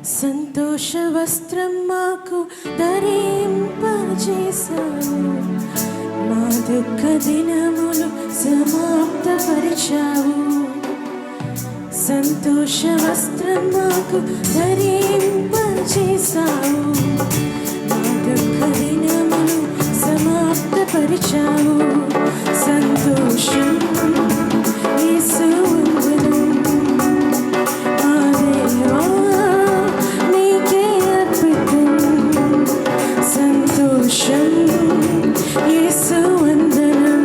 సంతోష వస్త్రం మాకు ధరింపజేశావు, మా దుఃఖ దినములు సమాప్తపరిచావు. సంతోష వస్త్రం మాకు ధరింపజేశావు, మా దుఃఖ దినములు సమాప్తపరిచావు. సంతోషం యేసు వందనం, మా దేవా నీకే అర్పితం. సంతోషం యేసు వందనం,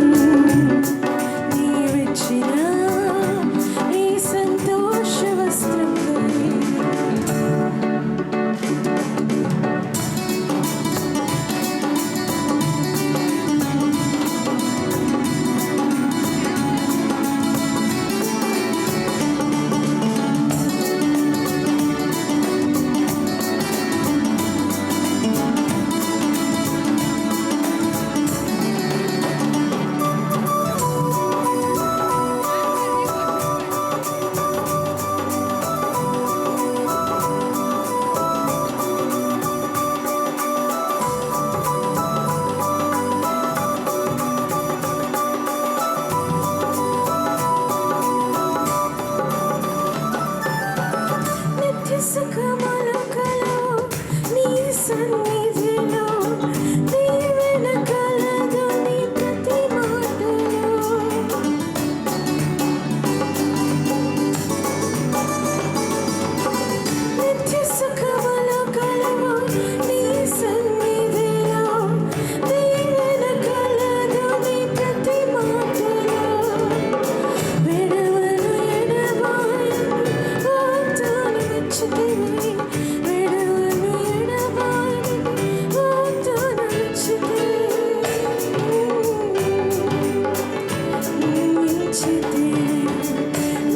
నీవిచ్చిన ఈ సంతోష వస్త్రం. సుఖములకలో నీ సన్నిధిలో దీవెన కలదు నీ ప్రతి మాటలో. నిత్య సుఖములకలో నీ సన్నిధిలో దీవెన కలదు నీ ప్రతి మాటలో. విడవను ఎడబాయను వాగ్దానం ఇచ్చితివి, విడవను ఎడబాయను వాగ్దానం ఇచ్చితివి.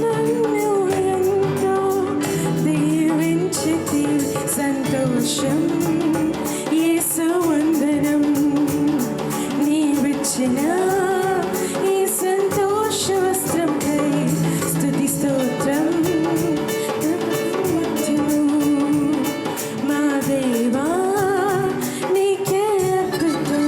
నన్ను ఎంతో దీవించితివి. సంతోషం యేసు వందనం, నీవిచ్చిన ఈ సంతోష వస్త్రంకై స్తుతి స్తోత్రం. మా దేవా నీకే అర్పితం.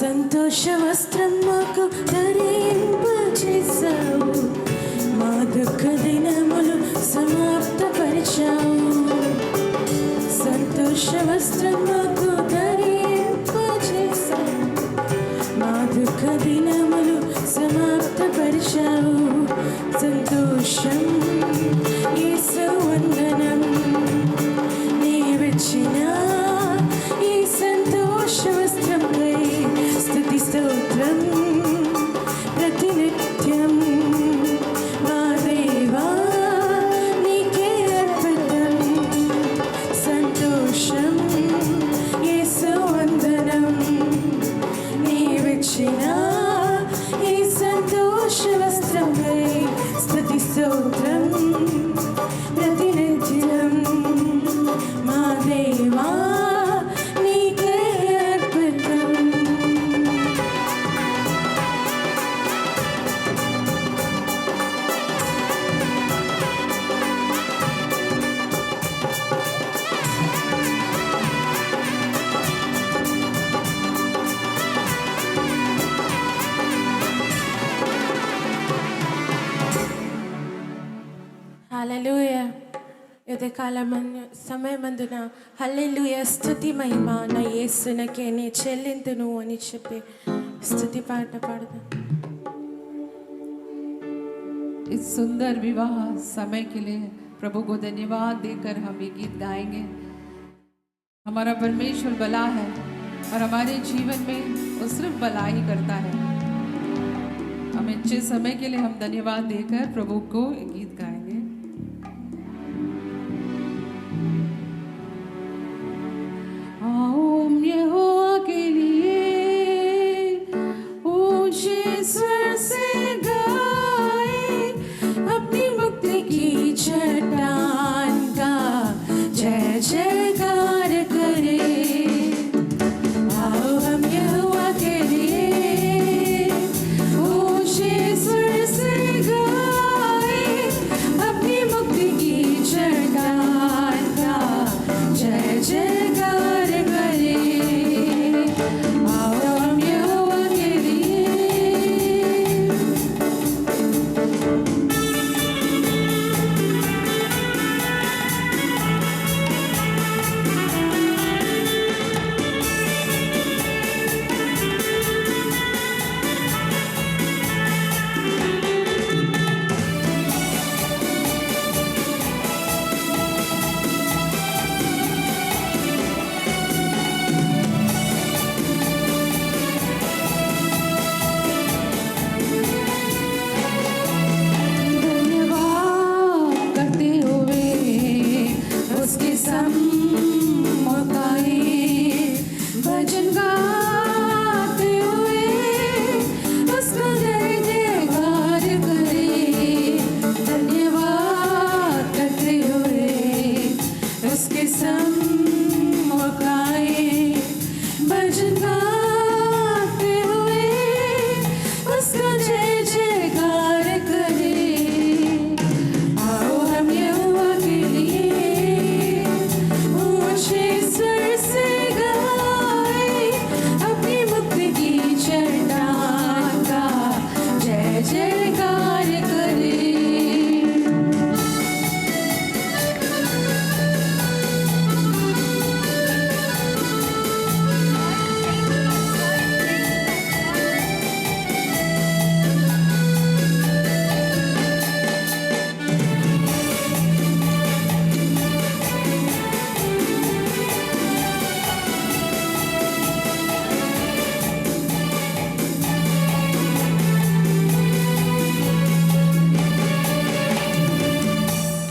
సంతోష వస్త్రం మాకు ధరింపజేశావు, మా దుఃఖ దినములు సమాప్తపరిచావు. సంతోష వస్త్రం మాకు ధరింపజేశావు, మా దుఃఖ దినములు సమాప్తపరిచావు. సంతోషం యేసు వందనం, నీవిచ్చిన ఈ సంతోష వస్త్రంపై స్తుతి స్తోత్రం ప్రతినిత్యం. మా దేవా నీకే అర్పితం. సంతోషం యేసు వందనం, నీవిచ్చిన ఈ సంతోష వస్త్రంపై స్తుతి స్తోత్రం ప్రతినిత్యం. మా దేవా నీకే అర్పితం. హల్లెలూయా. ఉదయకాల సమయమందున హల్లెలూయా స్తుతి మహిమ నా యేసునకే నే చెల్లింతును అని చెప్పి స్తుతి పాట పాడదాం. इस सुंदर विवाह समय के लिए प्रभु को धन्यवाद देकर हम ये गीत गाएंगे। हमारा परमेश्वर भला है, और हमारे जीवन में वो सिर्फ भलाई करता है। हम अच्छे समय के लिए हम धन्यवाद देकर प्रभु को एक गीत गाएंगे। आओ हम यहोवा के लिए ऊंचे स्वर से गाएं, अपनी मुक्ति की चट्टान का जय जयकार करें। आओ हम यहोवा के लिए ऊंचे स्वर से गाएं, अपनी मुक्ति की चट्टान का जय जयकार करें। आओ हम यहोवा के लिए धन्यवाद करते हुए उसके सम्मुख आए, भजन गाते हुए उसका जय जयकार करें। धन्यवाद करते हुए उसके सम्मुख आए, भजन गाते हुए उसका जय जयकार करें। आओ हम यहोवा के लिए ऊंचे स्वर से गाएं, अपनी मुक्ति की चट्टान का जय जयकार करें।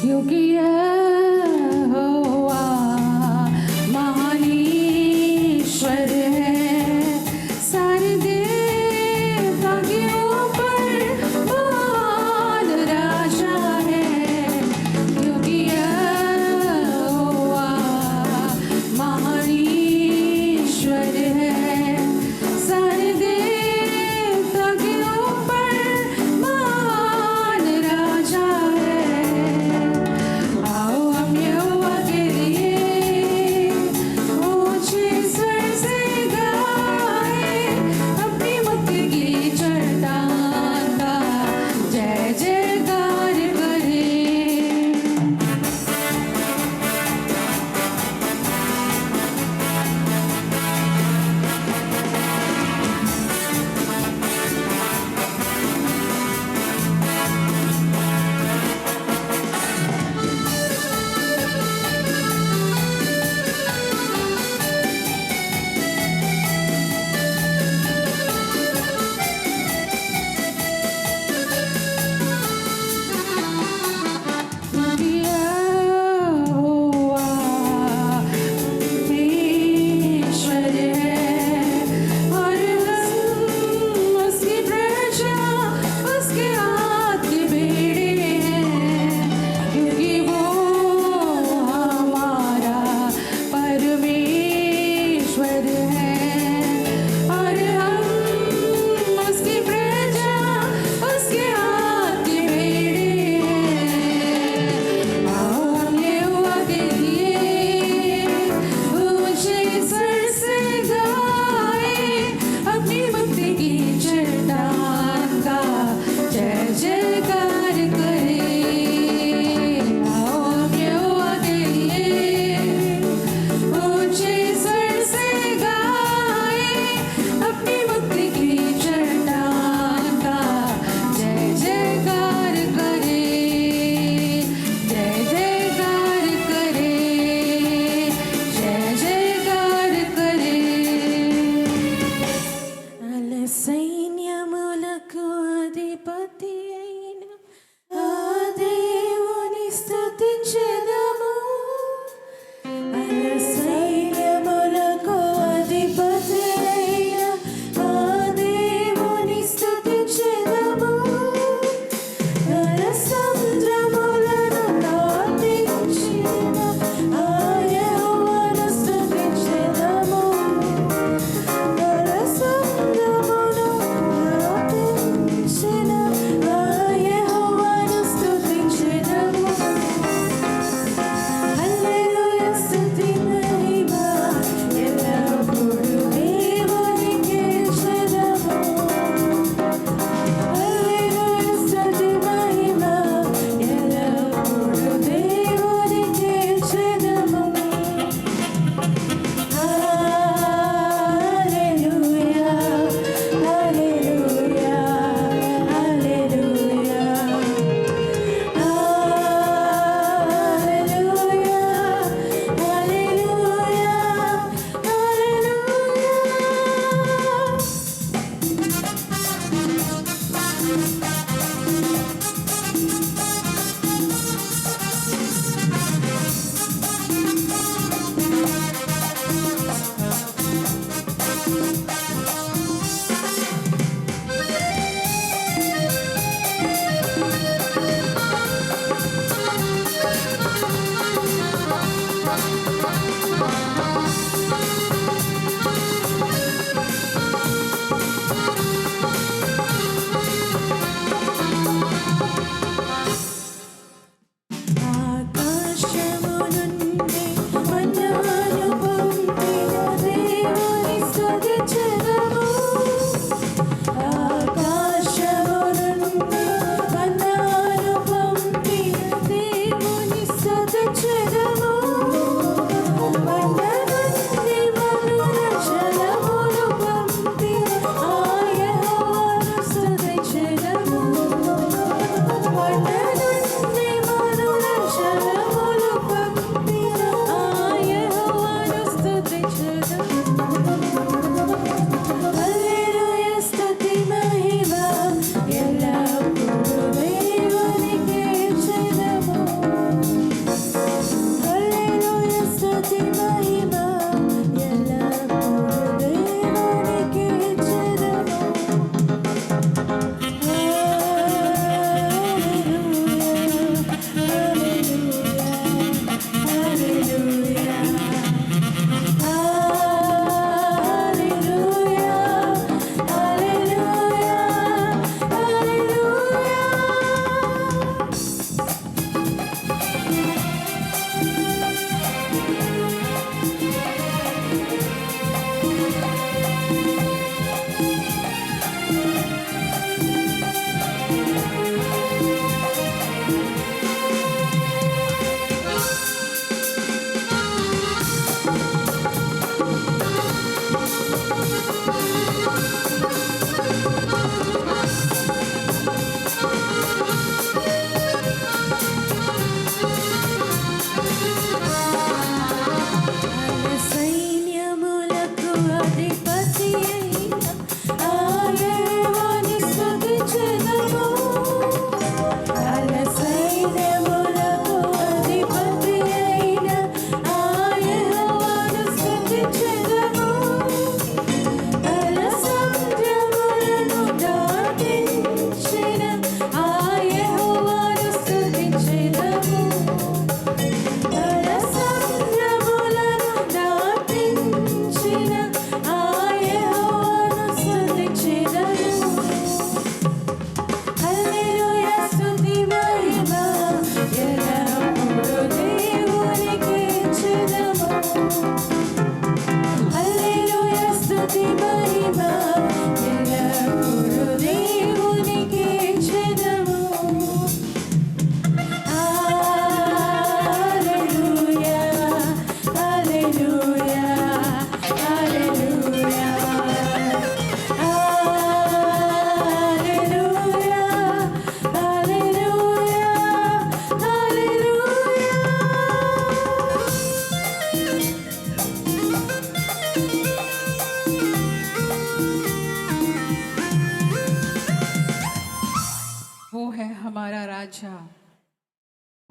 क्योंकि यहोवा महान ईश्वर है, सारे देवता के ऊपर महान राजा है। क्योंकि यहोवा महान ईश्वर है, सारे देवता के ऊपर महान राजा है।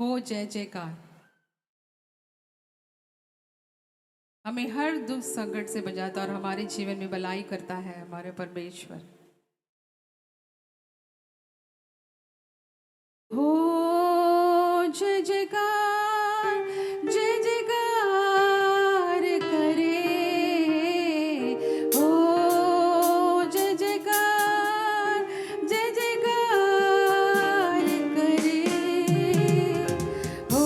हो जय जयकार। हमें हर दुख संकट से बचाता और हमारे जीवन में भलाई करता है हमारे परमेश्वर। हो जय जयकार, जय जयकार करे। हो जय जयकार, जय जयकार करे। हो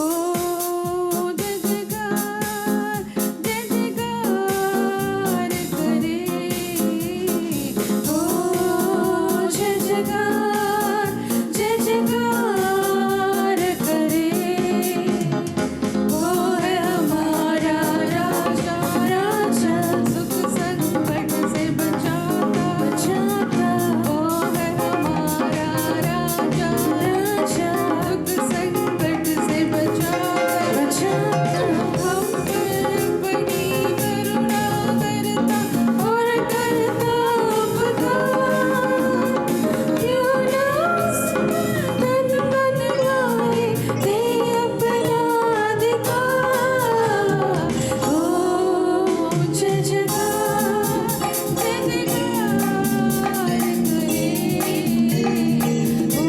जय जयकार, जय जयकार करे। हो जय जयकार, जय जयकार करे। वो है हमारा राजा, राजा सुख संकट से बचाता, बचाता। वो है हमारा राजा, राजा सुख संकट से बचाता, बचाता। हम पर बड़ी करुणा करता और करता उपकार। क्यों ना तन मन गाए दे अपना अधिकार। हो जय जयकार, जय जयकार करे। हो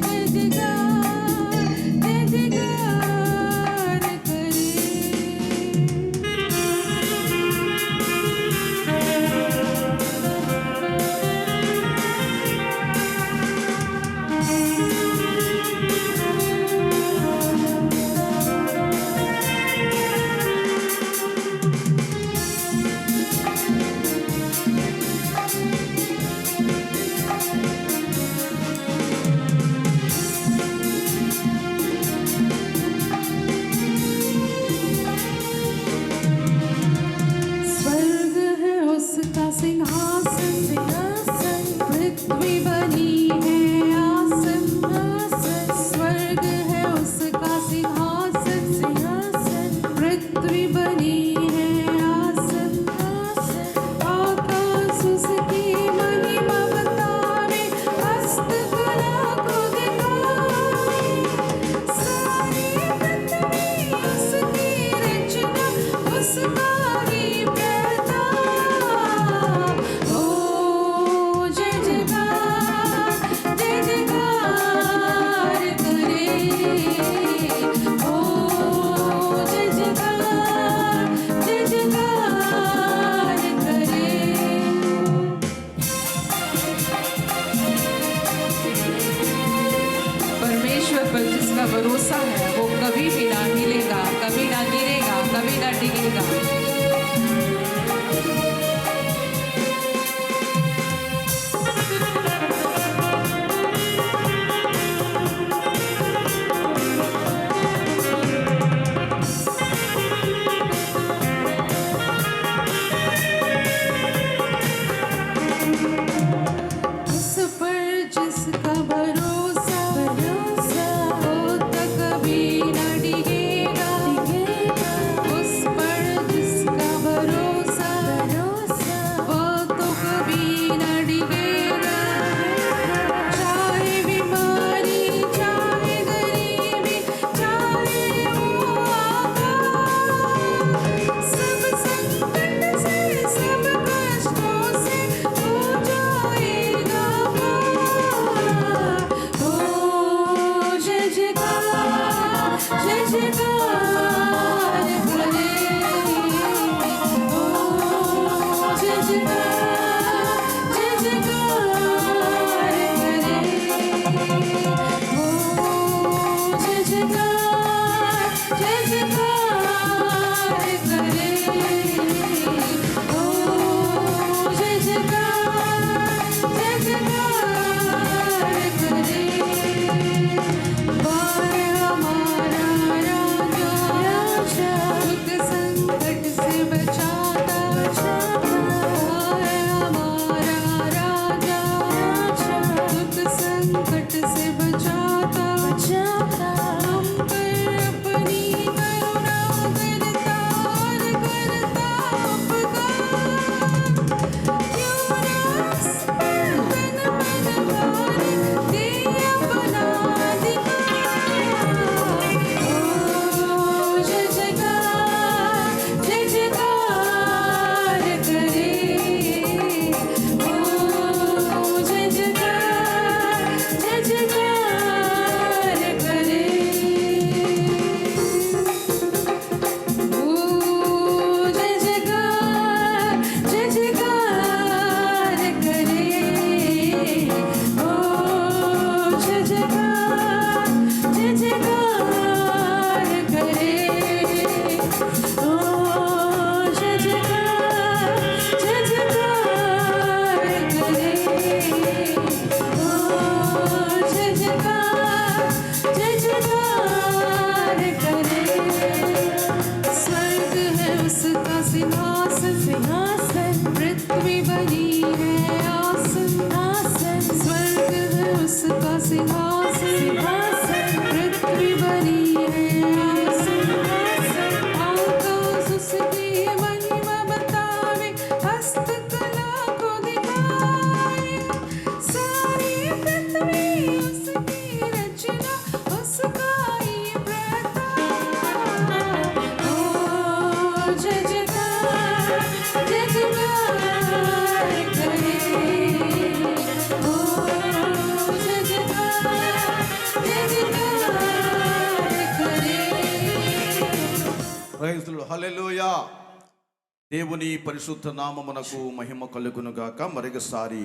जय जयकार, जय जयकार करे। स्वर्ग है उसका सिंहासन, सिंहासन। पृथ्वी बनी है आसन, आसन। स्वर्ग है उसका सिंहासन, सिंहासन। पृथ्वी बनी है आसन, आसन। आकाश उसकी महिमा बतावे, हस्तकला को दिखाए। सारी पृथ्वी उसकी रचना, उसका ही प्रताप। हो जय जयकार, जय जयकार करे। हो जय जयकार, जय जयकार करे। परमेश्वर पर जिसका भरोसा है वो कभी भी ना हिलेगा, कभी ना गिरेगा, कभी ना डिगेगा। इस पर जिसका भरोसा, भरोसा वो तो कभी ना डिगेगा, डिगेगा। उस पर जिसका भरोसा, भरोसा वो तो कभी ना डिगेगा। चाहे बीमारी, चाहे गरीबी, चाहे वो आकाश। सब संकट से, सब कष्टों से हो जाएगा पार। हो जय जयकार, जय जयकार करे। हो जय जयकार, जय जयकार करे। हो जय जयकार, जय जयकार करे। हो जय जयकार, जय जयकार करे। बार हमारा सिंहासन सिंहासन पृथ्वी बनी है आसन आसन स्वर्ग है उसका सिंहासन सिंहासन पृथ्वी बनी है आसन आसन आकाश उसकी महिमा बतावे हस्तकला को दिखाए सारी पृथ्वी उसकी रचना उसका ही प्रताप ओ जय जयकार करे ओ जय जयकार करे ప్రైజ్ ది లార్డ్. హల్లెలూయా. దేవుని పరిశుద్ధ నామమునకు మహిమ కలుగును గాక. మరొకసారి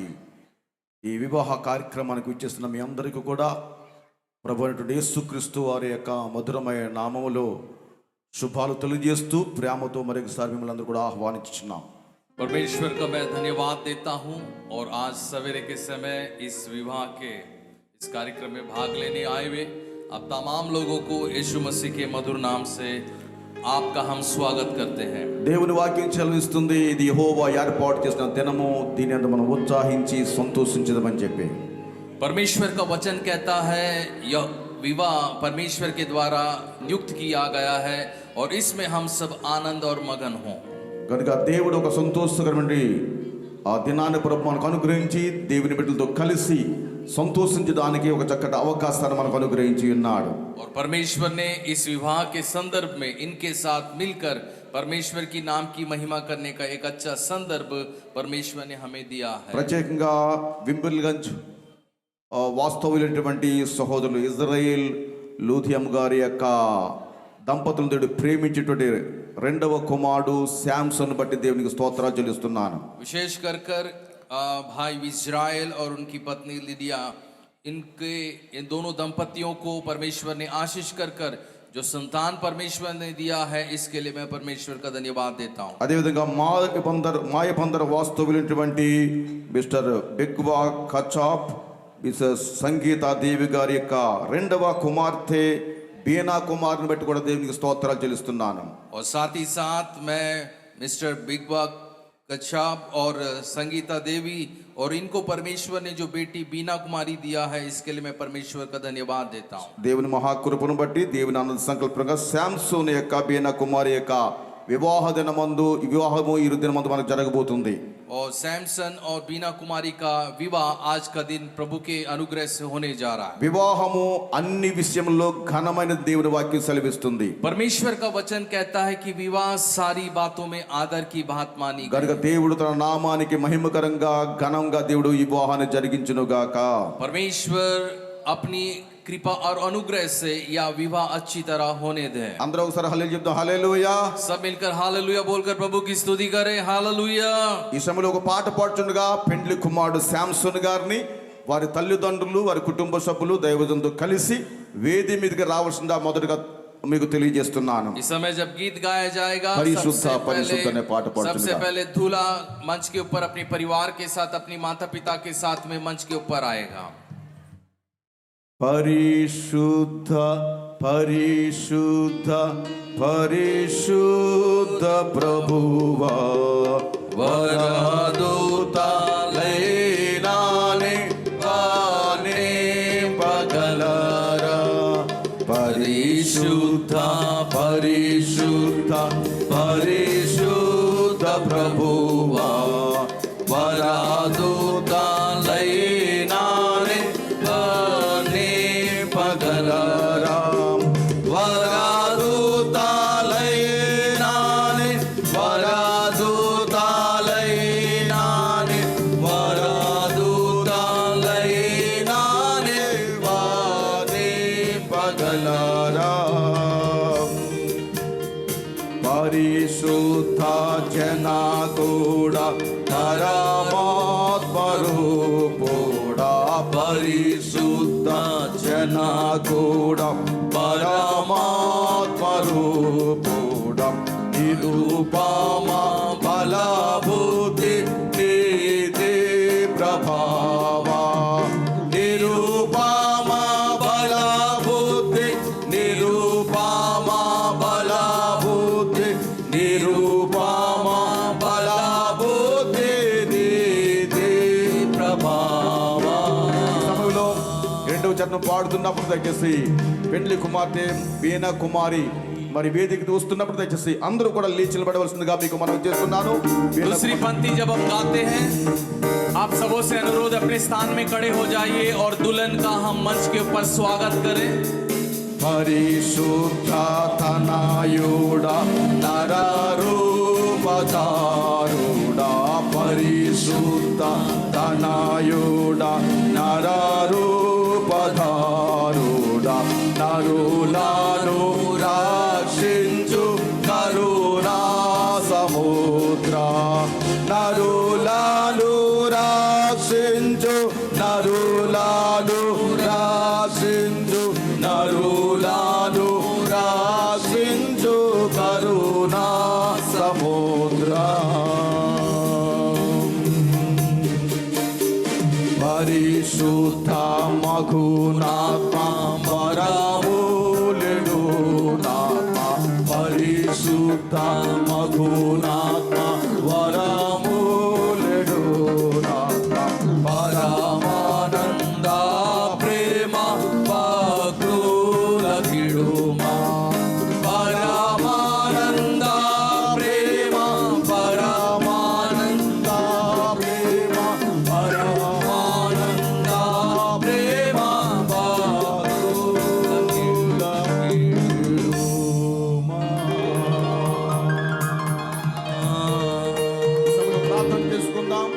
ఈ వివాహ కార్యక్రమానికి ఇచ్చేస్తున్న మీ అందరికీ కూడా ప్రభు అయినటువంటి యేసుక్రీస్తు వారి యొక్క మధురమైన నామములో శుభాలు తెలియజేస్తూ ప్రేమతో మరొకసారి మిమ్మల్ని అందరూ కూడా ఆహ్వానించుచున్నాం. परमेश्वर का मैं धन्यवाद देता हूं और आज सवेरे के समय इस विवाह के इस कार्यक्रम में भाग लेने आए हुए आप तमाम लोगों को यीशु मसीह के मधुर नाम से आपका हम स्वागत करते हैं। దేవుని వాక్యం చదివిస్తుంది, ఇది యెహోవా ఏర్పాటు చేసిన దినము, దీని యందు మనం ఉత్సాహించి సంతోషించదమని చెప్పి परमेश्वर का वचन कहता है यह विवाह परमेश्वर के द्वारा नियुक्त किया गया है और इसमें हम सब आनंद और मगन हों। కనుక దేవుడు ఒక సంతోషకరమైన ఆ దినాన్ని ప్రభు మనకు అనుగ్రహించి దేవుని బిడ్డలతో కలిసి సంతోషించడానికి ఒక చక్కటి అవకాశాన్ని మనకు అనుగ్రహించి ఉన్నాడు. और परमेश्वर ने इस विवाह के संदर्भ में इनके साथ मिलकर परमेश्वर की नाम की महिमा करने का एक अच्छा संदर्भ परमेश्वर ने हमें दिया है। ప్రత్యేకంగా వింబిల్గంజ్ వాస్తవులైనటువంటి సహోదరులు ఇజ్రాయేల్ లూథియం గారి యొక్క దంపతులను దేవుడు ప్రేమించేటువంటి రెండవ కుమారుడు శాంసన్ బట్టి దేవునికి స్తోత్రాలు చెల్లిస్తున్నాను. विशेष कर भाई इजराइल और उनकी पत्नी लिडिया इन दोनों दंपतियों को परमेश्वर ने आशीष कर जो संतान परमेश्वर ने दिया है इसके लिए मैं परमेश्वर का धन्यवाद देता हूँ। అదేవిధంగా మాయబందర్ వాస్తవులైనటువంటి మిస్టర్ బిగ్వా కచాప్ మిసెస్ సంగీత దేవి గారి యొక్క రెండవ కుమార్తె బీనా కుమార్ని బట్టి కూడా దేవునికి స్తోత్రాలు చెల్లిస్తున్నాను. और साथ ही साथ मैं मिस्टर बिगवा कच्छाप और संगीता देवी और इनको परमेश्वर ने जो बेटी बीना कुमारी दिया है इसके लिए मैं परमेश्वर का धन्यवाद देता हूँ। దేవుని మహాకృపను బట్టి దేవుని ఆనంద సంకల్పంగా శాంసోన్ యొక్క బీనా కుమారి యొక్క వివాహ దినమందు వివాహము ఈ దినమందు మనకు జరగబోతుంది. और सैमसन और बीना कुमारी का विवाह आज का दिन प्रभु के अनुग्रह से होने जा रहा है। వివాహము అన్ని విషయంలో ఘనమైన దేవుని వాక్యం సెలవిస్తుంది. परमेश्वर का वचन कहता है कि विवाह सारी बातों में आदर की बात मानी కనుక దేవుడు తన నామానికి మహిమకరంగా ఘనంగా దేవుడు ఈ వివాహాన్ని జరిగించును గాక. परमेश्वर अपनी कृपा और अनुग्रह से यह विवाह अच्छी तरह होने दे। అందరూ ఒకసారి హల్లెలూయా చెప్దాం. హల్లెలూయా. सब मिलकर हालेलुया बोलकर प्रभु की स्तुति करें। हालेलुया। ఈ సమయంలో ఒక పాట పాడుచుండగా పెండ్లి కుమారుడు శాంసన్ గారిని వారి తల్లిదండ్రులు వారి కుటుంబ సభ్యులు దైవజనులతో కలిసి వేది మీదకి రావాల్సిందా మొదటగా మీకు తెలియజేస్తున్నాను. इस समय जब गीत गाया जाएगा परिशुद्ध परिशुद्ध ने पाठ पढ़ सबसे पहले दूल्हा मंच के ऊपर अपने परिवार के साथ अपनी माता पिता के साथ में मंच के ऊपर आएगा। పరిశుద్ధ పరిశుద్ధ పరిశుద్ధ ప్రభువా వరదూతలైనానే వానే పగలరా పరిశుద్ధ పరిశుద్ధ పరిశుద్ధ ప్రభువా వరదూతలైనానే వానే పగలరా వరదూతలైనానే వరదూతలైనానే వరదూతలైనానే వానే పగలరా పరిశుద్ధ జనా కూడా పరమాత్మరూపుడా పరిశుద్ధ జనా కూడా పరమాత్మరూపుడా నిరూపమా బలభూతి నీదే ప్రభావా నిరూపమా బలభూతి నిరూపమా బలభూతి నిరూపమా పాడుతున్నప్పుడు దయచేసి పెండ్లి కుమార్తె వీణ కుమారి మరి వేదికకి వస్తున్నప్పుడు దయచేసి అందరూ కూడా లేచి నిలబడవలసిందిగా మీకు మనం చేస్తున్నాను. दूसरी पंक्ति जब हम गाते हैं, आप सबों से अनुरोध अपने स्थान में खड़े हो जाइए और दुल्हन का हम मंच के ऊपर स्वागत करें. పరిశుద్ధ తనయుడా నరరూపధారుడా పరిశుద్ధ తనయుడా నరరూపధారుడా నరులను రక్షించు కరుణా సముద్ర నరులను రక్షించు నరులను రక్షించు నరులను రక్షించు కరుణా సముద్ర పరిశుద్ధ మగునాత్మ వరములుడు నాత్మ పరిశుద్ధ మగునాత్మ వరములుడు నాత్మ పరమానంద ప్రేమ భక్తుల కిడుమా పరమానంద ప్రేమ పరమానంద ప్రేమ పరమానంద ప్రేమ భక్తుల కిడుమా. ప్రార్థన చేసుకుందాం.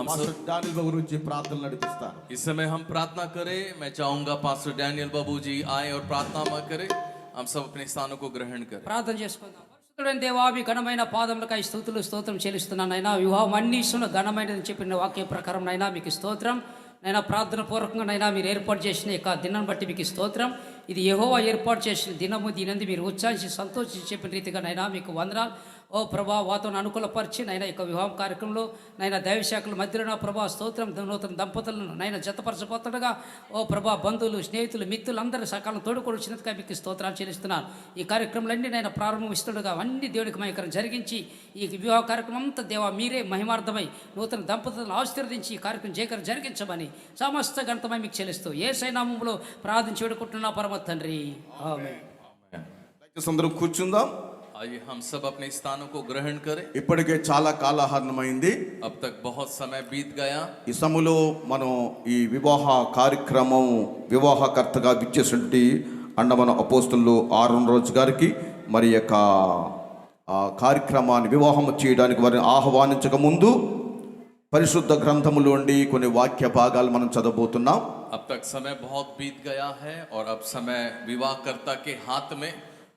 పాస్టర్ డానియల్ బాబు గురించి ప్రార్థన నడిపిస్తాను. इस समय हम प्रार्थना करें. मैं चाहूंगा पास्टर डैनियल बाबू जी आए और प्रार्थना करें. हम सब अपने स्थानों को ग्रहण करें. ప్రార్థన చేసుకుందాం. పరిశుద్ధుడైన దేవా, మీ ఘనమైన పాదములకై స్తుతులు స్తోత్రం చెల్లిస్తున్నాను నైనా. వివాహం అన్నిస్తున్న ఘనమైనదని చెప్పిన వాక్య ప్రకారం నైనా మీకు స్తోత్రం. నైనా ప్రార్థన పూర్వకంగా నైనా మీరు ఏర్పాటు చేసిన యొక్క దినాన్ని బట్టి మీకు స్తోత్రం. ఇది యెహోవా ఏర్పాటు చేసిన దినము, దీనందు మీరు ఉత్సాహించి సంతోషించి చెప్పిన రీతిగా నైనా మీకు వందనాలు. ఓ ప్రభా, వాతావరణం అనుకూలపరిచి నైనా యొక్క వివాహం కార్యక్రమంలో నైనా దైవశాఖల మధ్యలో నా ప్రభా స్తోత్రం. నూతన దంపతులను నైనా జతపరచబోతుండగా ఓ ప్రభా, బంధువులు స్నేహితులు మిత్రులు అందరూ సకాలం తోడుకొని వచ్చినందుకు మీకు స్తోత్రాలు చెల్లిస్తున్నాను. ఈ కార్యక్రమాలన్నీ నైనా ప్రారంభమిస్తుండగా అన్ని దేవుడికి మహిమకరం జరిగించి ఈ వివాహ కార్యక్రమం అంతా దేవా మీరే మహిమార్థమై నూతన దంపతులను ఆశీర్వదించి ఈ కార్యక్రమం జయకరం జరిగించమని సమస్త గణతమై మీకు చెల్లిస్తూ యేసయ్య నామములో ప్రార్థించి వేడుకుంటున్నా పరమ తండ్రి, ఆమేన్. దయచేసి అందరూ కూర్చుందాం. आइए हम सब अपने स्थानों को ग्रहण करें. ఇప్పటికే చాలా కాలహరణమైంది. अब तक बहुत समय बीत गया. ఈ సమయంలో మనం ఈ వివాహ కార్యక్రమం వివాహకర్తగా విచ్చేసినటువంటి అండమన అపోస్తులు ఆరోన్ రోజు గారికి మరి యొక్క కార్యక్రమాన్ని వివాహం చేయడానికి వారిని ఆహ్వానించక ముందు పరిశుద్ధ గ్రంథములోండి కొన్ని వాక్య భాగాలు మనం చదవబోతున్నాం. अब तक समय बहुत बीत गया है और अब समय विवाहकर्ता के हाथ में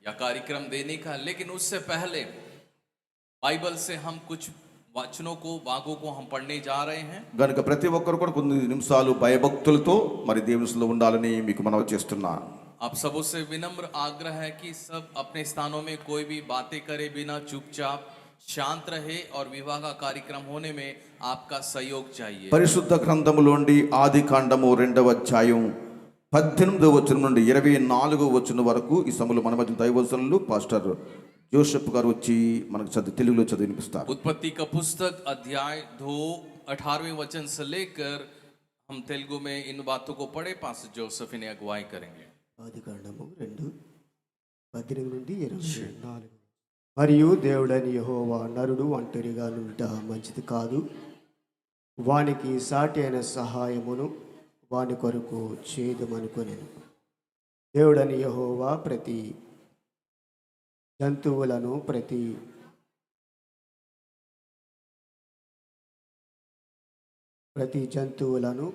या कार्यक्रम देने का. लेकिन उससे पहले बाइबल से हम कुछ वचनों को भागों को हम पढ़ने जा रहे हैं. గనుక ప్రతి ఒక్కరు కూడా కొన్ని నిమిషాలు భయభక్తులతో మరి దేవునిలో ఉండాలని మీకు మనవి చేస్తున్నాను. आप सबों से विनम्र आग्रह है कि सब अपने स्थानों में कोई भी बातें करे बिना चुपचाप शांत रहे और विवाह का कार्यक्रम होने में आपका सहयोग चाहिए. పరిశుద్ధ గ్రంథములోండి ఆది కాండము 2వ అధ్యాయం 18వ వచనం నుండి 24వ వచనం వరకు ఈ సమయంలో మన మధ్య దైవజనులు పాస్టర్ జోసెఫ్ గారు వచ్చి మనకు తెలుగులో చదివినిపిస్తారు. उत्पत्ति का पुस्तक अध्याय 2 18वें वचन से लेकर हम तेलुगु में इन बातों को पढ़े. पास्टर जोसेफ इन्हें अगुवाई करेंगे. ఆది కాండము 2:18 నుండి 24. మరియు దేవుడని యెహోవా, నరుడు ఒంటరిగా నుంట మంచిది కాదు, వానికి సాటి అయిన సహాయమును వాని కొరకు చేదుమనుకొనెను. దేవుడని యెహోవా ప్రతి జంతువులను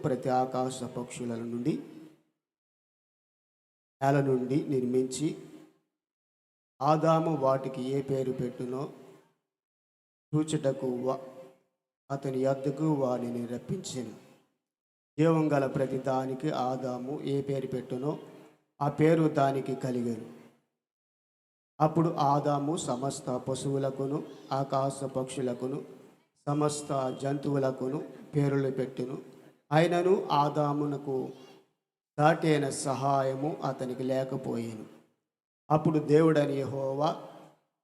ప్రతి ఆకాశ పక్షుల నుండి నేల నుండి నిర్మించి ఆదాము వాటికి ఏ పేరు పెట్టునో చూచుటకు అతని యొద్దకు వారిని రప్పించెను. జీవం గల ప్రతి దానికి ఆదాము ఏ పేరు పెట్టునో ఆ పేరు దానికి కలిగెను. అప్పుడు ఆదాము సమస్త పశువులకును ఆకాశ పక్షులకును సమస్త జంతువులకును పేర్లు పెట్టును. అయినను ఆదామునకు సాటి అయిన సహాయము అతనికి లేకపోయేను. అప్పుడు దేవుడని యెహోవా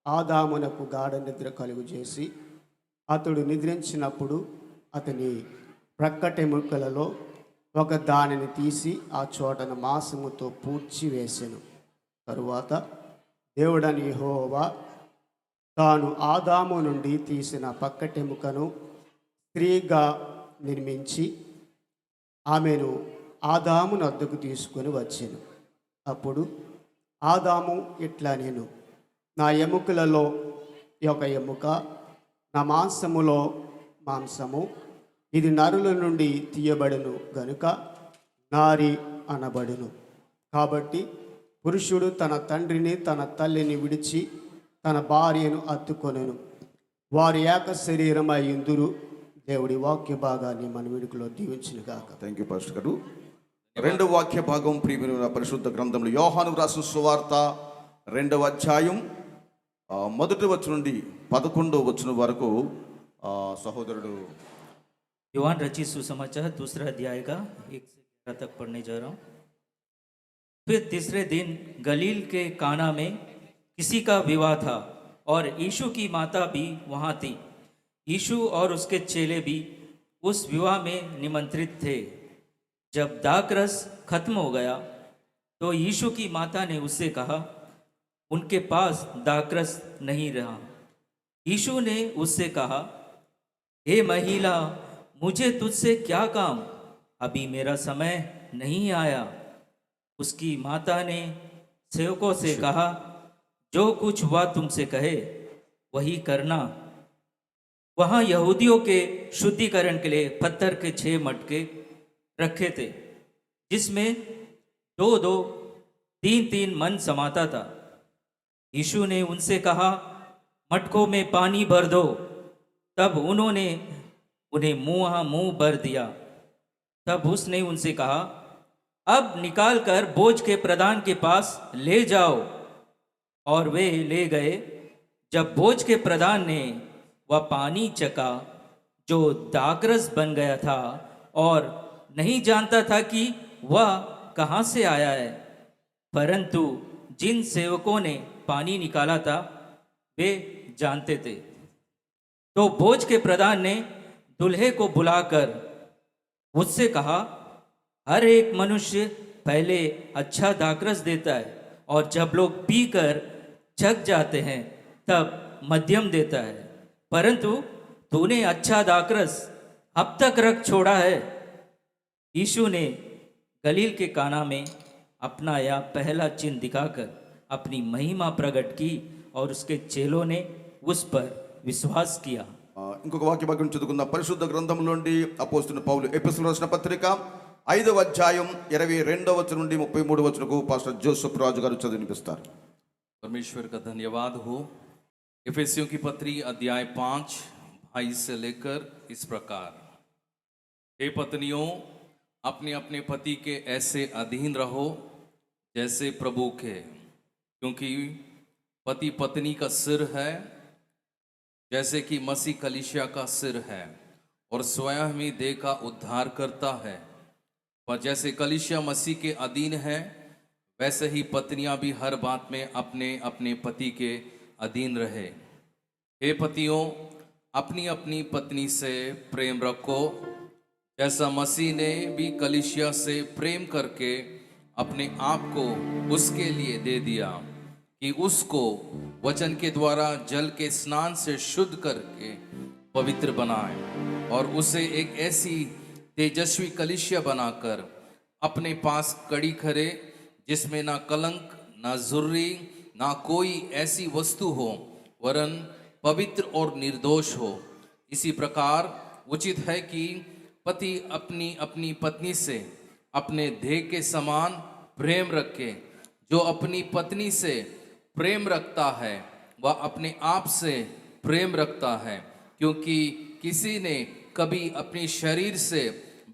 ఆదామునకు గాఢ నిద్ర కలుగు చేసి అతడు నిద్రించినప్పుడు అతని ప్రక్కటెముకలలో ఒక దానిని తీసి ఆ చోటను మాంసముతో పూడ్చివేసెను. తరువాత దేవుడని యెహోవా తాను ఆదాము నుండి తీసిన పక్కటెముకను స్త్రీగా నిర్మించి ఆమెను ఆదాము నద్దకు తీసుకొని వచ్చెను. అప్పుడు ఆదాము ఇట్లా నేను నా ఎముకలలో ఒక ఎముక, నా మాంసములో మాంసము, ఇది నరుల నుండి తీయబడును గనుక నారి అనబడును. కాబట్టి పురుషుడు తన తండ్రిని తన తల్లిని విడిచి తన భార్యను అత్తుకొనెను, వారు ఏక శరీరమై ఇందురు. దేవుడి వాక్య భాగాన్ని మన విడుకలో దీవించును గాక. థ్యాంక్ యూ పాస్టర్ గారు. రెండవ వాక్య భాగం ప్రియమైన పరిశుద్ధ గ్రంథంలో యోహాను రాసిన సువార్త 2వ అధ్యాయం 1వ వచనం నుండి 11వ వచనం వరకు సహోదరుడు यूहान रचित सुसमाचार 2 अध्याय का 1 से 11 तक पढ़ने जा रहा हूँ। फिर तीसरे दिन गलील के काना में किसी का विवाह था और यीशु की माता भी वहाँ थी। यीशु और उसके चेले भी उस विवाह में निमंत्रित थे। जब दाखरस खत्म हो गया तो यीशु की माता ने उससे कहा, उनके पास दाखरस नहीं रहा। यीशु ने उससे कहा, हे महिला, मुझे तुझसे क्या काम, अभी मेरा समय नहीं आया। उसकी माता ने सेवकों से कहा, जो कुछ वह तुमसे कहे वही करना। वहाँ यहूदियों के शुद्धिकरण के लिए पत्थर के 6 मटके रखे थे, जिसमें 2-2, 3-3 मन समाता था। यीशु ने उनसे कहा, मटकों में पानी भर दो। तब उन्होंने उन्हें मुंह भर दिया। तब उसने उनसे कहा, अब निकाल कर बोझ के प्रधान के पास ले जाओ। और वे ले गए। जब बोझ के प्रधान ने वह पानी चखा जो दाखरस बन गया था और नहीं जानता था कि वह कहाँ से आया है, परंतु जिन सेवकों ने पानी निकाला था वे जानते थे। तो बोझ के प्रधान ने दूल्हे को बुलाकर उससे कहा, हर एक मनुष्य पहले अच्छा दाखरस देता है और जब लोग पीकर चख जाते हैं तब मध्यम देता है, परंतु तूने अच्छा दाखरस अब तक रख छोड़ा है। यीशु ने गलील के काना में अपना यह पहला चिन्ह दिखाकर अपनी महिमा प्रकट की और उसके चेलों ने उस पर विश्वास किया। ఇంకొక వాక్య భాగం చదువుకుందాం. పరిశుద్ధ గ్రంథంలో నుండి అపోస్తలుడైన పౌలు ఎఫెసీయులకు రాసిన పత్రిక 5వ అధ్యాయం 22వ వచనం నుండి 33వ వచనకు పాస్టర్ జోసెఫ్ రాజు గారు చదివినిపిస్తారు. परमेश्वर का धन्यवाद हो। इफिसियों की पत्री अध्याय 5 22 से लेकर इस प्रकार, हे पत्नियों, अपने अपने पति के ऐसे अधीन रहो जैसे प्रभु के, क्योंकि पति पत्नी का सिर है, जैसे कि मसीह कलीसिया का सिर है और स्वयं ही देह का उद्धार करता है। पर जैसे कलीसिया मसीह के अधीन है, वैसे ही पत्नियां भी हर बात में अपने अपने पति के अधीन रहे। हे पतियों, अपनी अपनी पत्नी से प्रेम रखो, जैसा मसीह ने भी कलीसिया से प्रेम करके अपने आप को उसके लिए दे दिया कि उसको वचन के द्वारा जल के स्नान से शुद्ध करके पवित्र बनाए और उसे एक ऐसी तेजस्वी कलीसिया बनाकर अपने पास कड़ी करे, जिसमें ना कलंक, ना जुर्री, ना कोई ऐसी वस्तु हो, वरन पवित्र और निर्दोष हो। इसी प्रकार उचित है कि पति अपनी अपनी पत्नी से अपने देह के समान प्रेम रखे। जो अपनी पत्नी से प्रेम रखता है वह अपने आप से प्रेम रखता है, क्योंकि किसी ने कभी अपने शरीर से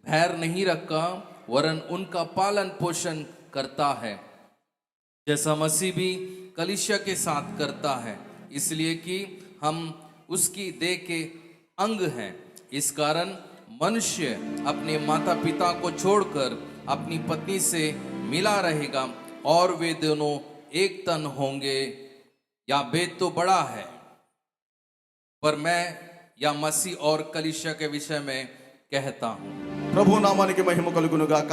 बैर नहीं रखा, वरन उनका पालन पोषण करता है, जैसा मसीह भी कलीसिया के साथ करता है, इसलिए कि हम उसकी देह के अंग हैं। इस कारण मनुष्य अपने माता पिता को छोड़कर अपनी पत्नी से मिला रहेगा और वे दोनों एक तन होंगे। या भेद तो बड़ा है, पर मैं या मसीह और कलीसिया के विषय में कहता हूं। ప్రభు నామానికి మహిమ కలుగును గాక.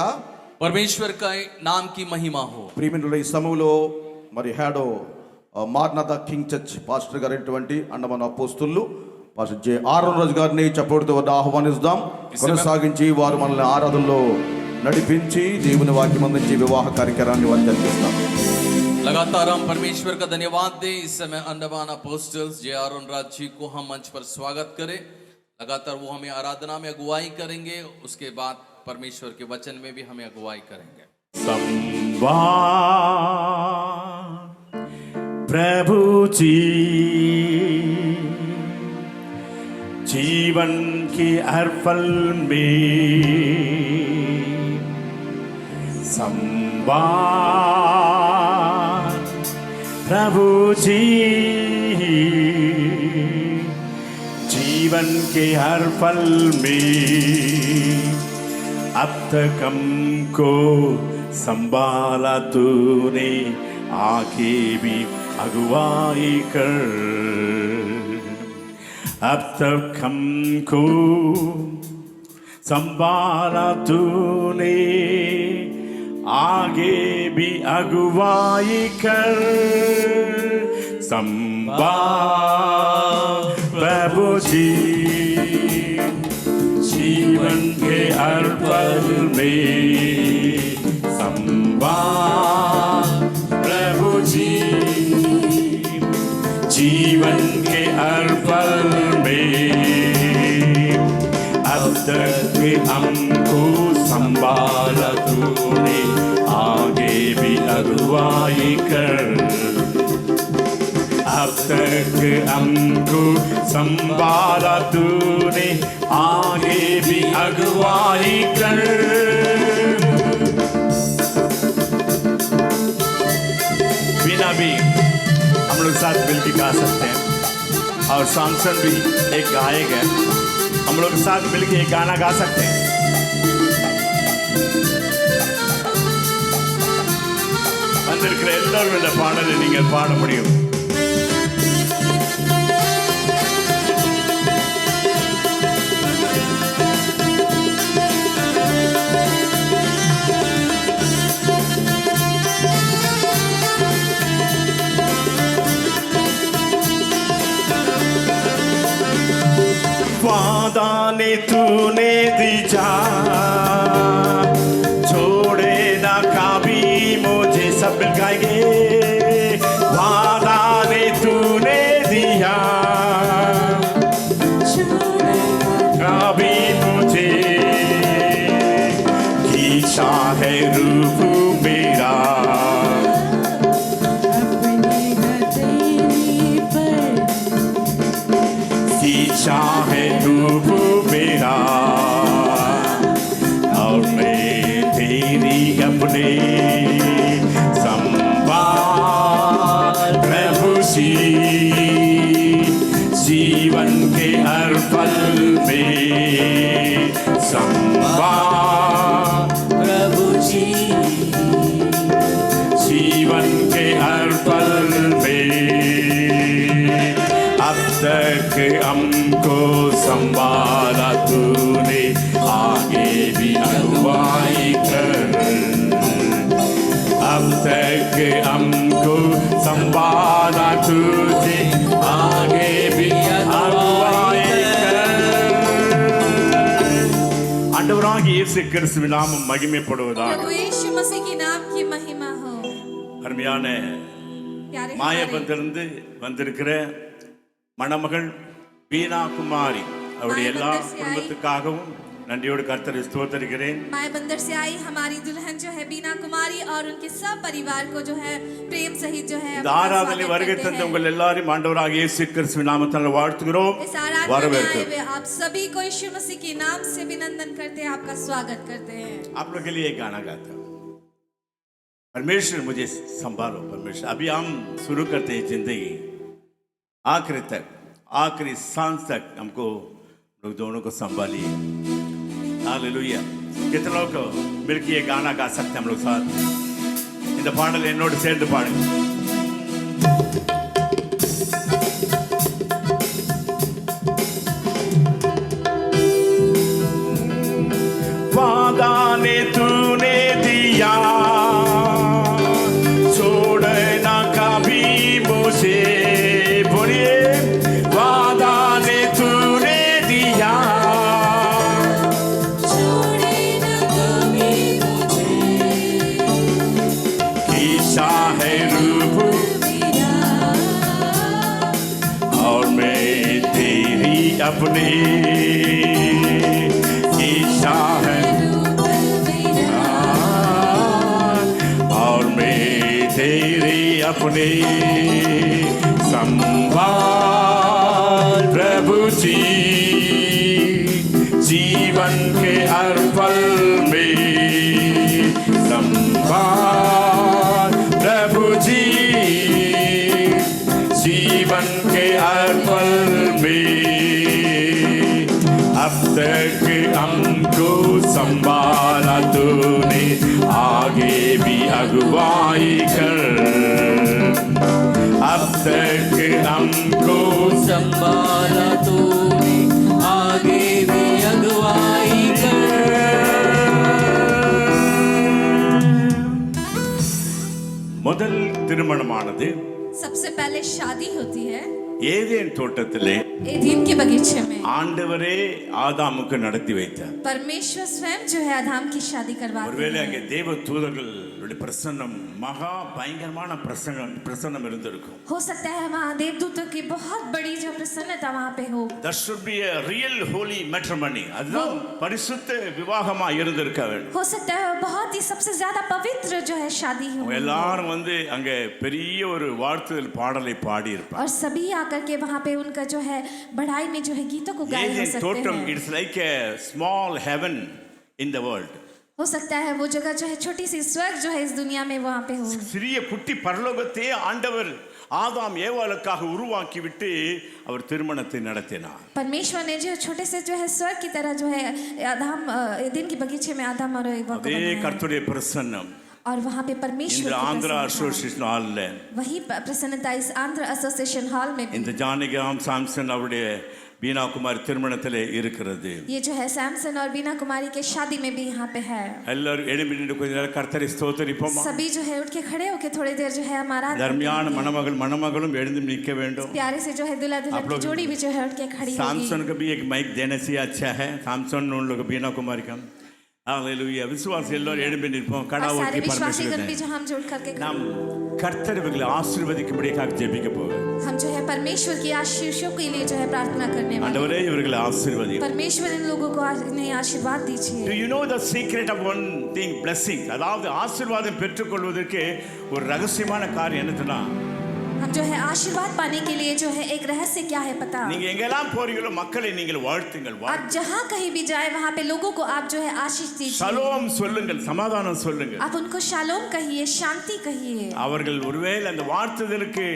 परमेश्वर का नाम की महिमा हो. ప్రియమైన ఈ సమయంలో మరి హ్యాడో మార్నాథ కింగ్ చర్చ్ పాస్టర్ గారైనటువంటి అండమాన అపోస్తులు పాస్టర్ జె ఆరోన్ రాజు గారిని చప్పటితో వద్ద ఆహ్వానిస్తాం. కొనసాగించి వారు మనల్ని ఆరాధనలో నడిపించి దేవుని వాక్యం అందించి వివాహ కార్యక్రమాన్ని వారు జరిపిస్తాం. लगातार हम परमेश्वर का धन्यवाद दें. इस समय अंडमान अपोस्टल्स जे आरोन राज जी को हम मंच पर स्वागत करें. लगातार वो हमें आराधना में अगुवाई करेंगे, उसके बाद परमेश्वर के वचन में भी हमें अगुवाई करेंगे. प्रभु जी जीवन के हर पल में संवाद. प्रभु जी जीवन के हर पल में अब तक हमको संभाला तूने, आगे भी अगुवाई कर. अब तक हमको संभाला तूने, आगे भी अगुवाई कर. संभाल प्रभु जी जीवन के हर पल में. संभाल प्रभु जी जीवन के हर पल में. अब तक हमको संभाला तूने, आगे भी अगुवाई कर. अब तक हमको संभाला तूने, आगे भी अगुवाई कर. बिना भी हम लोग साथ मिलकर गा सकते हैं, और सॉन्गसन भी एक गायक है, हम लोग साथ मिलकर एक गाना गा सकते हैं. வந்திருக்கிற எல்லாரும் இந்த பாடலை நீங்கள் பாட முடியும். वादा ने तूने दिया, छोड़े ना कभी मुझे. सब मिल गाएंगे. वादा ने तूने दिया, कभी मुझे खींचा है रूप मेरा. खींचा है रूप मेरा, और मैं तेरी अपने. संभाल प्रभु जी जीवन के हर पल में. संभाल प्रभु जी जीवन के हर पल में. अब तक हमको संभाला तूने, आगे भी अगुवाई कर. अब तक हमको संभाला तुझे, आगे भी अगुवाई कर. ஆண்டவராகிய இயேசு கிறிஸ்துவின் நாமம் மகிமைப்படுவதாக. प्रभु यीशु मसीह के नाम की महिमा हो. அருமையான प्यारे மாயபந்திலிருந்து வந்திருக்கிற மணமகள் வீணா குமாரி அவருடைய எல்லா குடும்பத்துக்காகவும் நன்றியோடு கர்த்தரை ஸ்தோத்திரிக்கிறேன். मायाबंदर से आई हमारी दुल्हन जो है बीना कुमारी और उनके सब परिवार को जो है प्रेम सहित जो है இந்த ஆராதனை வருகை தந்த உங்கள் எல்லாரையும் ஆண்டவராகிய இயேசு கிறிஸ்துவின் நாமத்தால் வாழ்த்துகிறோம், इस आराधना में आए வரவேற்கிறோம். हुए आप सभी को यीशु मसीह के नाम से अभिनंदन करते हैं, आपका स्वागत करते हैं. आप लोग के लिए एक गाना गाता हूँ. परमेश्वर मुझे संभालो परमेश्वर. अभी हम शुरू करते हैं जिंदगी, आखिरी तक, आखिरी सांस तक हमको लोग दोनों को संभालिए. हालेलुया. कितने लोग मिलकर ये गाना गा सकते हैं हम लोग साथ? இந்த பாடல் என்னோடு சேர்ந்து பாடுங்க. अपनी इच्छा है और मैं तेरी अपनी संभाल प्रभु जी जीवन के हर पल में संभाल प्रभु जी जीवन के हर पल में अब तक हमको संभाला तूने आगे भी अगुवाई कर अब तक हमको संभाला तूने आगे भी अगुवाई कर முதல் திருமணமானது सबसे पहले शादी होती है ஏதேன் தோட்டத்திலே एदीन के बगीचे में। ஆண்டவரே ஆதாமுக்கு நடத்தி வைத்தார் परमेश्वर स्वयं जो है आदम की शादी करवाते ஒருவேளை அங்கே हैं। தேவ தூதர்களுடைய பிரசன்னம் மகா பயங்கரமான பிரசன்னம் இருந்திருக்கும் हो सकता है वहाँ देवदूतों की बहुत बड़ी जो प्रसन्नता वहाँ पे हो। That should be a real holy matrimony. அதுதான் பரிசுத்த விவாகமா இருந்திருக்க வேண்டும். हो सकता है बहुत ही सबसे ज्यादा पवित्र जो है शादी हो। அவங்க எல்லாரும் வந்து அங்க பெரிய ஒரு வாழ்த்துதல் பாடலை பாடி இருப்பாங்க. और सभी आकर के वहाँ पे उनका जो है बढ़ाई में जो है गीतों को गाए हो ஏதேன் सकते தோட்டம் हैं। It's like a small heaven in the world. हो सकता है वो जगह जो है छोटी सी स्वर्ग जो है इस दुनिया में वहाँ पे हो। சிறிய குட்டி பரலோகத்தை ஆண்டவர் ஆதாம் ஏவாளுக்காக உருவாக்கி விட்டு அவர் திருமணத்தை நடத்தினார். परमेश्वर ने जो छोटे से जो है स्वर्ग की तरह जो है आदम एदन के बगीचे में आदम और हव्वा को அதே बनाया। கர்த்தருடைய பிரசன்னம் और वहाँ पे परमेश्वर இந்த की ஆந்திரா प्रसन्नता। அசோசியேஷன் ஹால்ல वही प्रसन्नता इस आंध्र एसोसिएशन हॉल में भी। இந்த ஜானகிராம் சாம்சன் அவருடைய बीना कुमारी திருமணத்திலே இருக்கிறது. ये जो है सैमसन और बीना कुमारी के शादी में भी यहाँ पे है। எல்லாரும் எழும்பி நின்று கொஞ்ச நேரம் கர்த்தரை ஸ்தோத்திரிப்போமா. सभी जो है उठ के खड़े होके थोड़ी देर जो है हमारा தர்மியான மணமகளும் எழுந்து நிற்க வேண்டும். प्यारे से जो है दुल्हा दुल्हन आप की लोग- जोड़ी भी जो है उठ के खड़ी होगी। सैमसन को भी एक माइक देने से अच्छा है. सैमसन उन लोग बीना कुमारी का हालेलुया विश्वास எல்லாரும் எழும்பி நிற்போம். கடா और सारे ஊற்றி विश्वासीगण भी जो பரமேஸ்வரனை हम जुड़ करके நாம் கர்த்தர் இவர்களை ஆசீர்வதிக்கும்படியாக ஜெபிக்க போகிறோம். हम जो है परमेश्वर की आशीषों के लिए जो है प्रार्थना करने वाले। ஆண்டவரே இவர்களை ஆசீர்வதி. परमेश्वर इन लोगों को इन्हें आशीर्वाद Do दीजिए। you know the secret of one thing blessing? அதாவது ஆசீர்வாதம் பெற்றுக்கொள்வதற்கு ஒரு ரகசியமான காரியம் என்னதுன்னா हम जो है आशीर्वाद पाने के लिए जो है एक रहस्य क्या है पता? நீங்க எங்கெல்லாம் போறீங்களோ மக்களை நீங்கள் வாழ்த்துங்கள். आप जहाँ कहीं भी जाए वहाँ पे लोगों को आप जो है आशीष दीजिए। ஷலோம் சொல்லுங்கள், சமாதானம் சொல்லுங்கள். आप उनको शालोम कहिए, शांति कहिए। அவர்கள் ஒருவேளை அந்த வார்த்தைகளுக்கு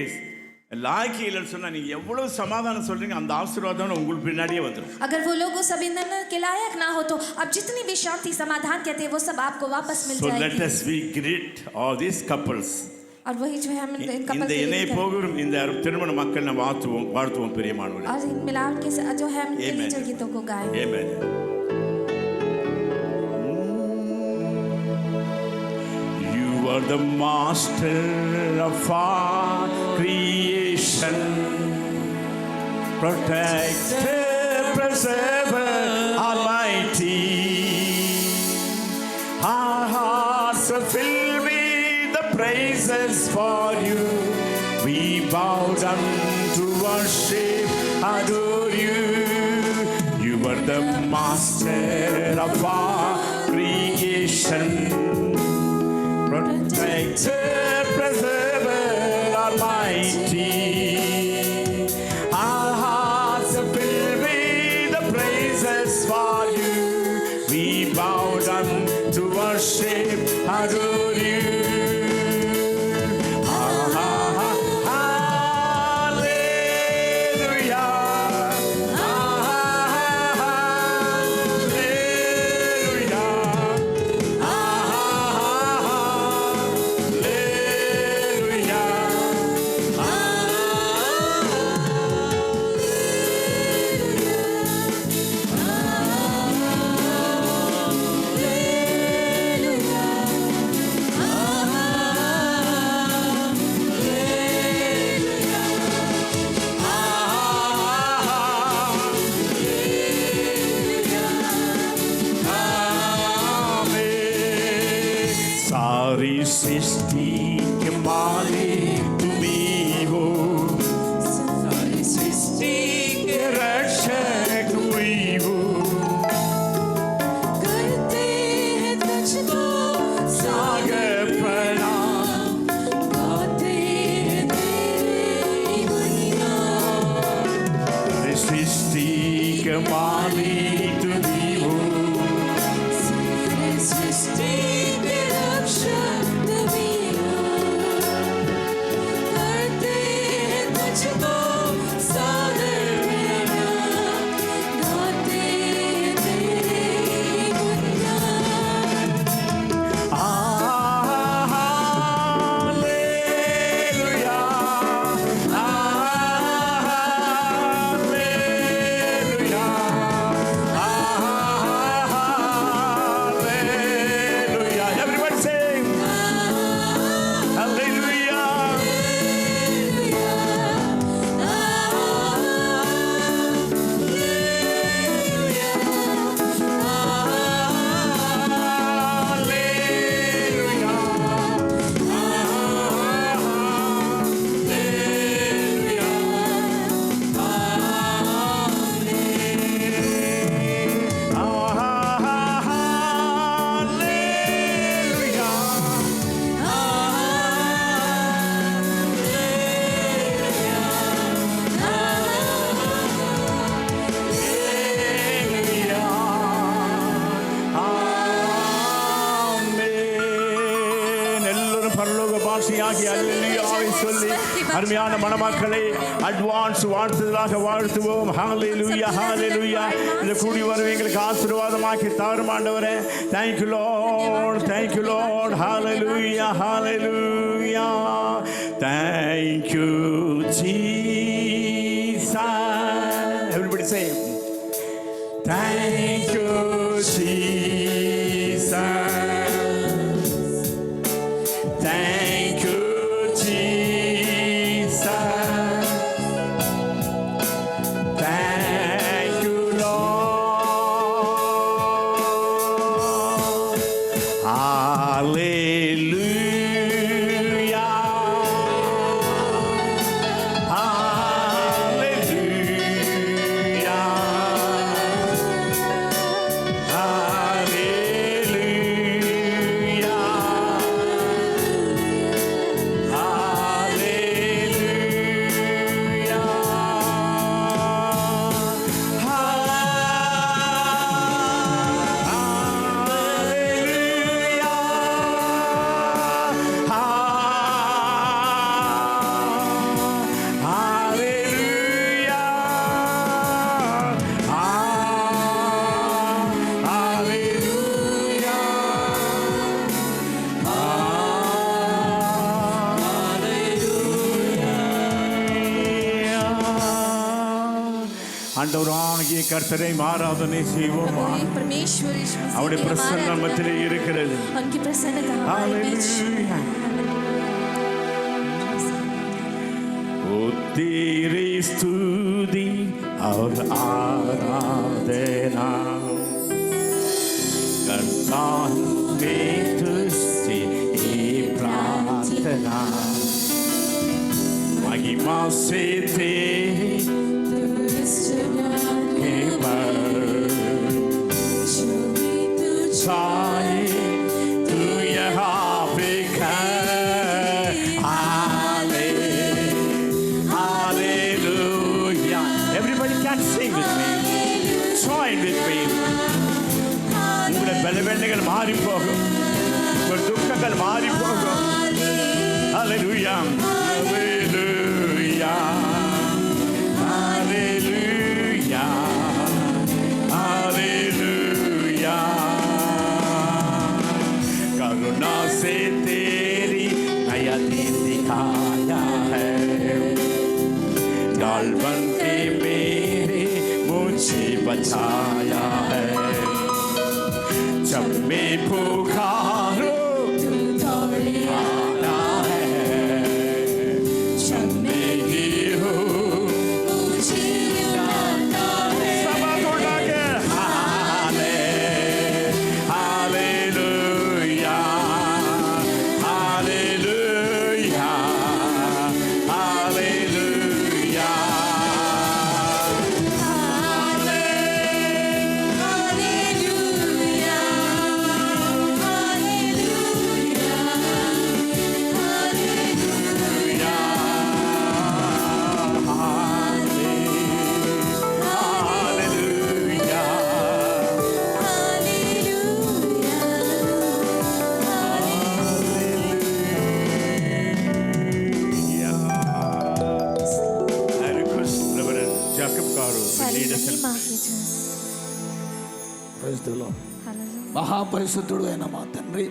லாய்க்கு இல்லைன்னு சொன்னா நீங்க எவ்வளவு சமாதானம் சொல்றீங்க அந்த ஆசீர்வாதம் உங்களுக்கு பின்னாடியே வந்துடும். अगर वो लोग उस अभिनंदन के लायक ना हो तो आप जितनी भी शांति समाधान कहते हैं वो सब आपको वापस मिल So let जाएगी। us be greet all these couples. और वही जो है हम इन இந்த कपल இணை போகும் இந்த திருமண மக்கள் நம்ம வாழ்த்துவோம் பிரியமானவர்களே. और इन मिलाप के साथ जो है हम इनके लिए Amen. जो गीतों को गाएं। Amen. You are the master of our creation, protector, preserver, almighty. Our hearts are filled with the praises for you. We bow down to worship, adore you. You are the master of our creation, protector, preserver, almighty. Our hearts are filled with the praises for you. We bow down to worship, adore you. Hallelujah. मालिक तू सृष्टि के रक्षक भी हो, करते हैं तुझको सादर मेरा, गाते हैं तेरे गुणगान। பரலோகவாசியாகி அல்லேலூயாவை சொல்லி அருமையான மணமக்களை அட்வான்ஸ் வாழ்த்துதலாக வாழ்த்துவோம். ஹalleluya ஹalleluya. இந்த கூடி வரவு எங்களுக்கு ஆசீர்வாதமாக்கி தாரும் ஆண்டவரே. Thank you Lord, thank you Lord. Hallelujah hallelujah. Thank you Jesus. Everybody say thank you Jesus. Thank you, Jesus. Thank you, Lord. Hallelujah. Hallelujah. ஆண்டவராகிய கர்த்தரை ஆராதனை செய்வோம். परमेश्वर यीशु मसीह அவருடைய की हमारे பிரசன்னம் अंदर மத்தியிலே இருக்கிறது. है। उनकी प्रसन्नता हमारे बीच Hallelujah. ओ तेरी स्तुति और आराधना करता हूँ मैं तुझसे ये प्रार्थना, महिमा से तेरी के पर छाए तू यहाँ पे Hallelujah. Everybody can sing with me. Join with me. உங்களுடைய பலவீனங்கள் மாறி போகும், உங்கள் துக்கங்கள் மாறி போகும். Hallelujah. Hallelujah. Hallelujah. Hallelujah. करुणा से तेरी नया दिन दिखाया है, डाल बन के मेरे मुझे बचाया है। जब मैं पुकारूं आना है, जब मैं गिरूं सब उठा के Hallelujah. Hallelujah. Hallelujah. Garu will सारी lead us in महिमा prayer. की जय। Praise the lord. हालेलुया। మహాపరిశుద్ధుడు అయిన మా తండ్రి,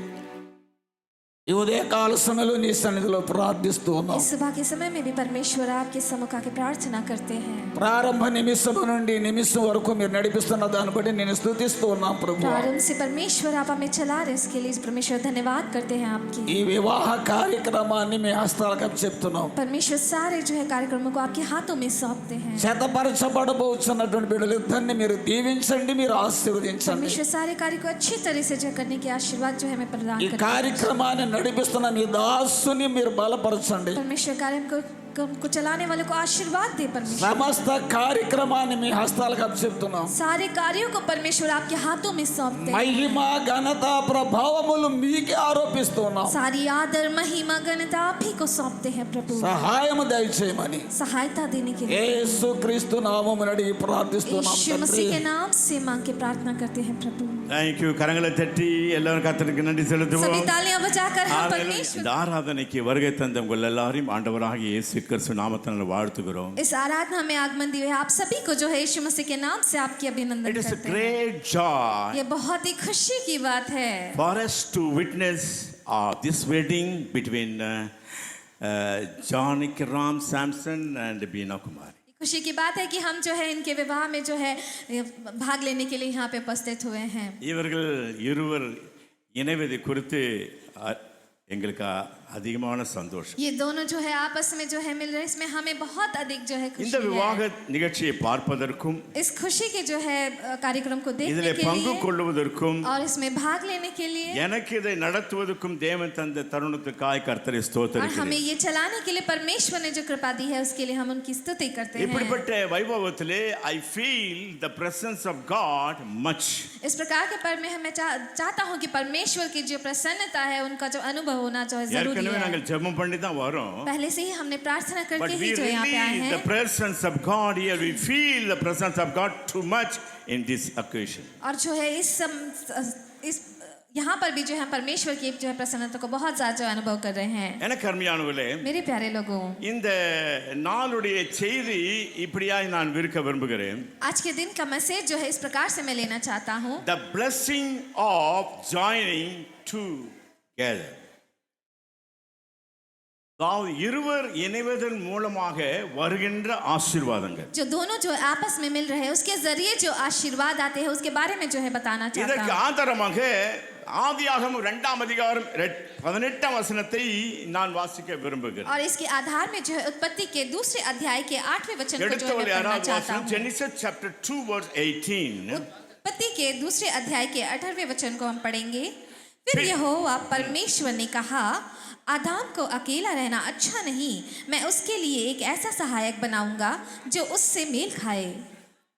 ఈ ఉదయకాల సమయంలో నీ సన్నిధిలో ప్రార్థిస్తూ ఉన్నాం. इस सुबह के समय में भी परमेश्वर आपके सम्मुख आके प्रार्थना करते हैं। ప్రారంభ నిమిషం నుండి నిమిషం వరకు మీరు నడిపిస్తున్న దాన్ని బట్టి నేను స్తుతిస్తూ ఉన్నాం ప్రభు. प्रारंभ से परमेश्वर आप हमें चला रहे, इसके लिए परमेश्वर धन्यवाद करते हैं आपकी। ఈ వివాహ కార్యక్రమాన్ని మీ హస్తాలకు చెప్తున్నాం. परमेश्वर सारे जो है कार्यक्रमों को आपके हाथों में सौंपते हैं। శతపరచబడబోతున్నటువంటి బిడ్డలిద్దరిని మీరు దీవించండి, మీరు ఆశీర్వదించండి. परमेश्वर सारे कार्य को अच्छी तरह से जो करने के आशीर्वाद जो है हमें प्रदान ఈ करते हैं। కార్యక్రమాన్ని నడిపిస్తున్న నీ దాసుని మీరు బలపరచండి. परमेश्वर कार्य को चलाने वाले को आशीर्वाद दे परमेश्वर। సమస్త కార్యక్రమాన్ని మీ హస్తాలకు చెప్తున్నాం. सारे कार्यों को परमेश्वर आपके हाथों में सौंपते हैं। మహిమ ఘనత ప్రభావములు మీకే ఆరోపిస్తున్నాం. सारी आदर महिमा घनता आप ही को सौंपते हैं प्रभु। సహాయం దయచేయమని सहायता देने के लिए యేసు క్రీస్తు నామమున అడిగి ప్రార్థిస్తున్నాం यीशु తండ్రి. मसीह के नाम से मांग के प्रार्थना करते हैं प्रभु। Thank you. கரங்களை தட்டி எல்லாரும் கர்த்தருக்கு நன்றி सभी செலுத்துவோம். तालियां बजाकर हम Hallelujah. परमेश्वर இந்த ஆராதனைக்கு வருகை தந்த உங்கள் எல்லாரையும் ஆண்டவராகிய இயேசு கிறிஸ்து நாமத்தினால் வாழ்த்துகிறோம். इस आराधना में आगमन दिए आप सभी को जो है यीशु मसीह के नाम से आपकी अभिनंदन It is a करते हैं। great joy ये बहुत ही खुशी की बात है for us to witness this wedding between Janaki Ram Samson and Beena Kumari. खुशी की बात है कि हम जो है इनके विवाह में जो है भाग लेने के लिए यहाँ पे उपस्थित हुए हैं। இவர்கள் இருவர் இணைவது குறித்து எங்களுக்கு அதிகமான சந்தோஷம். ये दोनों जो है आपस में जो है मिल रहे हैं, इसमें हमें बहुत अधिक जो है இந்த खुशी விவாக है। நிகழ்ச்சியை பார்ப்பதற்கும் इस खुशी के जो है कार्यक्रम को देखने இதிலே के பங்கு लिए கொள்வதற்கும் और इसमें भाग लेने के लिए எனக்கு இதை நடத்துவதற்கும் தேவன் தந்த தருணத்துக்காய் கர்த்தரை और हमें ஸ்தோத்திரிக்கிறேன். ये चलाने के लिए परमेश्वर ने जो कृपा दी है उसके लिए हम उनकी स्तुति करते हैं। இப்படிப்பட்ட வைபவத்திலே I feel the presence of God much. इस प्रकार के पर में हमें चाहता हूँ कि परमेश्वर की जो प्रसन्नता है उनका जो अनुभव होना जो है जरूरी ஏற்கனவே है। நாங்கள் ஜெபம் பண்ணி தான் வரோம். पहले से ही हमने प्रार्थना But करके we ही जो यहाँ पे आए really the हैं presence of God here. We feel the presence of God too much in this occasion. और जो है इस यहाँ पर भी जो है परमेश्वर की जो है प्रसन्नता को बहुत ज्यादा जो अनुभव कर रहे हैं। எனக்கு அருமையானவர்களே, मेरे प्यारे लोगों, இந்த நாளுடைய செய்தி இப்படியாய் நான் விற்க விரும்புகிறேன். आज के दिन का मैसेज जो है इस प्रकार से मैं लेना चाहता हूँ। The blessing of joining together. அதாவது இருவர் இணைவதன் மூலமாக வருகின்ற ஆசீர்வாதங்கள். जो दोनों जो आपस में मिल रहे हैं उसके जरिए जो आशीर्वाद आते हैं उसके बारे में जो है बताना चाहता இதற்கு हूँ। ஆதாரமாக ஆதியாகமம் 2ஆம் அதிகாரம் 18ஆம் வசனத்தை நான் வாசிக்க விரும்புகிறேன். और इसके आधार में जो है उत्पत्ति के दूसरे अध्याय के 8वें वचन को जो है எடுத்தவள் मैं पढ़ना யாராவது चाहता வாசிக்கும். हूँ। Genesis chapter 2 verse 18. उत्पत्ति के दूसरे अध्याय के 18वें वचन को हम पढ़ेंगे। फिर यहोवा परमेश्वर ने कहा, आदाम को अकेला रहना अच्छा नहीं, मैं उसके लिए एक ऐसा सहायक बनाऊंगा जो उससे मेल खाए।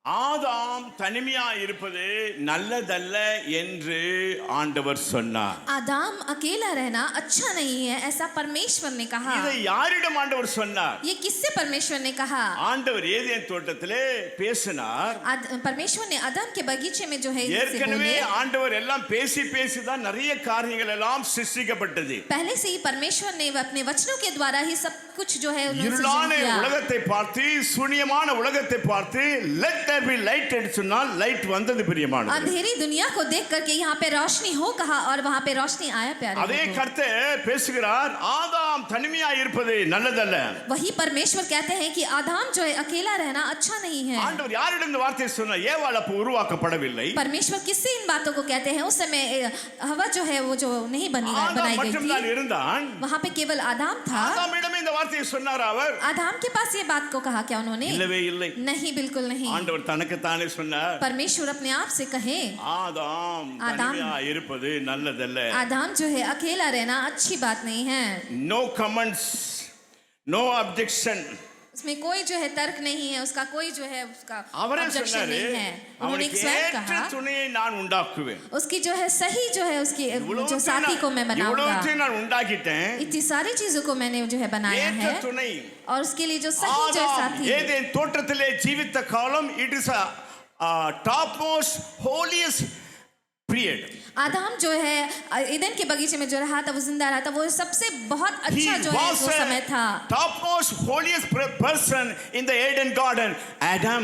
ஆதாம் தனிமையா இருப்பது நல்லதல்ல என்று ஆண்டவர் சொன்னார். आदाम अकेला रहना अच्छा नहीं है, ऐसा परमेश्वर ने कहा। இதை யாரிடம் ஆண்டவர் சொன்னார்? ये किससे परमेश्वर ने कहा? ஆண்டவர் ஏதேன் தோட்டத்திலே பேசினார். परमेश्वर ने आदम के बगीचे में जो है इससे ஏற்கனவே बोले। ஆண்டவர் எல்லாம் பேசி பேசி தான் நிறைய காரியங்கள் எல்லாம் சிருஷ்டிக்கப்பட்டது. पहले से ही परमेश्वर ने अपने वचनों के द्वारा ही सब कुछ जो है उन्होंने இருளான सृजन किया। உலகத்தை பார்த்து சூனியமான உலகத்தை பார்த்து let there be light என்று சொன்னால் லைட் வந்தது பிரியமானது. अंधेरी दुनिया को देख करके यहाँ पे रोशनी हो कहा और वहाँ पे रोशनी आया प्यारे அதே लोगों। கர்த்தர் பேசுகிறார், ஆதாம் தனிமையா இருப்பது நல்லதல்ல. वही परमेश्वर कहते हैं कि आदाम जो है अकेला रहना अच्छा नहीं है। ஆண்டவர் யாரிடம் இந்த வார்த்தையை சொன்னார்? ஏவாள் அப்போ உருவாக்கப்படவில்லை. परमेश्वर किससे इन बातों को कहते हैं? उस समय हवा जो है वो जो नहीं बनाई ஆதாம் गई மட்டும்தான் थी, இருந்தான். वहाँ पे केवल आदाम था। ஆதாமிடம் இந்த வார்த்தையை சொன்னார் அவர்? आदाम के पास ये बात को कहा क्या उन्होंने? இல்லவே இல்லை. नहीं, बिल्कुल नहीं। ஆண்டவர் தனக்கு தானே சொன்னார், परमेश्वर अपने आप से कहे, ஆதாம் தனிமையா இருப்பது நல்லதல்ல. आदाम जो है अकेला रहना अच्छी बात नहीं है। No comments, no objection. उसमें कोई जो है तर्क नहीं है, उसका कोई जो है उसका அவரே objection சொன்னாரு, नहीं है। उन्होंने அவனுக்கு एक स्वयं ஏற்ற कहा, துணையை நான் உண்டாக்குவேன். उसकी जो है सही जो है उसकी जो साथी को मैं बनाऊंगा। இவ்வளவுத்தையும் நான் உண்டாக்கிட்டேன். इतनी सारी चीजों को मैंने जो है बनाया ஏற்ற है துணை. और उसके लिए जो सही जो है ஆதாம் साथी। ஏதேன் தோட்டத்திலே ஜீவித்த காலம் it is a top most holiest period. आदाम जो है ईदन के बगीचे में जो रहा था, वो जिंदा रहा था, वो सबसे बहुत अच्छा जो है वो समय था। top most holiest person in the Eden garden, Adam.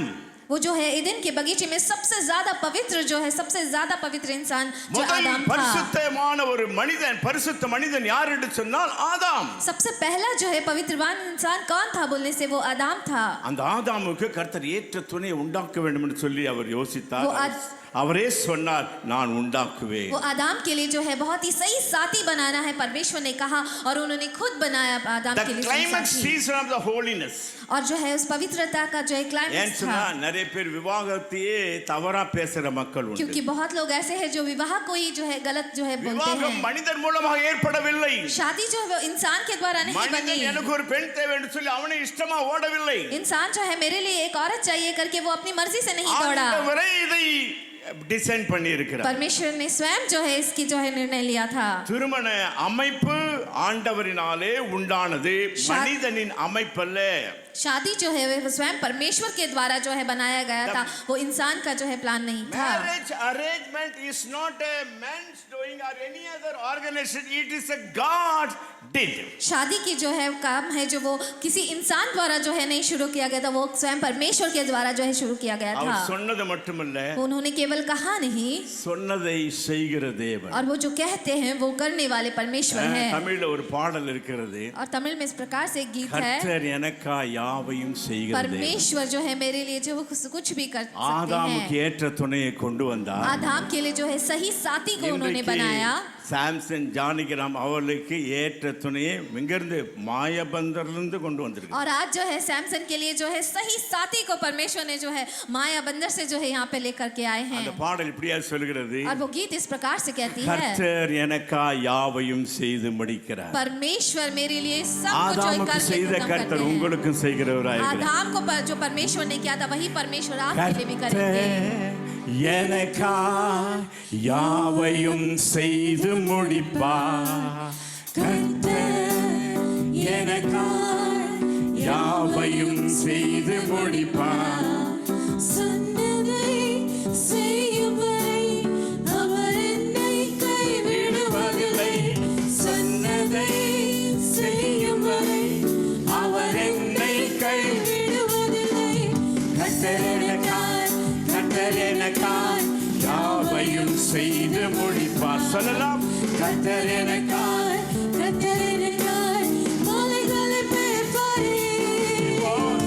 वो जो है ईदन के बगीचे में सबसे ज्यादा पवित्र जो है सबसे ज्यादा पवित्र इंसान जो முதல் आदम था। பரிசுத்தமான ஒரு மனிதன், பரிசுத்த மனிதன் யார் என்று சொன்னால் ஆதாம். सबसे पहला जो है पवित्रवान इंसान कौन था बोलने से वो आदम था। அந்த ஆதாமுக்கு கர்த்தர் ஏற்ற துணையை உண்டாக்க வேண்டும் என்று சொல்லி அவர் யோசித்தார். वो அவரே சொன்னார், நான் உண்டாக்குவேன். वो आदम के लिए जो है बहुत ही सही साथी बनाना है परमेश्वर ने कहा और उन्होंने खुद बनाया आदम The के लिए सही climax साथी। season of the holiness. और जो है उस पवित्रता का जो है ஏன் क्लाइमेक्स சொன்னா था। நிறைய பேர் விவாகத்தையே தவறா பேசுற மக்கள் உண்டு. क्योंकि बहुत लोग ऐसे हैं जो विवाह को ही जो है गलत जो है बोलते விவாகம் हैं। மனிதன் மூலமாக ஏற்படவில்லை. शादी जो है वो इंसान के द्वारा नहीं மனிதன் बनी। எனக்கு ஒரு பெண் தேவை என்று சொல்லி அவனை இஷ்டமா ஓடவில்லை. इंसान जो है मेरे लिए एक औरत चाहिए करके वो अपनी मर्जी से नहीं दौड़ा। ஆண்டவரே இதை டிசைன் பண்ணி இருக்கிறார். परमेश्वर ने स्वयं जो है इसकी जो है निर्णय लिया था। திருமண அமைப்பு ஆண்டவரினாலே உண்டானது, மனிதனின் அமைப்பல்ல. शादी जो है वो स्वयं परमेश्वर के द्वारा जो है बनाया गया था, वो इंसान का जो है प्लान नहीं था। Marriage arrangement is not a man's doing or any other organization, it is a God did. शादी की जो है काम है जो वो किसी इंसान द्वारा जो है नहीं शुरू किया गया था, वो स्वयं परमेश्वर के द्वारा जो है शुरू किया गया அவர் था। சொன்னது மட்டுமல்ல, उन्होंने केवल कहा नहीं சொன்னதை செய்கிற தேவன். और वो जो कहते हैं वो करने वाले परमेश्वर हैं। தமிழ்ல ஒரு பாடல் இருக்கிறது, और तमिल में इस प्रकार से एक गीत है, கர்த்தர் எனக்கா யாவையும் செய்கிற தேவன். परमेश्वर जो है मेरे लिए जो वो कुछ भी कर सकते ஆதாமுக்கு हैं। ஏற்ற துணையை கொண்டு வந்தார். आदम के लिए जो है सही साथी को उन्होंने बनाया। சாம்சன் ஜானகிராம் அவர்களுக்கு ஏற்ற துணையை இங்கிருந்து மாயபந்தரிலிருந்து கொண்டு வந்திருக்கு. और आज जो है सैमसन के लिए जो है सही साथी को परमेश्वर ने जो है माया बंदर से जो है यहाँ पे लेकर के आए हैं। அந்த பாடல் இப்படியா சொல்கிறது, और वो गीत इस प्रकार से कहती है, கர்த்தர் எனக்கா யாவையும் செய்து முடிக்கிறார். परमेश्वर मेरे लिए सब कुछ जो है ஆதாமுக்கு करके செய்த खत्म கர்த்தர் करते हैं। உங்களுக்கும் செய்கிறவராய் இருக்கிறார். आदम को जो परमेश्वर ने किया था वही परमेश्वर आपके लिए भी करेंगे। எனக்கா யாவையும் செய்து முடிப்பார். கர்த்தர் எனக்கா யாவையும் செய்து முடிப்பார். சொன்னதை செய்யும் வரை அவர் என்னை கைவிடுவதில்லை. சொன்னதை செய்யும் வரை அவர் என்னை கைவிடுவதில்லை. கர்த்தர் எனக்காய் யாவையும் செய்து முடிப்பார். சொல்லலாம், கர்த்தர் எனக்காய் மாலைகளை பெயர்ப்பாரே।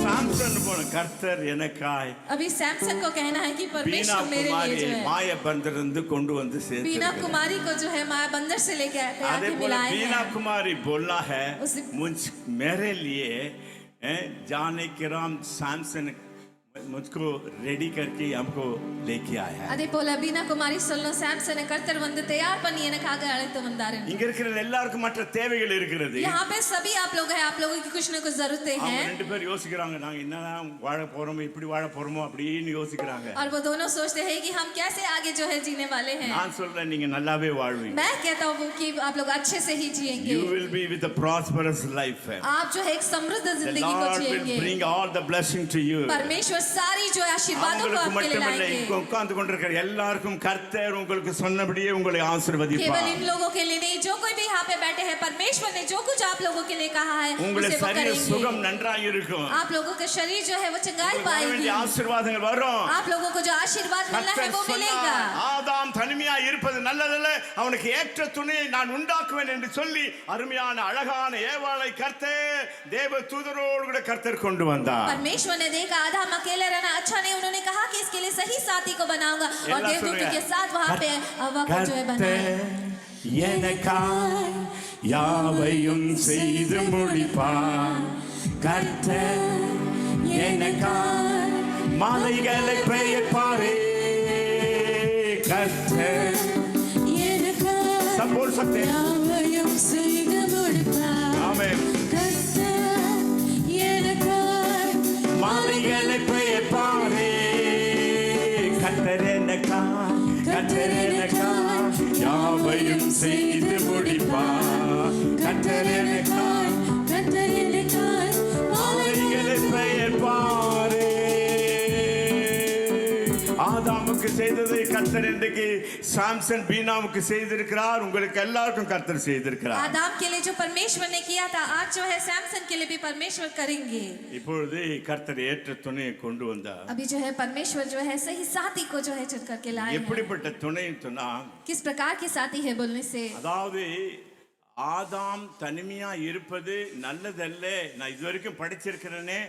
சாம்சன் போன கர்த்தர் எனக்காய் अभी सैमसन को कहना है कि बीना परमेश्वर मेरे कुमारी लिए जो है மாயபந்தரிலிருந்து கொண்டு வந்து बीना சேர்த்து. कुमारी को जो है माया बंदर से लेके அதே आके போல मिलाए बीना हैं। कुमारी बोलना है, उस- मेरे लिए जानकीराम सैमसन मुझको रेडी करके हमको लेके आया है. அதே போல பீனா குமாரி சொல்லணும் சாம்சனை கர்த்தர் வந்து தயார் பண்ணி எனக்காக அழைத்து வந்தார்। இங்க இருக்கிற எல்லாருக்கும் மற்ற தேவைகள் இருக்கிறது. यहाँ पे सभी आप लोग हैं, आप लोगों की कुछ न कुछ जरूरतें அவங்க हैं। ரெண்டு பேர் யோசிக்கிறாங்க, நாங்க என்னதான் வாழ போறோமோ இப்படி வாழ போறோமோ அப்படின்னு யோசிக்கிறாங்க. और वो दोनों सोचते हैं कि हम कैसे आगे जो है जीने वाले हैं। நான் சொல்றேன், நீங்க நல்லாவே வாழ்வீங்க. मैं कहता हूँ कि आप लोग अच्छे से ही जिएंगे। You will be with a prosperous life. आप जो है एक समृद्ध The जिंदगी को Lord will जिएंगे। bring all the blessing to you. परमेश्वर सारी जो है आशीर्वादों को அவங்களுக்கு आपके लिए மட்டுமல்ல, लाएंगे। இங்க உட்கார்ந்து கொண்டிருக்கிற எல்லாருக்கும் கர்த்தர் உங்களுக்கு சொன்னபடியே உங்களை केवल ஆசீர்வதிப்பார். इन लोगों के लिए नहीं, जो कोई भी यहाँ पे बैठे हैं, परमेश्वर ने जो कुछ आप लोगों के लिए कहा है உங்களுடைய उसे वो சரீர சுகம் करेंगे। நன்றாக இருக்கும். आप लोगों का शरीर जो है वो चंगाई உங்களுக்கு வர पाएगी। வேண்டிய ஆசீர்வாதங்கள் வரும். आप लोगों को जो आशीर्वाद मिलना है கர்த்தர் वो मिलेगा। சொன்னார், ஆதாம் தனிமையா இருப்பது நல்லதல்ல, அவனுக்கு ஏற்ற துணையை நான் உண்டாக்குவேன் என்று சொல்லி அருமையான அழகான ஏவாளை கர்த்தர் தேவ தூதரோடு கூட கர்த்தர் கொண்டு வந்தார். परमेश्वर ने देखा आदम अकेले रहना अच्छा नहीं, उन्होंने कहा कि इसके लिए सही साथी को बनाऊंगा और देवदूतों के साथ वहां पे हवा को जो है बनाया। எனக்காய் யாவையும் செய்து முடிப்பார். கர்த்தர் எனக்காய் மாலைகளை பெயர்ப்பாரே. கர்த்தர் सब बोल सकते हैं. ஆமென். மாலைகளை பெயர்ப்பாரே. கர்த்தர் எனக்காய் யாவையும் செய்து முடிப்பார். கர்த்தர் எனக்காய் மாலைகளை பெயர்ப்பாரே. ஆதாமுக்கு ஆதாமுக்கு செய்ததை கர்த்தர் இன்றைக்கு சாம்சன் பீனாவுக்கு செய்திருக்கிறார். உங்களுக்கு எல்லாருக்கும் கர்த்தர் செய்திருக்கிறார். आदाम के लिए जो परमेश्वर ने किया था आज जो है सैमसन के लिए भी परमेश्वर करेंगे. இப்பொழுது கர்த்தர் ஏற்ற துணையை கொண்டு வந்தார். अभी जो है परमेश्वर जो है सही साथी को जो है चुन करके लाए हैं. எப்படிப்பட்ட துணைன்னு சொன்னா, किस प्रकार के साथी है बोलने से, அதாவது ஆதாம் தனிமையா இருப்பது நல்லதல்ல. நான் இதுவரைக்கும் படிச்சிருக்கிறேனே,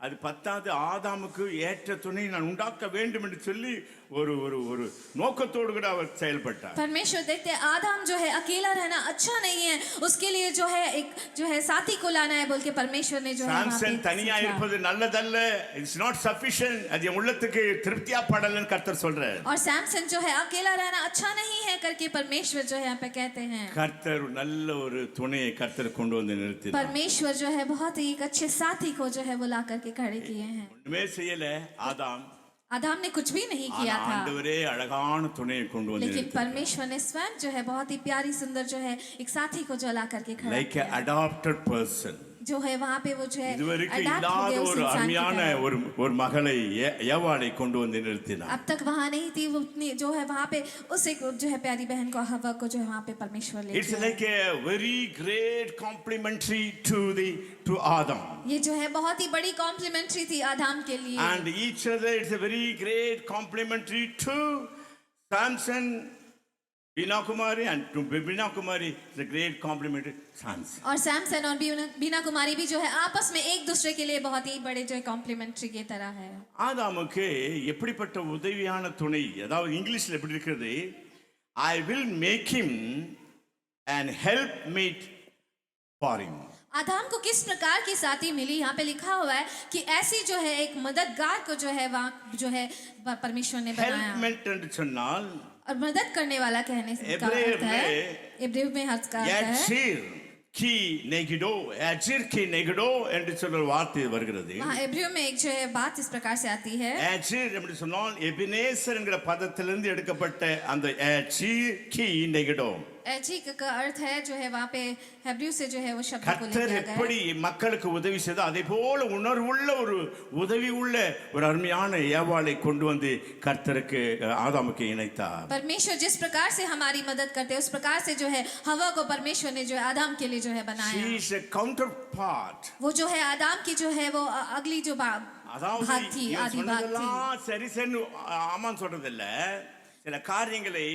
அது பத்தாவது, ஆதாமுக்கு ஏற்ற துணை நான் உண்டாக்க வேண்டும் என்று சொல்லி ஒரு ஒரு ஒரு நோக்கத்தோடு கூட அவர் செயல்பட்டார். परमेश्वर देखते हैं आदम जो है अकेला रहना अच्छा नहीं है, उसके लिए जो है एक जो है साथी को लाना है बोल के परमेश्वर ने जो है சாம்சன் தனியா இருப்பது நல்லதல்ல, இட்ஸ் நாட் சஃபிஷியன்ட், அது என் உள்ளத்துக்கு திருப்தியா படலன்னு கர்த்தர் சொல்றார். और सैमसन जो है अकेला रहना अच्छा नहीं है करके परमेश्वर जो है यहाँ पे कहते हैं. கர்த்தர் நல்ல ஒரு துணையை கர்த்தர் கொண்டு வந்து நிறுத்தினார். परमेश्वर जो है बहुत ही एक अच्छे साथी को जो है वो ला करके खड़े किए हैं. ஒண்ணுமே செய்யல ஆதாம், आदम ने कुछ भी नहीं किया था, ஆண்டவரே அழகான துணையை கொண்டு வந்து लेकिन நிறுத்தினார். परमेश्वर ने स्वयं जो है बहुत ही प्यारी सुंदर जो है एक साथी को जो ला करके खड़ा லைக் किया, அடாப்டட் பர்சன். जो है वहाँ पे वो जो है இதுவரைக்கும் adapt हो இல்லாத गया उस ஒரு इंसान की அருமையான तरह. ஒரு மகளை ஏவாளை கொண்டு வந்து நிறுத்தினார். अब तक वहाँ नहीं थी वो उतनी जो है वहाँ पे उस एक जो है प्यारी बहन को हवा को जो है वहाँ पे परमेश्वर ले It's like a very great complimentary to Adam. ये जो है बहुत ही बड़ी कॉम्प्लीमेंट्री थी आदम के लिए. And each other, it's a very great complimentary to Samson, Bina Kumari, and to Bina Kumari, it's a great complimentary to Samson. और सैमसन और बीना कुमारी भी जो है आपस में एक दूसरे के लिए बहुत ही बड़े जो है कॉम्प्लीमेंट्री की तरह है. ஆதாமுக்கு எப்படிப்பட்ட உதவியான துணை, அதாவது இங்கிலீஷ்ல எப்படி இருக்கிறது, I will make him an helpmate for him. आदम को किस प्रकार की साथी मिली, यहाँ पे लिखा हुआ है कि ऐसी जो है एक मददगार को जो है वहाँ जो है परमेश्वर ने बनाया. Helpmate என்று சொன்னால் और मदद करने वाला कहने से का इब्राहिम अर्थ है, में इब्राहिम में अर्थ का अर्थ है யாச்சீர் கி நெகிடோ, யாச்சீர் கி நெகிடோ என்று சொல்ற வார்த்தை வருகிறது. वहाँ इब्राहिम में एक जो है बात इस प्रकार से आती है. யாச்சீர் என்று சொன்னால் எபினேசர் என்கிற பதத்திலிருந்து எடுக்கப்பட்ட அந்த யாச்சீர் கி நெகிடோ. एजी का अर्थ है जो है वहाँ पे हेब्रू से जो है वो शब्द को கர்த்தர் लिया गया எப்படி है. மக்களுக்கு உதவி செய்தோ அதே போல உணர்வுள்ள ஒரு உதவி உள்ள ஒரு அருமையான ஏவாளை கொண்டு வந்து கர்த்தருக்கு ஆதாமுக்கு இணைத்தார். परमेश्वर जिस प्रकार से हमारी मदद करते हैं उस प्रकार से जो है हवा को परमेश्वर ने जो है आदम के लिए जो है She बनाया. is a counterpart. वो जो है आदम की जो है वो अगली जो அதாவது भाग थी, இவன் आदि भाग थी. சொன்னதெல்லாம் சரி சரி ஆமான்னு சொல்றதில்ல, சில காரியங்களை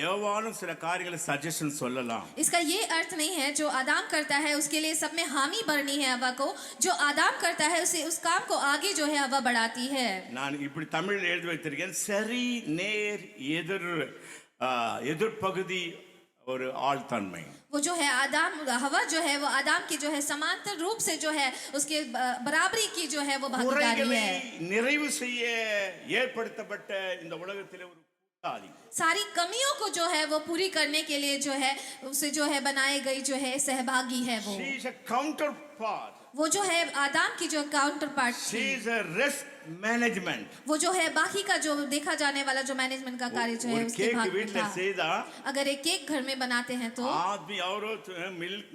ஏவாளும் சில காரியங்களை சஜஷன் சொல்லலாம். इसका ये अर्थ नहीं है जो आदम करता है उसके लिए सब में हामी भरनी है हवा को, जो आदम करता है उसे उस काम को आगे जो है हवा बढ़ाती है. நான் இப்படி தமிழில் எழுதி வைத்திருக்கேன், சரி நேர் எதிர் எதிர்பகுதி ஒரு ஆழ்தன்மை. वो जो है आदम हवा जो है वो आदम की जो है समांतर रूप से जो है उसके बराबरी की जो है वो भागीदारी குறைகளை है. நிறைவு செய்ய ஏற்படுத்தப்பட்ட இந்த உலகத்திலே ஒரு கூட்டாளி. सारी कमियों को जो है वो पूरी करने के लिए जो है उसे जो है बनाई गई जो है सहभागी है वो. She is a counterpart. वो जो है आदम की जो counter part She is a risk management. वो जो है बाकी का जो देखा जाने वाला जो मैनेजमेंट का कार्य जो है ஒரு उसके கேக் भाग में வீட்ல था. செய்தா अगर एक केक घर में बनाते हैं तो ஆத்மி அவரோத்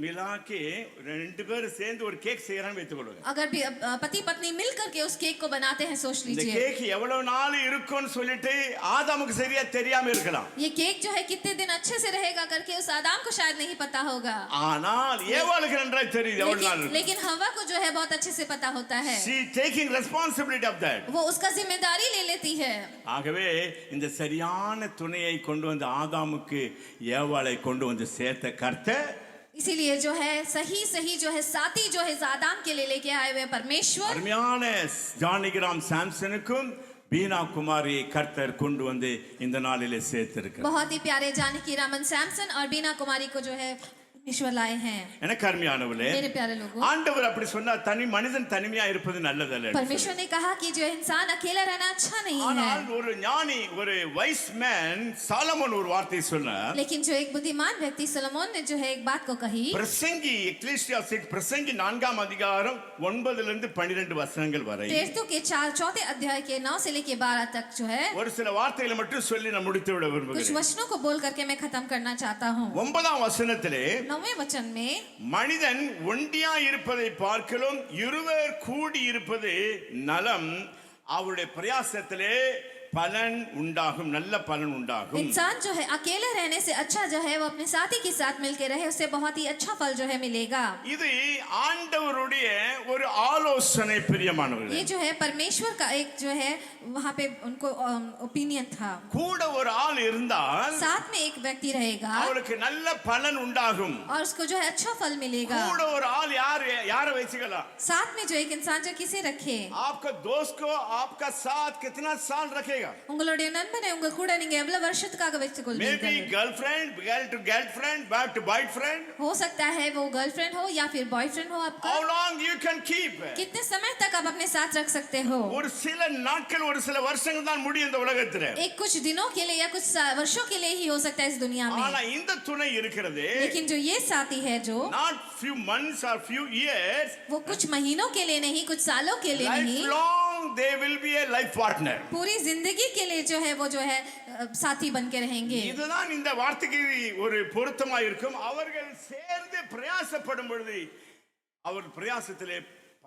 மிலாके ரெண்டு பேரும் சேர்ந்து ஒரு கேக் செய்யறான்னு வைத்துக்கொள்ளுங்க. अगर भी पति पत्नी मिल करके उस केक को बनाते हैं सोच இந்த लीजिए. கேக் எவ்வளவு நாள் இருக்கும்னு சொல்லிட்டு ஆதாமுக்கு சரியா தெரியாம இருக்கலாம். ये केक जो है कितने दिन अच्छे से रहेगा करके उस आदम को शायद नहीं पता होगा. ஆனால் ஏவாளுக்கு நன்றாய் தெரியுது எவ்வளவு நாள். लेकिन हवा को जो है बहुत अच्छे से पता होता है. She taking responsibility of that. वो उसका जिम्मेदारी ले लेती है. ஆகவே இந்த சரியான துணையை கொண்டு வந்து ஆதாமுக்கு ஏவாளை கொண்டு வந்து சேர்த்த கர்த்தர், इसीलिए जो है सही जो है साथी जो है आदम के लिए लेके आए हुए परमेश्वर அருமையான ஜானகிராம் சாம்சனுக்கும் பீனா குமாரி கர்த்தர் கொண்டு வந்து இந்த நாளிலே சேர்த்திருக்கிறார். बहुत ही प्यारे जानकी रामन सैमसन और बीना कुमारी को जो है परमेश्वर लाए हैं. எனக்கு அருமையானவர்களே, मेरे प्यारे लोगों, ஆண்டவர் அப்படி சொன்னா தனி மனிதன் தனிமையா இருப்பது நல்லதல்ல. परमेश्वर ने कहा कि जो इंसान अकेला रहना अच्छा नहीं है. ஆனால் ஒரு ஞானி, ஒரு வைஸ் மேன் சாலமோன் ஒரு வார்த்தை சொன்னார். लेकिन जो एक बुद्धिमान व्यक्ति सोलोमन ने जो है एक बात को कही. பிரசங்கி எக்லீசியாஸ்டிக் பிரசங்கி 4ஆம் அதிகாரம் 9 லிருந்து 12 வசனங்கள் வரை तीतु के 4 अध्याय के 9 से लेके 12 तक जो है ஒரு சில வார்த்தைகளை மட்டும் சொல்லி நான் முடித்து விட कुछ விரும்புகிறேன். वचनों को बोल करके मैं खत्म करना चाहता हूँ. 9ஆம் வசனத்திலே 9वें वचन में மனிதன் ஒண்டியா இருப்பதை பார்க்கலும் இருவர் கூடி இருப்பது நலம், அவருடைய பிரயாசத்திலே பலன் உண்டாகும், நல்ல பலன் உண்டாகும். इंसान जो है अकेले रहने से अच्छा जो है वो अपने साथी के साथ मिलके रहे, उससे बहुत ही अच्छा फल जो है मिलेगा। இது ஆண்டவருடைய ஒரு ஆலோசனை பிரியமானவர்களே. ये जो है परमेश्वर का एक जो है वहाँ पे उनको ओपिनियन था। கூட ஒரு ஆள் இருந்தால் साथ में एक व्यक्ति रहेगा அவருக்கு நல்ல பலன் உண்டாகும். और उसको जो है अच्छा फल मिलेगा। கூட ஒரு ஆள் யாரை வச்சுக்கலாம்? साथ में जो एक इंसान जो किसे रखे, आपका दोस्त को आपका साथ कितना साल रखेगा? உங்களுடைய நண்பனை உங்க கூட நீங்க எவ்வளவு வருஷத்துக்காக Maybe வச்சுக்கொள்வீர்கள்? girlfriend, girlfriend, back to boyfriend. हो सकता है वो गर्लफ्रेंड हो या फिर बॉयफ्रेंड हो आपका। How long you can keep? कितने समय तक आप अपने साथ रख सकते हो? ஒரு சில நாட்கள், ஒரு சில வருஷங்கள் தான் முடியும் இந்த உலகத்துல. एक कुछ दिनों के लिए या कुछ वर्षों के लिए ही हो सकता है इस दुनिया ஆனா में, இந்த துணை இருக்கிறது, लेकिन जो ये साथी है जो not few months or few years, वो कुछ महीनों के लिए नहीं, कुछ सालों के लिए नहीं, lifelong they will be a life partner. पूरी जिंदगी के लिए जो है वो जो है साथी बन के रहेंगे। இதுதான் இந்த வார்த்தைக்கு ஒரு பொருத்தமா இருக்கும். அவர்கள் சேர்ந்து பிரயாசப்படும் பொழுது அவர் பிரயாசத்திலே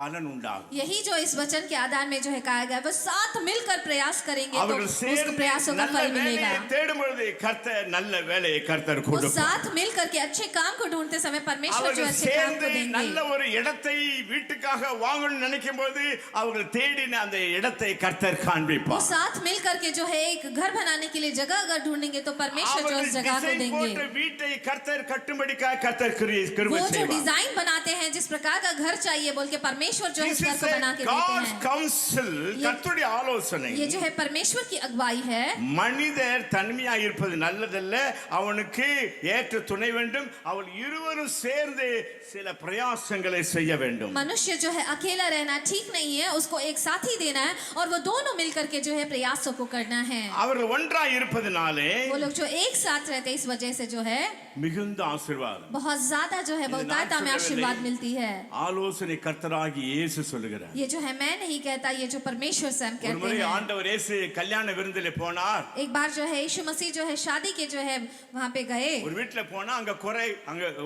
பலன் உண்டாகும். यही जो इस वचन के आधार में जो है कहा गया, वो साथ मिलकर प्रयास करेंगे तो அவர்கள் उसको சேர்ந்து प्रयासों का நல்ல फल मिलेगा। வேலையை தேடும் பொழுது கர்த்தர் நல்ல வேலையை கர்த்தர் वो கொடுப்பார். साथ मिल करके अच्छे काम को ढूंढते समय परमेश्वर जो அவர்கள் अच्छे काम சேர்ந்து को நல்ல देंगे। ஒரு இடத்தை வீட்டுக்காக வாங்கணும்னு நினைக்கும் போது அவர்கள் தேடின அந்த இடத்தை கர்த்தர் वो காண்பிப்பார். साथ मिल करके जो है एक घर बनाने के लिए जगह अगर ढूंढेंगे तो परमेश्वर जो அவர்கள் उस जगह को டிசைன் போட்டு देंगे। வீட்டை கர்த்தர் கட்டும்படிக்காக கர்த்தர் கிருபை वो जो செய்வார். डिजाइन बनाते हैं, जिस प्रकार का घर चाहिए बोल के परमेश्वर जो है This उस घर is को a बना के देते God's हैं। counsel, கர்த்தருடைய ஆலோசனை. ये जो है परमेश्वर की अगुवाई है। மனிதர் தனிமையா இருப்பது நல்லதல்ல, அவனுக்கு ஏற்ற துணை வேண்டும். அவள் இருவரும் சேர்ந்து சில பிரயாசங்களை செய்ய வேண்டும். मनुष्य जो है अकेला रहना ठीक नहीं है, उसको एक साथी देना है और वो दोनों मिलकर के जो है प्रयासों को करना है। அவர்கள் ஒன்றா இருப்பதனாலே वो लोग जो एक साथ रहते हैं, इस वजह से जो है மிகுந்த ஆசீர்வாதம். बहुत ज्यादा जो है बहुतायता में आशीर्वाद मिलती है। ஆலோசனை கர்த்தராகி இயேசு சொல்லுகிறார். ये जो है मैं नहीं कहता, ये जो परमेश्वर स्वयं ஒரு कहते முறை हैं। ஆண்டவர் இயேசு கல்யாண விருந்திலே போனார். एक बार जो है यीशु मसीह जो है शादी के जो है वहाँ पे गए, ஒரு வீட்டுல போனா அங்க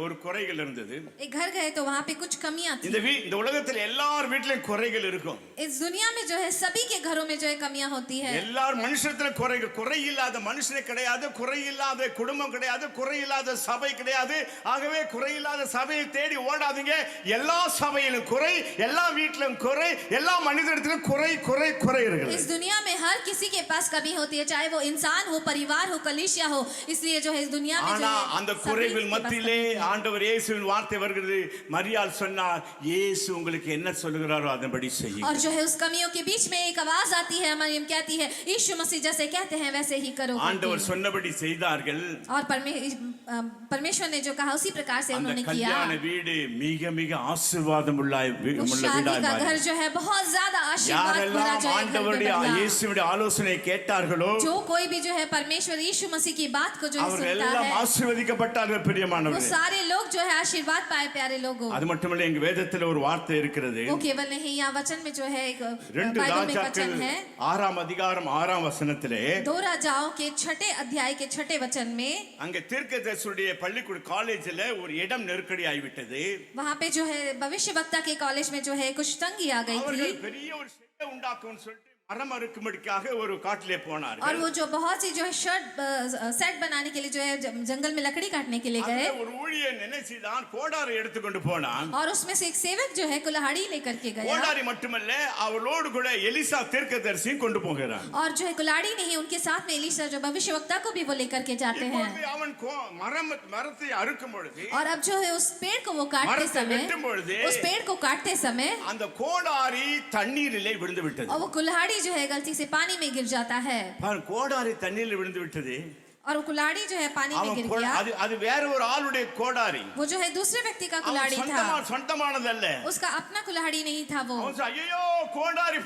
ஒரு குறைகள் இருந்தது. एक घर गए तो वहाँ पे कुछ कमियां थी। இந்த உலகத்துல எல்லார் வீட்லயும் குறைகள் இருக்கும். इस दुनिया में जो है सभी के घरों में जो है कमियां होती है। எல்லார் மனுஷத்துல குறைகள், குறை இல்லாத மனுஷனே கிடையாது, குறை இல்லாத குடும்பம் கிடையாது, குறை இல்லாத சபை கிடையாது. ஆகவே குறை இல்லாத சபையை தேடி ஓடாதீங்க. எல்லா சபையிலும் குறை, எல்லா வீட்டிலும் குறை, எல்லா மனிதரிடத்திலும் குறை குறை குறை இருக்கிறது. इस दुनिया में हर किसी के पास कमी होती है, चाहे वो इंसान हो, परिवार हो, कलीसिया हो। इसलिए जो है इस दुनिया में जो ஆனா है அந்த सभी குறைவில் के पास மத்தியிலே कमी है। ஆண்டவர் இயேசுவின் வார்த்தை வருகிறது. மரியாள் சொன்னார், இயேசு உங்களுக்கு என்ன சொல்லுகிறாரோ அதன்படி செய்யுங்க. और जो है उस कमियों के बीच में एक आवाज आती है, मरियम कहती है यीशु मसीह जैसे कहते हैं वैसे ही करो। ஆண்டவர் சொன்னபடி செய்தார்கள். और परमेश्वर ने जो कहा उसी प्रकार से அந்த उन्होंने किया। கல்யாண வீடு மிக மிக ஆசீர்வாதம் உள்ள उस शादी का घर जो है बहुत ज्यादा आशीर्वाद भरा யாரெல்லாம் जो है घर में ஆண்டவருடைய बदला। இயேசுவுடைய ஆலோசனை கேட்டார்களோ जो कोई भी जो है परमेश्वर यीशु मसीह की बात को जो है அவர்கள் सुनता எல்லாம் है, ஆசீர்வதிக்கப்பட்டார்கள் वो பிரியமானவர்களே. सारे लोग जो है आशीर्वाद पाए प्यारे लोगों। அது மட்டுமல்ல, எங்க வேதத்துல ஒரு வார்த்தை இருக்கிறது. वो केवल नहीं, यहाँ वचन में जो है एक ரெண்டு बाइबल में ராஜாக்கள் वचन है। 6ஆம் அதிகாரம் 6ஆம் வசனத்திலே 2 राजाओं के 6 अध्याय के 6 वचन में அங்க தீர்க்கதரிசியுடைய பள்ளிக்கூட காலேஜ்ல ஒரு இடம் நெருக்கடி ஆகிவிட்டது. वहाँ पे जो है भविष्यवक्ता के कॉलेज में जो है कुछ तंगी आ गई थी। அவர்கள் பெரிய ஒரு ஷெட்டை உண்டாக்கும்னு சொல்லிட்டு மரம் அறுக்கும்படிக்காக ஒரு காட்டிலே और போனார்கள். वो जो बहुत सी जो है सेट बनाने के लिए जो है जंगल में लकड़ी काटने के लिए गए, அதுல ஒரு ஊழியன் என்ன செய்தான், கோடாரி எடுத்துக்கொண்டு போனான். और उसमें से एक सेवक जो है कुल्हाड़ी लेकर के गया। கோடாரி மட்டுமல்ல, அவளோடு கூட எலிசா தீர்க்கதரிசியும் கொண்டு போகிறான். और जो है कुल्हाड़ी नहीं, उनके साथ में एलीशा जो भविष्यवक्ता को भी वो लेकर के जाते हैं। இப்பொழுது அவன் மரத்தை அறுக்கும் பொழுது, और अब जो है उस पेड़ को वो काटते மரத்தை समय, வெட்டும் பொழுது उस पेड़ को काटते समय அந்த கோடாரி தண்ணீரிலே விழுந்து விட்டது. और वो कुल्हाड़ी जो है गलती से पानी में गिर जाता है। கோடாரி தண்ணீரில் விழுந்து விட்டது. और वो कुल्हाड़ी जो है पानी में गिर गया। அது வேற ஒரு ஆளுடைய கோடாரி. वो जो है दूसरे व्यक्ति का அவன் कुल्हाड़ी था, சொந்தமானதல்ல. उसका अपना कुल्हाड़ी नहीं था। वो அவன் சொன்னான், ஐயோ கோடாரி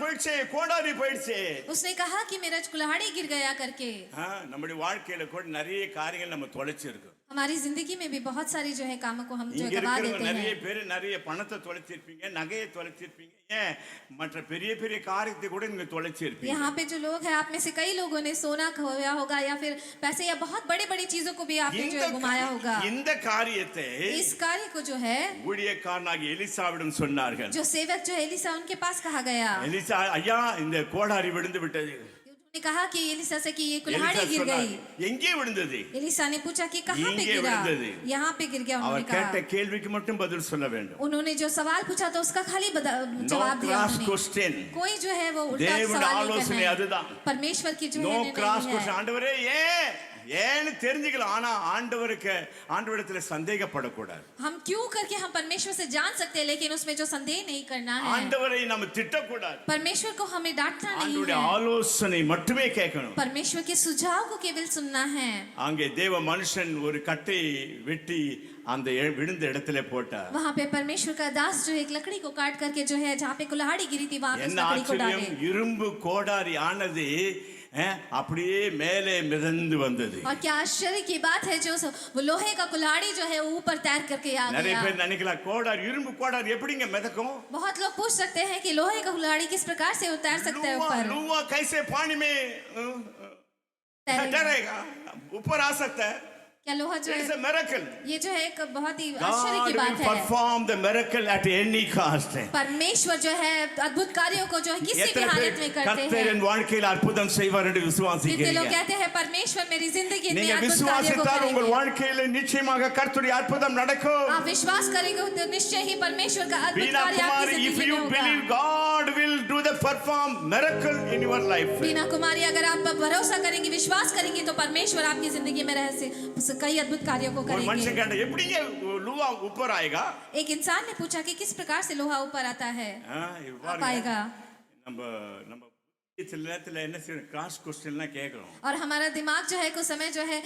போயிடுச்சு. उसने कहा कि मेरा कुल्हाड़ी गिर गया करके। நம்முடைய வாழ்க்கையில கூட நிறைய காரியங்கள் நம்ம தொலைச்சிருக்கோம். हमारी जिंदगी में भी बहुत सारी जो है कामों को हम जो இங்க गवा இருக்கிறவங்க देते நிறைய हैं। பேர் நிறைய பணத்தை தொலைச்சிருப்பீங்க, நகையை தொலைச்சிருப்பீங்க, ஏன் மற்ற பெரிய பெரிய காரியத்தை கூட நீங்க தொலைச்சிருப்பீங்க. यहाँ पे जो लोग हैं, आप में से कई लोगों ने सोना खोया होगा या फिर पैसे या बहुत बड़ी बड़ी चीजों को भी आपने जो है घुमाया होगा। இந்த காரியத்தை इस कार्य को जो है ஊழியக்காரனாகிய எலிசாவிடம் சொன்னார்கள். जो सेवक जो है एलीसा, उनके पास कहा गया। எலிசா, ஐயா இந்த கோடாரி விழுந்து விட்டது. उन्होंने कहा कि एलिसा से कि ये कुल्हाड़ी எலிசா गिर சொன்னார், गई। எங்கே விழுந்தது? एलिसा ने पूछा कि कहाँ पे இங்கே गिरा? விழுந்தது। यहाँ पे गिर गया। அவர் उन्होंने கேட்ட कहा, கேள்விக்கு மட்டும் பதில் சொல்ல வேண்டும். उन्होंने जो सवाल पूछा तो उसका खाली No जवाब दिया cross उन्होंने। question. कोई जो है वो उल्टा தேவனுடைய सवाल नहीं ஆலோசனை करना है। அதுதான். परमेश्वर की जो நோ है கிராஸ் निर्णय கொஸ்டின். है। ஆண்டவரே ஏன்னு தெரிஞ்சுக்கலாம். ஆனா ஆண்டவரிடத்துல சந்தேகப்படக்கூடாது. हम क्यों करके हम परमेश्वर से जान सकते हैं, लेकिन उसमें जो संदेह नहीं करना है। ஆண்டவரை நம்ம திட்டக்கூடாது. परमेश्वर को हमें डांटना नहीं ஆண்டவருடைய है। ஆலோசனை மட்டுமே கேட்கணும். परमेश्वर के सुझाव को केवल सुनना है। அங்கே தேவ மனுஷன் ஒரு கட்டை வெட்டி அந்த விழுந்த இடத்துல போட்டார். वहाँ पे परमेश्वर का दास जो एक लकड़ी को काट करके जो है जहाँ पे कुल्हाड़ी गिरी थी वहाँ पे उस என்ன लकड़ी को ஆச்சரியம், डाले। இரும்பு கோடாரி ஆனது அப்படியே மேலே மிதந்து வந்தது. और क्या आश्चर्य की बात है, जो वो लोहे का कुल्हाड़ी जो है वो ऊपर तैर करके आ நிறைய गया। பேர் நினைக்கலாம் கோடாரி இரும்பு கோடாரி எப்படிங்க மிதக்கும்? बहुत लोग पूछ सकते हैं कि लोहे का कुल्हाड़ी किस प्रकार से उतार सकता है ऊपर। लुआ कैसे पानी में तैरेगा, ऊपर आ सकता है? क्या लोहा जो It is है, a miracle. ये जो है एक बहुत ही आश्चर्य God की will बात है। perform the miracle at any cost. परमेश्वर जो है अद्भुत कार्यों को जो है किसी भी எத்தனை हालत பேர் में करते கர்த்தர் हैं। என் வாழ்க்கையில் அற்புதம் செய்வார் என்று कितने लोग விசுவாசிக்கிறீங்க? कहते हैं परमेश्वर मेरी जिंदगी में நீங்க अद्भुत कार्यों को விசுவாசித்தால் உங்கள் करेंगे। வாழ்க்கையில நிச்சயமாக கர்த்தருடைய அற்புதம் நடக்கும். आप विश्वास करेंगे तो निश्चय ही परमेश्वर का अद्भुत बीना कार्य आपकी कुमारी, if जिंदगी you में believe, होगा। God will do the perform miracle in your life. बीना कुमारी, अगर आप भरोसा करेंगे, विश्वास करेंगे तो परमेश्वर आपकी जिंदगी में रहस्य कई अद्भुत कार्यों को ஒரு करेंगे। மனுஷன் கேட்ட எப்படிங்க லூவா ऊपर आएगा? एक इंसान ने पूछा कि किस प्रकार से लोहा ऊपर आता है, இவ்வாறு पाएगा। நம்ம நம்ம சில நேரத்துல என்ன செய்யணும், கிராஸ் क्वेश्चनலாம் கேட்கறோம். और हमारा दिमाग जो है कुछ समय जो है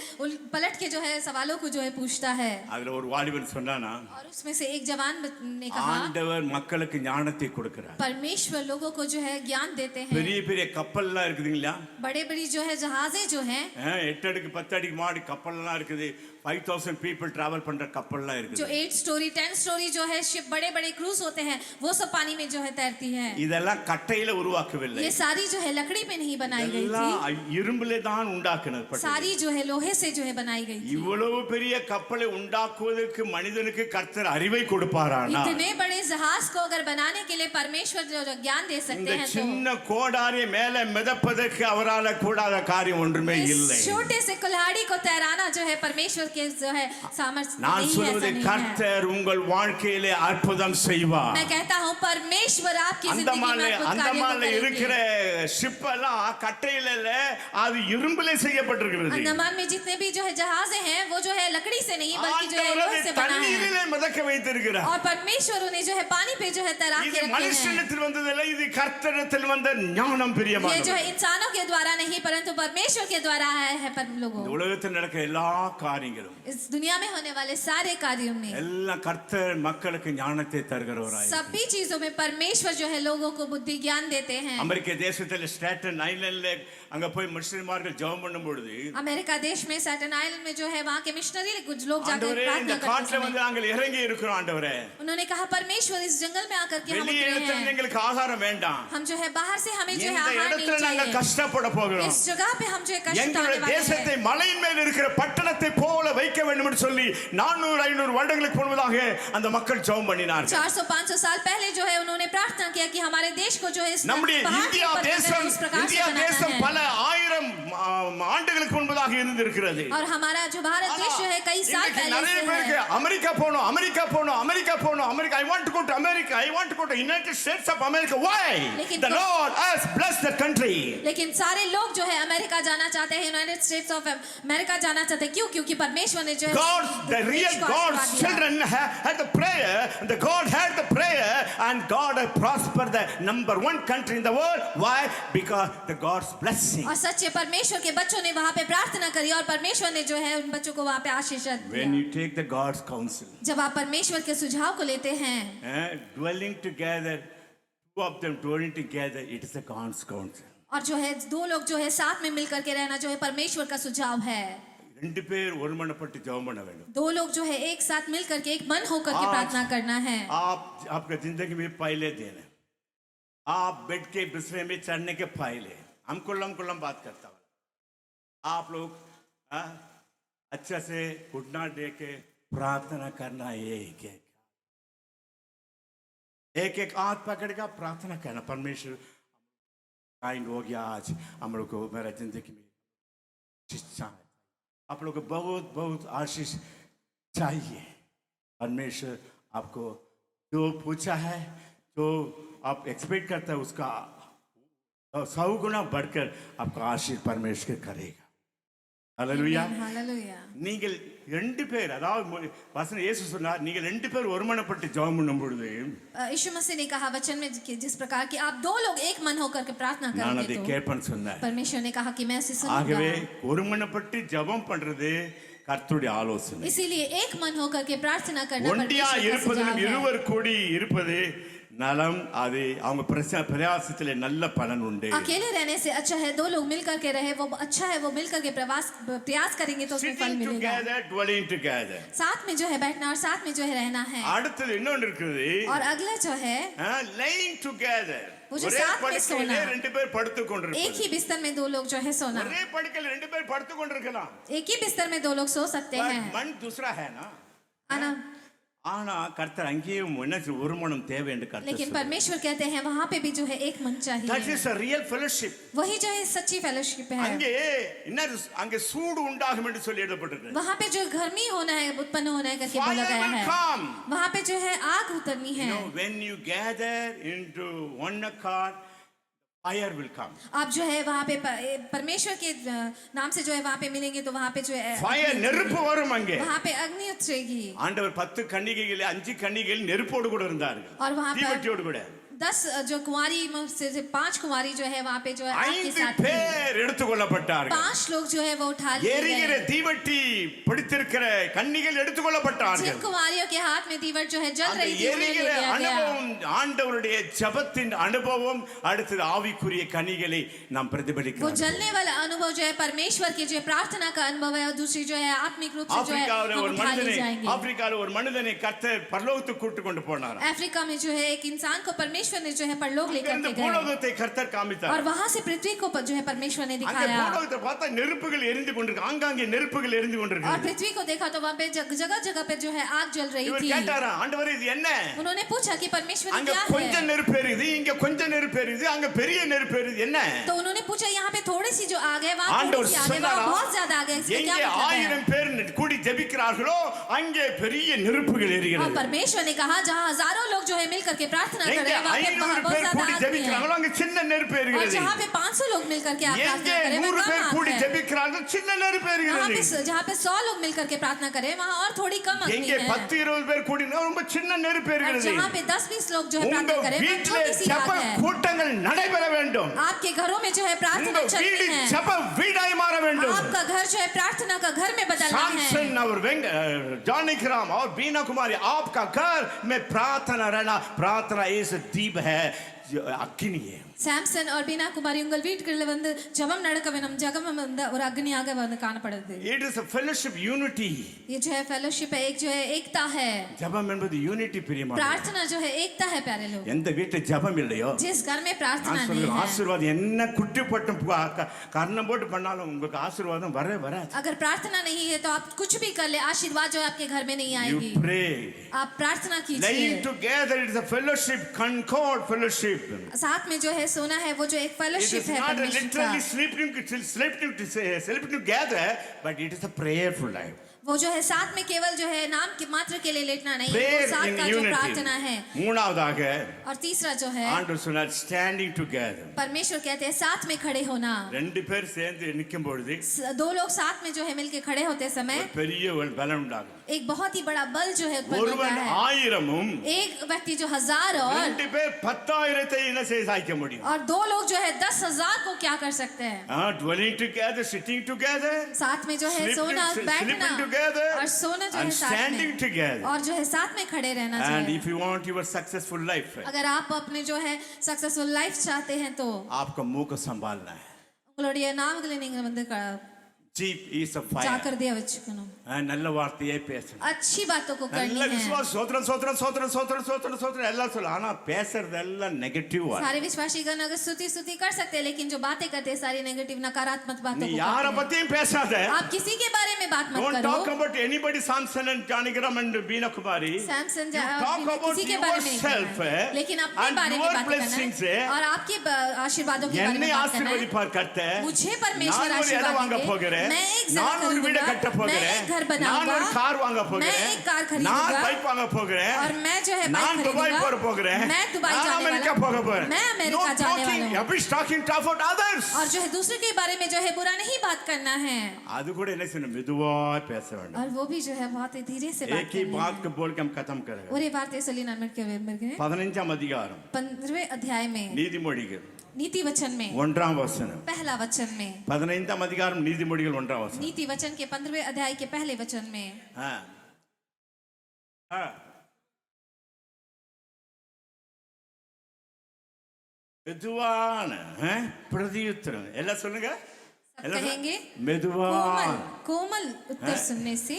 पलट के जो है सवालों को जो है पूछता है। அதுல ஒரு வாலிபன் சொன்னானா, और उसमें से एक जवान ने कहा, ஆண்டவர் மக்களுக்கு ஞானத்தை கொடுக்கிறார். परमेश्वर लोगों को जो है ज्ञान देते हैं। பெரிய பெரிய கப்பல்லாம் இருக்குதுங்களா? बड़े बड़ी जो है जहाजें जो हैं, 8 அடிக்கு 10 அடிக்கு மாடி கப்பல்லாம் இருக்குது. 5000 people travel பண்ற கப்பல்லாம் இருக்குது. जो 8 स्टोरी 10 स्टोरी जो है शिप, बड़े बड़े क्रूज होते हैं, वो सब पानी में जो है तैरती हैं। இதெல்லாம் கட்டையில உருவாக்கவில்லை. ये सारी जो है लकड़ी पे नहीं बनाई गई थी, எல்லாம் இரும்பிலே தான் உண்டாக்கினது. सारी जो है लोहे से जो है बनाई गई थी। இவ்வளவு பெரிய கப்பலை உண்டாக்குவதற்கு மனிதனுக்கு கர்த்தர் அறிவை கொடுப்பாரானா? इतने बड़े जहाज को अगर बनाने के लिए परमेश्वर जो ज्ञान दे இந்த सकते हैं, சின்ன கோடாரி மேலே மிதப்பதற்கு அவரால கூடாத காரியம் ஒன்றுமே तो இல்லை. इस छोटे से कुल्हाड़ी को तैराना जो है परमेश्वर के जो है सामर्थ्य நான் नहीं है, சொல்வது ऐसा नहीं है। கர்த்தர் உங்கள் வாழ்க்கையிலே அற்புதம் செய்வார். मैं कहता हूँ परमेश्वर आपकी जिंदगी में अद्भुत कार्यों को அந்தமான்ல करेंगे। இருக்கிற ஷிப் எல்லாம் கட்டையில இல்ல, அது இரும்பிலே செய்யப்பட்டிருக்கிறது. अंडमान में जितने भी जो है जहाजें हैं वो जो है लकड़ी से नहीं बल्कि जो है ஆண்டவர் लोहे அதை से बना है। தண்ணீரிலே மிதக்க வைத்திருக்கிறார். और परमेश्वर उन्हें जो है पानी पे जो है तैरा இது के रखे हैं। மனுஷனிடத்தில் வந்ததில்லை, இது கர்த்தரிடத்தில் வந்த ஞானம் ये जो பிரியமானது. है इंसानों के द्वारा नहीं परंतु परमेश्वर के द्वारा आया है। पर लोगों, இந்த உலகத்தில் நடக்கிற எல்லா காரியங்களும் इस दुनिया में होने वाले सारे कार्यों में எல்லாம் கர்த்தர் மக்களுக்கு ஞானத்தை தருகிறவராய். सभी चीजों में परमेश्वर जो है लोगों को बुद्धि ज्ञान देते हैं। அமெரிக்க தேசத்தில் ஸ்டாட்டன் ஐலண்ட்ல அங்க போய் மிஷனரிமார்கள் ஜெபம் பண்ணும் பொழுது, अमेरिका देश में सैटन आइलैंड में जो है वहाँ के मिशनरी कुछ लोग जाकर ஆண்டவரே இந்த प्रार्थना காட்டுல करते வந்து हैं। நாங்கள் இறங்கி இருக்கிறோம் ஆண்டவரே, उन्होंने कहा परमेश्वर इस जंगल में आकर के हम வெளியே उतरे இடத்துல हैं। எங்களுக்கு ஆகாரம் வேண்டாம், हम जो है बाहर से हमें जो है இந்த आहार இடத்துல नहीं நாங்கள் चाहिए। கஷ்டப்பட போகிறோம். इस जगह पे हम जो है कष्ट எங்களுடைய उठाने वाले தேசத்தை हैं। மலையின் மேல் இருக்கிற பட்டணத்தை போல வைக்க வேண்டும் என்று சொல்லி 400-500 வருடங்களுக்கு முன்பதாக அந்த மக்கள் ஜெபம் பண்ணினார்கள். 400-500 साल पहले जो है उन्होंने प्रार्थना किया कि हमारे देश को जो है इस நம்முடைய पहाड़ के இந்தியா ऊपर जो है தேசம் इस प्रकार से இந்தியா बनाना தேசம் है। பல ஆயிரம் ஆண்டுகளுக்கு முன்பதாக இருந்திருக்கிறது. और हमारा जो भारत देश जो है कई साल இன்னைக்கு पहले நிறைய से பேருக்கு है। அமெரிக்கா போணும், அமெரிக்கா போணும், அமெரிக்கா போணும், America, I want to go to America, I want to go to United States of America. Why? लेकिन The Lord has blessed the country. लेकिन सारे लोग जो है अमेरिका जाना चाहते हैं, यूनाइटेड स्टेट्स ऑफ अमेरिका जाना चाहते हैं। क्यों? क्योंकि परमेश्वर ने जो है God, the real देश को God's आशीर्वाद दिया। children had the prayer, the God had the prayer, and God had prospered the number one country in the world. Why? Because the God's blessing. और सच्चे परमेश्वर के बच्चों ने वहाँ पे प्रार्थना करी और परमेश्वर ने जो है उन बच्चों को वहाँ पे आशीष When दिया। you take the God's counsel, जब आप परमेश्वर के सुझाव को लेते हैं, dwelling together, two of them dwelling together, it is a God's counsel. और जो है दो लोग जो है साथ में मिल करके रहना जो है परमेश्वर का सुझाव है। ரெண்டு பேர் ஒருமனப்பட்டு ஜெபம் பண்ண வேண்டும். दो लोग जो है एक साथ मिल करके एक मन होकर के प्रार्थना करना है। आप आपका जिंदगी में पहले दिन है, आप बेड के बिस्तर में चढ़ने के पहले हम कुल्लम बात करता हूँ, आप लोग अच्छा से घुटना दे के प्रार्थना करना, एक हाथ पकड़ेगा प्रार्थना करना, परमेश्वर काइंड हो गया आज हम लोग को मेरा जिंदगी में आशीष आप लोग को बहुत बहुत आशीष चाहिए। परमेश्वर आपको जो पूछा है जो आप एक्सपेक्ट करते हैं उसका 100 गुना बढ़कर आपको आशीष परमेश्वर करेगा। हालेलुया। हालेलुया। நீங்கள் ரெண்டு பேர் அதாவது வசனம் இயேசு சொன்னார் நீங்கள் ரெண்டு பேர் ஒருமனப்பட்டு ஜெபம் பண்ணும் பொழுது यीशु मसीह ने कहा वचन में कि जिस प्रकार की आप दो लोग एक मन होकर के प्रार्थना நான் அதை करेंगे तो கேட்பேன்னு சொன்னேன்। परमेश्वर ने कहा कि मैं उसे ஆகவே सुनूंगा। ஒருமனப்பட்டு ஜெபம் பண்றது கர்த்தருடைய ஆலோசனை। इसीलिए एक मन होकर के प्रार्थना करना ஒண்டியா परमेश्वर का இருப்பதிலும் सुझाव है। இருவர் கூடி இருப்பது நலம்। அது அவங்க பிரயாசத்திலே நல்ல பலன் உண்டு। अकेले रहने से अच्छा है दो लोग मिलकर के रहे, वो अच्छा है, वो मिलकर के प्रयास करेंगे तो उसमें फल Sitting मिलेगा। together, dwelling together। साथ में जो है बैठना और साथ में जो है रहना है। அடுத்தது இன்னொன்று இருக்குது और अगला जो है laying together। वो जो ஒரே साथ में படுக்கையிலே सोना। ரெண்டு பேர் படுத்து एक கொண்டிருப்பாங்க। ही बिस्तर में दो लोग जो है सोना। ஒரே படுக்கையில ரெண்டு பேர் படுத்து கொண்டிருக்கலாம்। एक ही बिस्तर में दो लोग सो सकते हैं। मन दूसरा है ना। आना ஆனா கர்த்தர் அங்கேயும் என்ன ஒரு மனம் தேவை என்று लेकिन கர்த்தர் परमेश्वर कहते हैं वहां पे भी जो है एक मन That चाहिए। is a real fellowship। वही जो है सच्ची फेलोशिप है। அங்கே என்ன அங்கே சூடு உண்டாகும் என்று சொல்லி எழுதப்பட்டிருக்கு। वहां पे जो गर्मी होना है, उत्पन्न होना है करके बोला Fire गया will है। come। वहां पे जो है आग उतरनी You है। know, when you gather into one accord, fire will come। आप जो है वहां पे परमेश्वर के नाम से जो है वहां पे मिलेंगे तो वहां पे जो है Fire நெருப்பு வரும் அங்கே। वहां पे अग्नि उतरेगी। ஆண்டவர் 10 கன்னிகைகள் 5 கன்னிகைகள் நெருப்போடு கூட இருந்தார்கள்। और वहां पर தீவட்டியோடு கூட 10 जो कुंवारी से 5 कुंवारी जो है वहां पे जो है आग के 5 साथ थी। பேர் எடுத்துக்கொள்ளப்பட்டார்கள்। 5 लोग जो है वो उठा लिए எரிகிற गए। தீவட்டி பிடித்திருக்கிற கன்னிகள் எடுத்துக்கொள்ளப்பட்டார்கள்। जिन कुंवारियों के हाथ में दीवट जो है जल அந்த रही थी उन्हें ले எரிகிற लिया गया। அனுபவம் ஆண்டவருடைய ஜெபத்தின் அனுபவம் அடுத்து ஆவிக்குரிய கனிகளை நாம் वो பிரதிபலிக்கிறோம்। जलने वाला अनुभव जो है परमेश्वर की जो प्रार्थना का अनुभव है, और दूसरी जो है आत्मिक रूप से जो है ஆப்பிரிக்காவில் हम ஒரு उठा ले மனிதனை जाएंगे। ஆப்பிரிக்காவில் ஒரு மனிதனை கர்த்தர் பரலோகத்துக்கு கூட்டி கொண்டு போனார்। अफ्रीका में जो है एक इंसान को परमेश्वर ने जो है परलोक लेकर இந்த के गए பூலோகத்தை கர்த்தர் और காமித்தார்। वहां से पृथ्वी को जो है परमेश्वर ने அந்த दिखाया பூலோகத்தை பார்த்தா நெருப்புகள் எரிந்து கொண்டிருக்கு, ஆங்காங்கே நெருப்புகள் எரிந்து और கொண்டிருக்கு। पृथ्वी को देखा तो वहां पे जगह जगह पे जो है आग जल रही இவர் थी। கேட்டாரா ஆண்டவரே இது என்ன? उन्होंने पूछा कि परमेश्वर அங்க क्या கொஞ்சம் है। நெருப்பு எரியுது, இங்க கொஞ்சம் நெருப்பு எரியுது, அங்க பெரிய நெருப்பு எரியுது, என்ன? तो उन्होंने पूछा यहाँ पे थोड़ी सी जो आग है वहाँ ஆண்டவர் थोड़ी सी आग है, சொன்னாரா वहाँ बहुत ज्यादा आग है, इसका क्या எங்கே मतलब 1000 है? பேர் கூடி ஜெபிக்கிறார்களோ அங்கே பெரிய நெருப்புகள் और எரிகிறது। परमेश्वर ने कहा जहाँ हजारों लोग जो है मिलकर के प्रार्थना कर எங்கே रहे हैं वहाँ पे 500 बहुत பேர் ज्यादा கூடி आग है। ஜெபிக்கிறாங்களோ அங்க சின்ன நெருப்பு और எரிகிறது। जहाँ पे 500 लोग मिलकर के आप எங்கே प्रार्थना करें 100 वहाँ பேர் कम கூடி आग है। ஜெபிக்கிறாங்களோ சின்ன நெருப்பு वहाँ எரிகிறது। पे जहाँ पे 100 लोग मिलकर के प्रार्थना करें वहाँ और थोड़ी कम अग्नि எங்கே है। 10-20 பேர் கூடினா ரொம்ப சின்ன நெருப்பு और எரிகிறது। जहाँ पे 10-20 लोग जो है உங்க प्रार्थना करें वहाँ வீட்டிலே छोटी सी ஜெப आग है। கூட்டங்கள் நடைபெற வேண்டும்। आपके घरों में जो है प्रार्थना உங்க चलनी வீடு है। ஜெப வீடாய் மாற வேண்டும்। आपका घर जो है प्रार्थना का घर में बदलना है। सैमसन और जानकीराम और बीना कुमारी आपका घर में प्रार्थना रहना, प्रार्थना इस दीप है जो अग्नि है। சாம்சன் और बीना कुमारी உங்கள் வீட்டுக்குள்ள வந்து ஜெபம் நடக்க வேணும், ஜெபம் வந்து ஒரு அக்னியாக வந்து காணப்படுது। It is a fellowship unity। ये जो है फेलोशिप है, एक जो है एकता है। ஜெபம் என்பது யூனிட்டி பிரியமான। प्रार्थना जो है एकता है प्यारे लोग। எந்த வீட்டு ஜெபம் இல்லையோ जिस घर में प्रार्थना நான் नहीं சொல்றேன் है, ஆசீர்வாதம் என்ன குட்டிப்பட்டும் கர்ணம் போட்டு பண்ணாலும் உங்களுக்கு ஆசீர்வாதம் வராது। अगर प्रार्थना नहीं है तो आप कुछ भी कर ले, आशीर्वाद जो है आपके घर में नहीं You आएगी। pray। आप प्रार्थना Laying कीजिए। together it is a fellowship, concord fellowship। साथ में जो है सोना है वो जो एक It फेलोशिप is है not परमेश्वर literally का। sleeping together, but it is a prayerful life। वो जो है साथ में केवल जो है नाम के मात्र के लिए लेटना नहीं है, Prayer वो साथ in का जो unity। प्रार्थना है। மூணாவதாக और तीसरा जो है ஆண்டவர் சொன்னார் standing together। परमेश्वर कहते हैं साथ में खड़े होना। ரெண்டு பேர் சேர்ந்து நிற்கும் பொழுது दो लोग साथ में जो है मिलके खड़े होते समय ஒரு பெரிய ஒரு பலம் உண்டாகும்। एक बहुत ही बड़ा बल जो है उत्पन्न होता ஒருவன் है। 1000-ம் एक व्यक्ति जो 1000 और ரெண்டு பேர் 10,000-ஐ என்ன செய்ய சாய்க்க முடியும்? और दो लोग जो है 10,000 को क्या कर सकते हैं? dwelling together, sitting together, साथ में जो है सोना, बैठना sleeping together, और सोना जो है and साथ standing में, together। और जो है साथ में खड़े रहना And चाहिए। if you want your successful life, अगर आप अपने जो है सक्सेसफुल लाइफ चाहते हैं तो आपको मुंह को संभालना है। உங்களுடைய நாவுகளை நீங்க வந்து Cheap is a fire. జాగ్రత్తగా వచ్చుకును நல்ல வார்த்தையே பேசணும். अच्छी बातों को करनी நல்ல है விசுவாச சோத்திரம் சோத்திரம் சோத்திரம் சோத்திரம் சோத்திரம் சோத்திரம் எல்லாம் சொல்ல ஆனா பேசுறது எல்லாம் நெகட்டிவ் सारे विश्वासी गण अगर स्तुति स्तुति कर सकते हैं लेकिन जो बातें करते हैं सारी नेगेटिव नकारात्मक बातों நீ को யார करते हैं। பத்தியும் பேசாத. आप किसी के बारे में बात मत Don't करो talk about anybody. Samson and Janigram and Beena Kumari. Samson You talk about किसी के बारे में नहीं yourself, करना है। लेकिन अपने and बारे में your बात करना blessings, है और आपके आशीर्वादों के बारे என்னை में बात करना है। ஆசீர்வதிப்பார் கர்த்தர். मुझे परमेश्वर நான் ஒரு இடம் आशीर्वाद வாங்க देंगे। போகிறேன். मैं एक நான் जगह ஒரு வீடு खरीदूंगा। கட்ட मैं போகிறேன். एक घर நான் बनाऊंगा। ஒரு கார் வாங்க मैं போகிறேன். एक कार நான் खरीदूंगा பைக் வாங்க போகிறேன். और मैं जो है நான் बाइक துபாய் போற खरीदूंगा। போகிறேன். मैं दुबई நான் जाने அமெரிக்கா वाला போக हूँ। போறேன். मैं अमेरिका जाने वाला हूँ। Every talking about others. और जो है दूसरे के बारे में जो है बुरा नहीं बात करना है அது கூட என்ன செய்யணும் மெதுவா பேச வேண்டும். और वो भी जो है बहुत ही धीरे से बात एक ही करनी बात है। को बोल के हम खत्म करेंगे. और ये बात तेसली नामक के 15 அதிகாரம் 15वें अध्याय में நீதிமொழிகள் नीति वचन में 1ஆம் வசனம். पहला वचन में 15ஆம் அதிகாரம் நீதிமொழிகள் 1ஆம் வசனம். नीति वचन के 15वें अध्याय के पहले वचन में ஆ. ஆ. மெதுவான பிரதியுத்தரம் எல்லாம் சொல்லுங்க. सब कहेंगे மெதுவான कोमल उत्तर सुनने से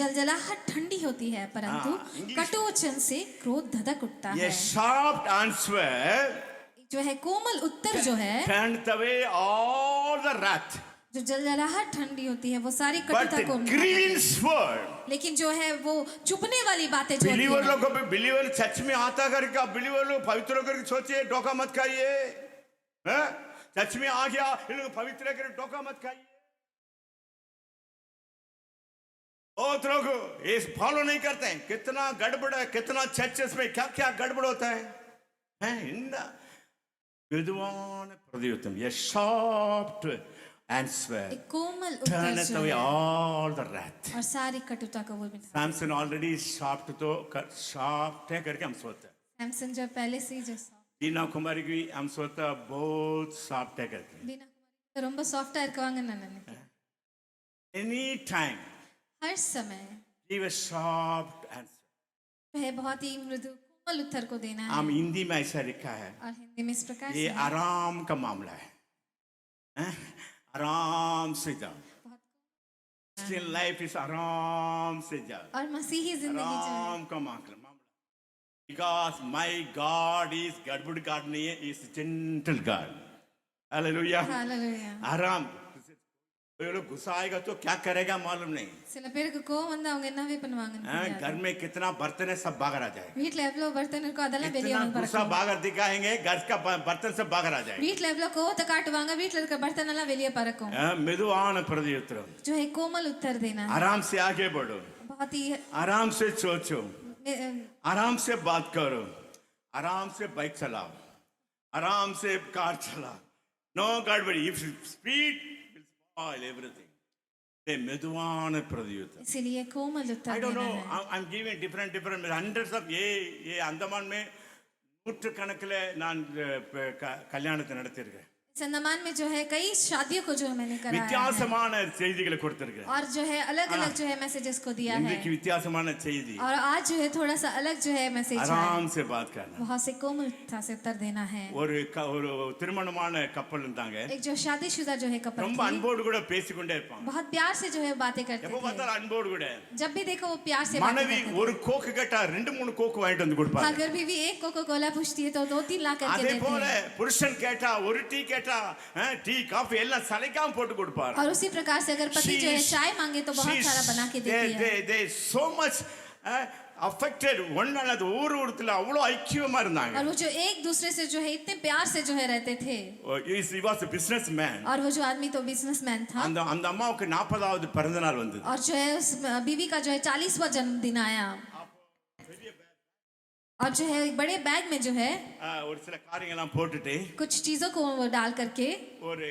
जलजलाहट ठंडी होती है परंतु इंग्लिश- कटु वचन से क्रोध धधक उठता ये है। sharp answer जो है कोमल उत्तर जो है turned away all the wrath, जो जलजलाहट ठंडी होती है वो सारी but कटुता को मिटाती है। grievous word. लेकिन जो है वो चुपने वाली बातें जो होती बिलीवर हैं, लोगों पे बिलीवर चर्च में आता करके आप बिलीवर लोग पवित्र होकर सोचिए धोखा मत खाइए. हैं? चर्च में आ गया इन लोग पवित्र होकर धोखा मत खाइए. बहुत लोग ये फॉलो नहीं करते हैं. कितना गड़बड़ है, कितना चर्चेस में क्या क्या गड़बड़ होता है. हैं? इन्ना विद्वान प्रत्युत्तम ये sharp answer एक कोमल turneth उत्तर जो away है all the wrath. और सारी कटुता को वो मिटा। सैमसन ऑलरेडी शार्प तो शार्प है करके हम सोते हैं. सैमसन जो पहले से ही जो दीना कुमारी की हम सोता बहुत शार्प है करके. दीना कुमारी ரொம்ப சாஃப்ட்டா இருக்குவாங்க நான் நினைக்கிறேன்। एनी टाइम हर समय गिव अ शार्प आंसर. जो है बहुत ही मृदु कोमल उत्तर को देना है हम हिंदी में ऐसा लिखा है और हिंदी में इस प्रकार ये से है। आराम का मामला है. हैं? आराम से जाओ. स्टिल लाइफ इज आराम से जाओ. और मसीही जिंदगी जो है आराम का मामला. Because my God is गड़बड़ God नहीं है, is gentle God. Hallelujah. Hallelujah. आराम. कोई लोग गुस्सा आएगा तो क्या करेगा मालूम नहीं. சில பேருக்கு கோவம் வந்து அவங்க என்னவே பண்ணுவாங்கன்னு हैं? தெரியாது। घर में कितना बर्तन है सब बाहर आ जाएगा. வீட்ல எவ்வளவு பர்த்தன் இருக்கோ அதெல்லாம் வெளிய इतना வந்து गुस्सा பறக்கும்। बाहर दिखाएंगे घर का बर्तन सब बाहर आ जाएगा. வீட்ல எவ்வளவு கோவத்தை காட்டுவாங்க வீட்ல இருக்க பர்த்தன் எல்லாம் வெளிய பறக்கும்। हैं? मृदुआन प्रत्युत्तरम. जो है कोमल उत्तर देना है आराम से आगे बढ़ो. बहुत ही आराम से सोचो. अ, आराम से बात करो. आराम से बाइक चलाओ. आराम से कार चलाओ. नो गड़बड़ी. If speed will spoil everything. ये मेदुआन प्रत्युत्तर. इसीलिए कोमल I उत्तर don't देना know. है। I'm giving different hundreds of ये अंडमान में நூற்றுக்கணக்கில் நான் கல்யாணத்தை நடத்தியிருக்கேன். इस अंडमान में जो है कई शादियों को जो है मैंने कराया है வித்தியாசமான செய்திகளை கொடுத்திருக்கேன். और जो है अलग अलग जो है मैसेजेस को दिया है இன்றைக்கு வித்தியாசமான செய்தி. और आज जो है थोड़ा सा अलग जो है मैसेज है आराम से बात करना. बहुत से कोमलता से उत्तर देना है। ஒரு திருமணமான கப்பல் இருந்தாங்க. एक जो शादीशुदा जो है कपल ரொம்ப அன்போடு கூட பேசிக்கொண்டே இருப்பாங்க. बहुत प्यार से जो है बातें करते எப்போ थे। பார்த்தாலும் அன்போடு கூட. जब भी देखो वो प्यार से बातें மனைவி करते थे। ஒரு கோக்கு கேட்டா 2-3 கோக்கு வாங்கிட்டு வந்து கொடுப்பாங்க. अगर बीवी एक कोको कोला पूछती है तो 2-3 ला करके அதே देते போல हैं। புருஷன் கேட்டா ஒரு டீ கேட்டா டீ காஃபி எல்லாம் சலைக்காம போட்டு கொடுப்பார். और उसी प्रकार से अगर पति जो है चाय मांगे तो बहुत सारा बना के देती है। they so much affected one another. ஒருத்தல அவ்வளவு ஐக்கியமா இருந்தாங்க. और वो जो एक दूसरे से जो है इतने प्यार से जो है रहते थे। he was a businessman. और वो जो आदमी तो बिजनेसमैन था அந்த அம்மாவுக்கு 40வது பிறந்த நாள் வந்தது. और जो है उस बीवी का जो है 40वां जन्मदिन आया और जो है एक बड़े बैग में जो है ஒரு சில காரியங்கள்லாம் போட்டுட்டு कुछ चीजों को वो डाल करके ஒரு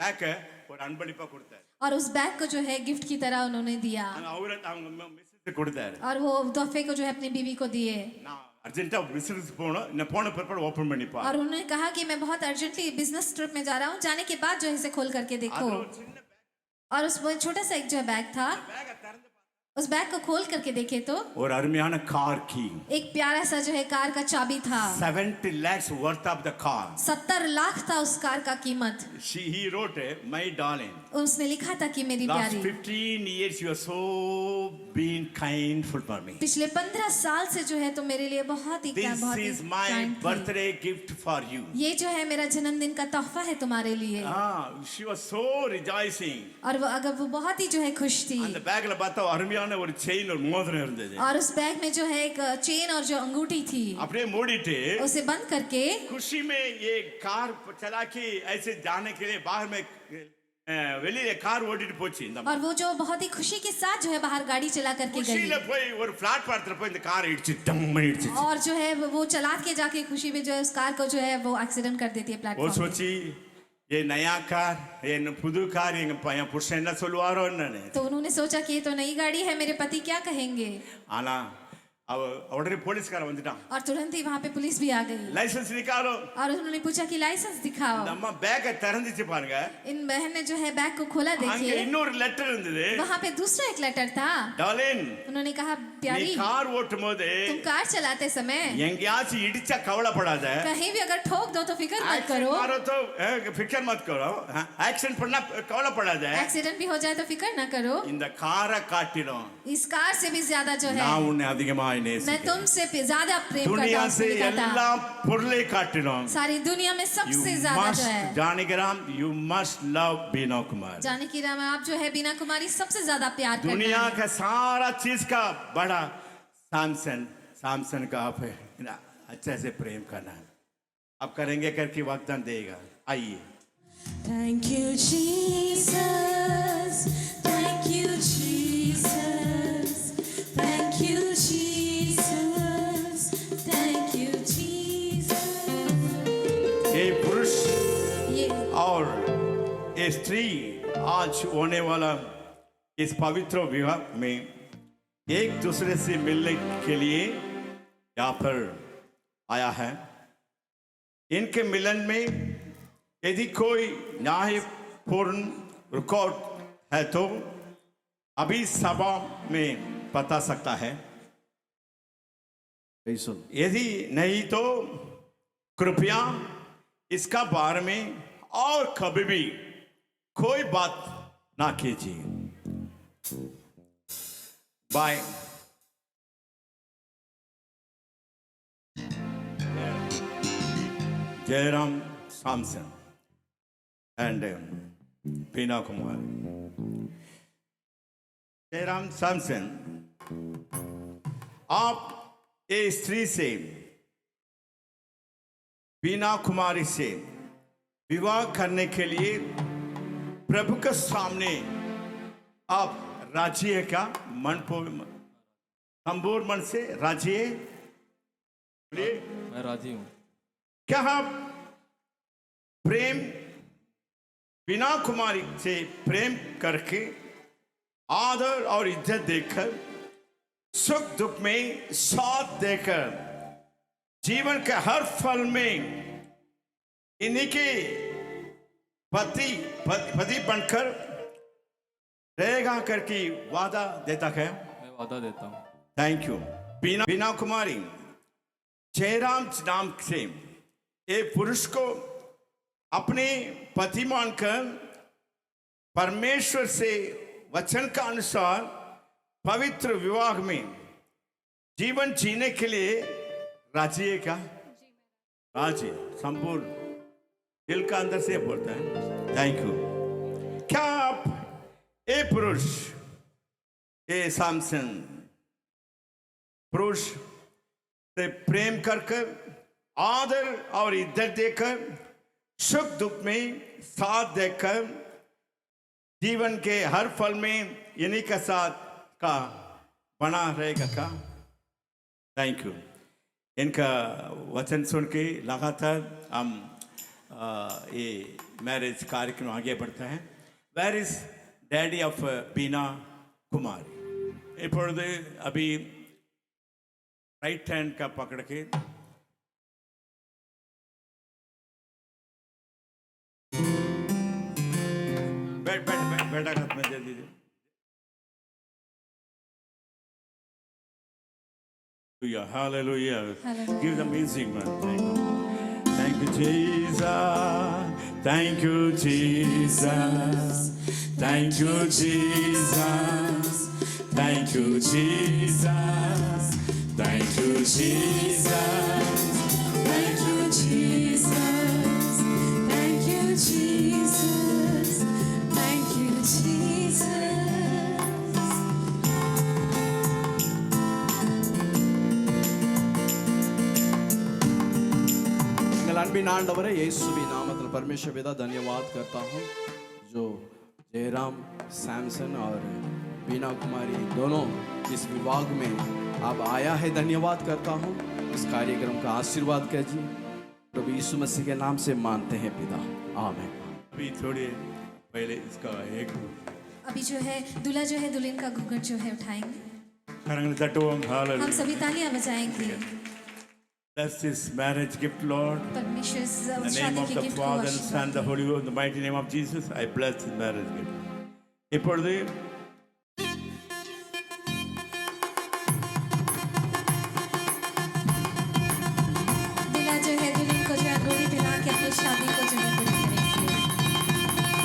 பேக்க ஒரு அன்பளிப்பா கொடுத்தார். और उस बैग को जो है गिफ्ट की तरह उन्होंने दिया அவங்க மிஸ்ஸஸ் கொடுத்தாரு. और वो तोहफे को जो है अपनी बीवी को दिए நான் அர்ஜென்ட்டா பிசினஸ் போணும். நான் போன பிற்பாடு ஓபன் பண்ணி பாரு. और उन्होंने कहा कि मैं बहुत अर्जेंटली बिजनेस ट्रिप में जा रहा हूँ जाने के बाद जो है इसे खोल करके देखो அதுல ஒரு சின்ன और उस वो छोटा सा एक जो बैग था பேக்க திறந்து उस बैग को खोल करके देखे तो और अरमियाना कार की एक प्यारा सा जो है कार का चाबी था। 70 lakhs worth of the car. 70 lakh था उस कार का कीमत। He wrote, my darling, उसने लिखा था कि मेरी last प्यारी, 15 years you are so been kindful for me. पिछले 15 साल से जो है तो मेरे लिए बहुत ही This is my kind थी। birthday gift for you. ये जो है मेरा जन्मदिन का तोहफा है तुम्हारे लिए। She was so rejoicing. और वो बहुत ही जो है खुश थी। அந்த பேக்ல பார்த்தா அருமையான ஒரு செயின் ஒரு மோதிரம் இருந்தது. और उस बैग में जो है एक चेन और जो अंगूठी थी அப்படியே மூடிட்டு उसे बंद करके खुशी में ये कार चला के ऐसे जाने के लिए बाहर में வெளியில கார் ஓட்டிட்டு போச்சு இந்த और वो जो बहुत ही खुशी के साथ जो है बाहर गाड़ी चला करके खुशीல गई போய் ஒரு பிளாட்ஃபார்ம்ல போய் இந்த கார் இடிச்சு டம்ம இடிச்சு और जो है वो चला के जाके खुशी में जो है उस कार को जो है वो एक्सीडेंट कर देती है वो प्लेटफॉर्म पे। सोची ये नया कार ये புது கார் எங்க பையன் புருஷன் என்ன சொல்லுவாரோ என்னன்னு तो उन्होंने सोचा कि ये तो नई गाड़ी है, मेरे पति क्या कहेंगे। ஆனா அவ உடனே போலீஸ்காரன் வந்துட்டான் और तुरंत ही वहाँ पे पुलिस भी आ गई லைசென்ஸ் निकालो और उन्होंने पूछा कि लाइसेंस दिखाओ। இந்த அம்மா பேக்க திறந்துச்சு பாருங்க इन बहन ने जो है बैग को खोला, அங்க देखिए இன்னொரு லெட்டர் இருந்தது वहाँ पे दूसरा एक लेटर था। டார்லின் उन्होंने कहा நீ प्यारी, கார் ஓட்டும்போது तुम कार चलाते समय எங்கயாச்சும் இடிச்சா கவலைப்படாத कहीं भी अगर ठोक दो तो फिक्र मत एक्सीडेंट करो, मारो तो फिक्र मत करो एक्सीडेंट பண்ணா கவலைப்படாத एक्सीडेंट भी हो जाए तो फिक्र ना करो। இந்த காரை காட்டிடும் इस कार से भी ज्यादा जो है நான் உன்னை அதிகமாக मैं நேசிக்கிறேன் तुमसे ज्यादा प्रेम करता दुनिया हूं, से उसने लिखा था। எல்லா பொருளை காட்டிடும் सारी दुनिया में you सबसे ज्यादा जो है must Janakiram you must love बीना कुमार जानकी राम, आप जो है बीना कुमारी सबसे ज्यादा प्यार करना दुनिया है। का सारा चीज का बड़ा सैमसन का आप अच्छे से प्रेम करना है आप करेंगे करके वाग्दान देगा। आइए Thank you, Jesus. Thank you, Jesus. Thank you, Jesus. Thank you, Jesus. ये पुरुष ये और ये स्त्री आज होने वाला इस पवित्र विवाह में एक दूसरे से मिलने के लिए यहाँ पर आया है। इनके मिलन में यदि कोई न्यायपूर्ण रिकॉर्ड है तो अभी सभा में बता सकता है, यदि नहीं तो कृपया इसका बारे में और कभी भी कोई बात ना कीजिए। बाय। जयराम सामसन एंड बीना कुमार। जयराम सामसन, आप ये स्त्री से बीना कुमारी से विवाह करने के लिए प्रभु के सामने आप राजी है क्या? संपूर्ण मन से राजी है? मैं राजी हूँ। क्या आप प्रेम बीना कुमारी से प्रेम करके आदर और इज्जत देकर सुख दुख में साथ देकर जीवन के हर फल में इन्हीं के पति बनकर रहेगा करके वादा देता है? मैं वादा देता हूँ। Thank you. बीना कुमारी जयराम नाम से एक पुरुष को अपने पति मानकर परमेश्वर से वचन का अनुसार पवित्र विवाह में जीवन जीने के लिए राजी है क्या? राजी, संपूर्ण दिल का अंदर से बोलता है। Thank you. क्या आप ए पुरुष ए सामसन पुरुष से प्रेम कर आदर और इज्जत देकर सुख दुख में साथ देकर जीवन के हर फल में इन्हीं का साथ का बना रहेगा का? Thank you. इनका वचन सुन के लगातार हम ये मैरिज कार्यक्रम आगे बढ़ता है। वेयर इज डैडी ऑफ बीना कुमारी? இப்பொழுது अभी राइट हैंड का पकड़ के बैठ बैठ बैठ बेटा हाथ में दे दीजिए। Hallelujah. Hallelujah. Give the music, man. Thank you, Jesus. Thank you, Jesus. Thank you, Jesus. Thank you, Jesus. Thank you, Jesus. Thank you, Jesus. Thank you, Jesus. Thank you, Jesus. எங்கள் அன்பின் ஆண்டவரே இயேசுவின் நாமத்தில் परमेश्वर पिता धन्यवाद करता हूँ जो जयराम सैमसन और बीना कुमारी दोनों इस विभाग में अब आया है। धन्यवाद करता हूँ। इस कार्यक्रम का आशीर्वाद कीजिए प्रभु यीशु मसीह के नाम से मानते हैं पिता, आमीन। अभी थोड़े पहले इसका एक अभी जो है दूल्हा जो है दुल्हन का घूंघट जो है उठाएंगे। करंगल तटों हम हालेलुया। सभी तालियां बजाएंगे। Bless this marriage gift, Lord. परमेश्वर इस In the name शादी of के the गिफ्ट को Father and आशीर्वाद Son, the Holy Ghost, in the mighty name of Jesus, I bless this marriage gift. இப்பொழுது दूल्हा जो है दुल्हन को जो है गोली पिला के अपनी शादी को जो है पूरी करेंगे।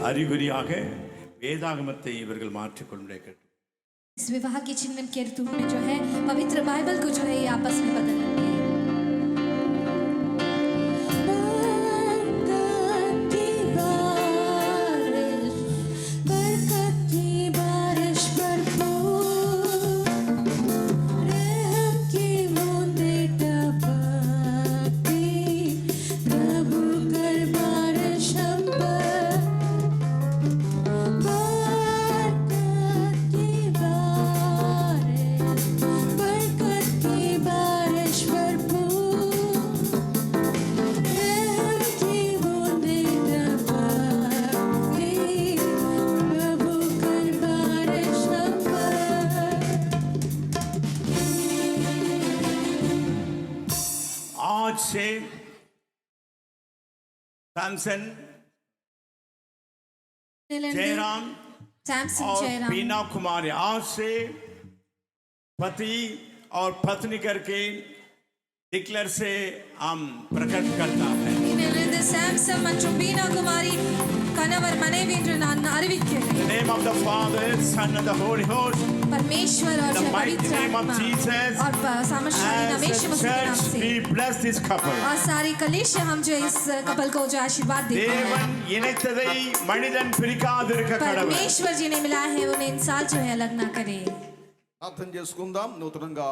அறிகுறியாக வேதாகமத்தை இவர்கள் மாற்றிக்கொண்டே கேட்டு इस विवाह के चिन्ह के रूप में जो है पवित्र बाइबल को जो है ये आपस में बदलेंगे। आज से सैमसन, जयराम सैमसन और जयराम बीना कुमारी आज से पति और पत्नी करके डिक्लेयर से हम प्रकट करता है। இதிலிருந்து சாம்சன் மற்றும் பீனா குமாரி கணவர் மனைவி என்று நான் அறிவிக்கிறேன்। In the name of the Father, Son and the Holy Ghost, परमेश्वर और in the mighty पवित्र name of आत्मा Jesus, और सामर्थ्यशाली नाम as यीशु a मसीह के नाम church, से we bless this couple. और सारी कलीसिया हम जो इस कपल को जो आशीर्वाद देते हैं। தேவன் இணைத்ததை மனிதன் பிரிக்காதிருக்க கடவுள். परमेश्वर जी ने मिला है उन्हें इंसान जो है अलग ना करे। ప్రార్థన చేసుకుందాం. నూతనంగా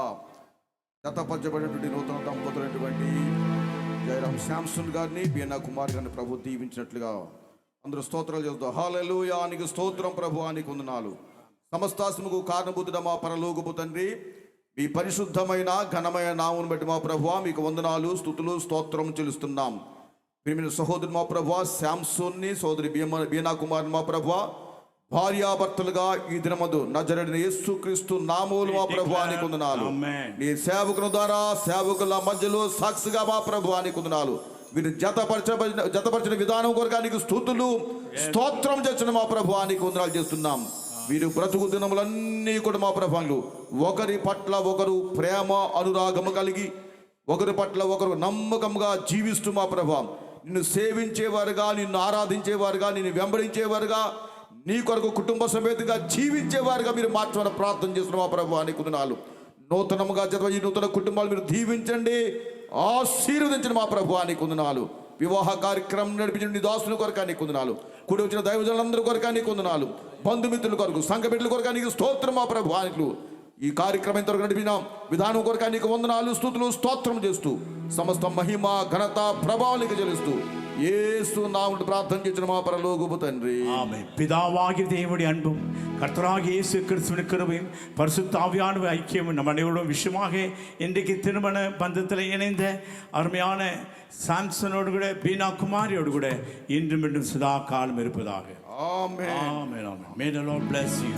జతపరచబడినటువంటి నూతన దంపతులైనటువంటి జయరాం శాంసన్ గారిని బీనా కుమార్ గారిని ప్రభు దీవించినట్లుగా అందరూ స్తోత్రాలు చేద్దాం. హల్లెలూయా, నీకు స్తోత్రం ప్రభు, నీకు వందనాలు. సమస్తాస్ముకు కారణభూతుడ మా పరలోకపు తండ్రి, మీ పరిశుద్ధమైన ఘనమైన నామమును బట్టి మా ప్రభువా మీకు వందనాలు, స్తుతులు, స్తోత్రం చెల్లిస్తున్నాం. ప్రియమైన సహోదరుడు మా ప్రభువా శాంసోన్ని, సోదరి బీనా కుమార్ మా ప్రభువా భార్యాభర్తలుగా ఈ దినమందు నజరేయుడైన యేసుక్రీస్తు నామములో మా ప్రభువా నీకు వందనాలు. నీ సేవకుల ద్వారా సేవకుల మధ్యలో సాక్షిగా మా ప్రభువా నీకు వందనాలు. వీరు జతపరిచిన విధానం కొరకు నీకు స్తుతులు స్తోత్రం చేస్తున్న మా ప్రభువా నీకు వందనాలు చేస్తున్నాం. వీరు బ్రతుకు దినములన్నీ కూడా మా ప్రభువులు ఒకరి పట్ల ఒకరు ప్రేమ అనురాగము కలిగి ఒకరి పట్ల ఒకరు నమ్మకంగా జీవిస్తూ మా ప్రభువా నిన్ను సేవించేవారుగా, నిన్ను ఆరాధించేవారుగా, నిన్ను వెంబడించేవారుగా, నీ కొరకు కుటుంబ సమేతంగా జీవించేవారుగా మీరు మార్చమని ప్రార్థన చేస్తున్న మా ప్రభువా నీకు వందనాలు. నూతనముగా ఈ నూతన కుటుంబాలు మీరు దీవించండి, ఆశీర్వదించండి మా ప్రభువా నీకు వందనాలు. వివాహ కార్యక్రమం నడిపించిన నీ దాసుని కొరకు నీకు వందనాలు. కూడి వచ్చిన దైవజనులందరి కొరకు నీకు వందనాలు. బంధుమిత్రుల కొరకు, సంఘ బిడ్డల కొరకు నీకు స్తోత్రం మా ప్రభువా. ఈ కార్యక్రమం ఇంతవరకు నడిపిన విధానం కొరకు నీకు వందనాలు, స్తుతులు, స్తోత్రం చేస్తూ సమస్త మహిమ ఘనత ప్రభావానికి చెల్లిస్తూ యేసు నామములో ప్రార్థన చేసిన మా పరలోకపు తండ్రి. ஆமென். பிதாவாகிய தேவனுடைய அன்பும் கர்த்தராகிய இயேசு கிறிஸ்துவின் கிருபையும் பரிசுத்த ஆவியானவர் ஐக்கியமும் நம் அனைவரோடும் விஷயமாக இன்றைக்கு திருமண பந்தத்தில் இணைந்த அருமையான சாம்சனோடு கூட பீனா குமாரியோடு கூட இன்றும் மீண்டும் சதா காலம் இருப்பதாக. ஆமென். ஆமென். ஆமென். May the Lord bless you.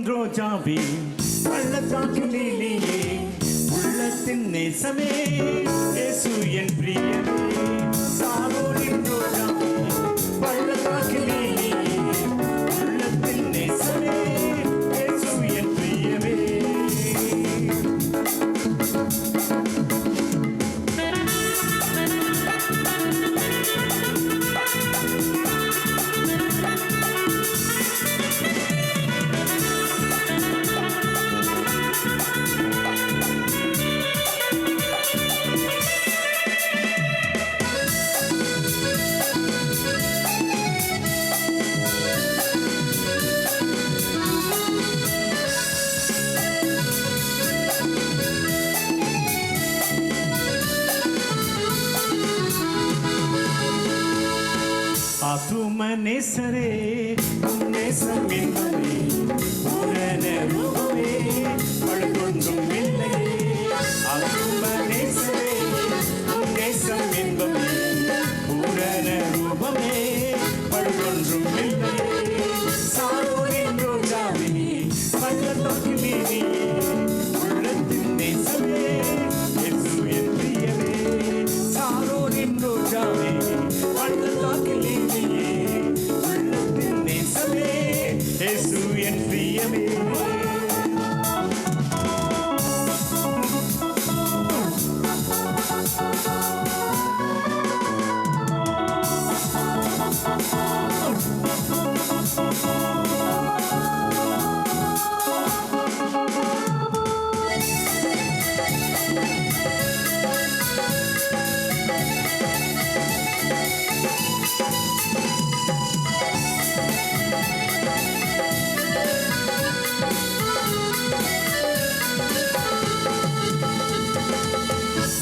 Rojave பள்ளத்தாக்கு நீலியே உள்ளத்தின் நேசமே இயேசு என் பிரியமே சாரோனின் ரோஜாவே பள்ளத்தாக்கிலே உள்ளத்தின் நேசமே இயேசு என் பிரியமே. ஆத்துமனேசரே நேசம் என்பதே பூரண ரூபமே பழுதொன்றும் இல்லையே. ஆத்துமனேசரே நேசம் என்பதே பூரண ரூபமே பழுதொன்றும் இல்லையே. சாரோனின் ரோஜாவே பள்ளத்தாக்கிலே உள்ளத்தின் நேசமே இயேசு என் பிரியமே. சாரோனின் ரோஜாவே பள்ளத்தாக்கிலே உள்ளத்தின் நேசமே இயேசு என் பிரியமே.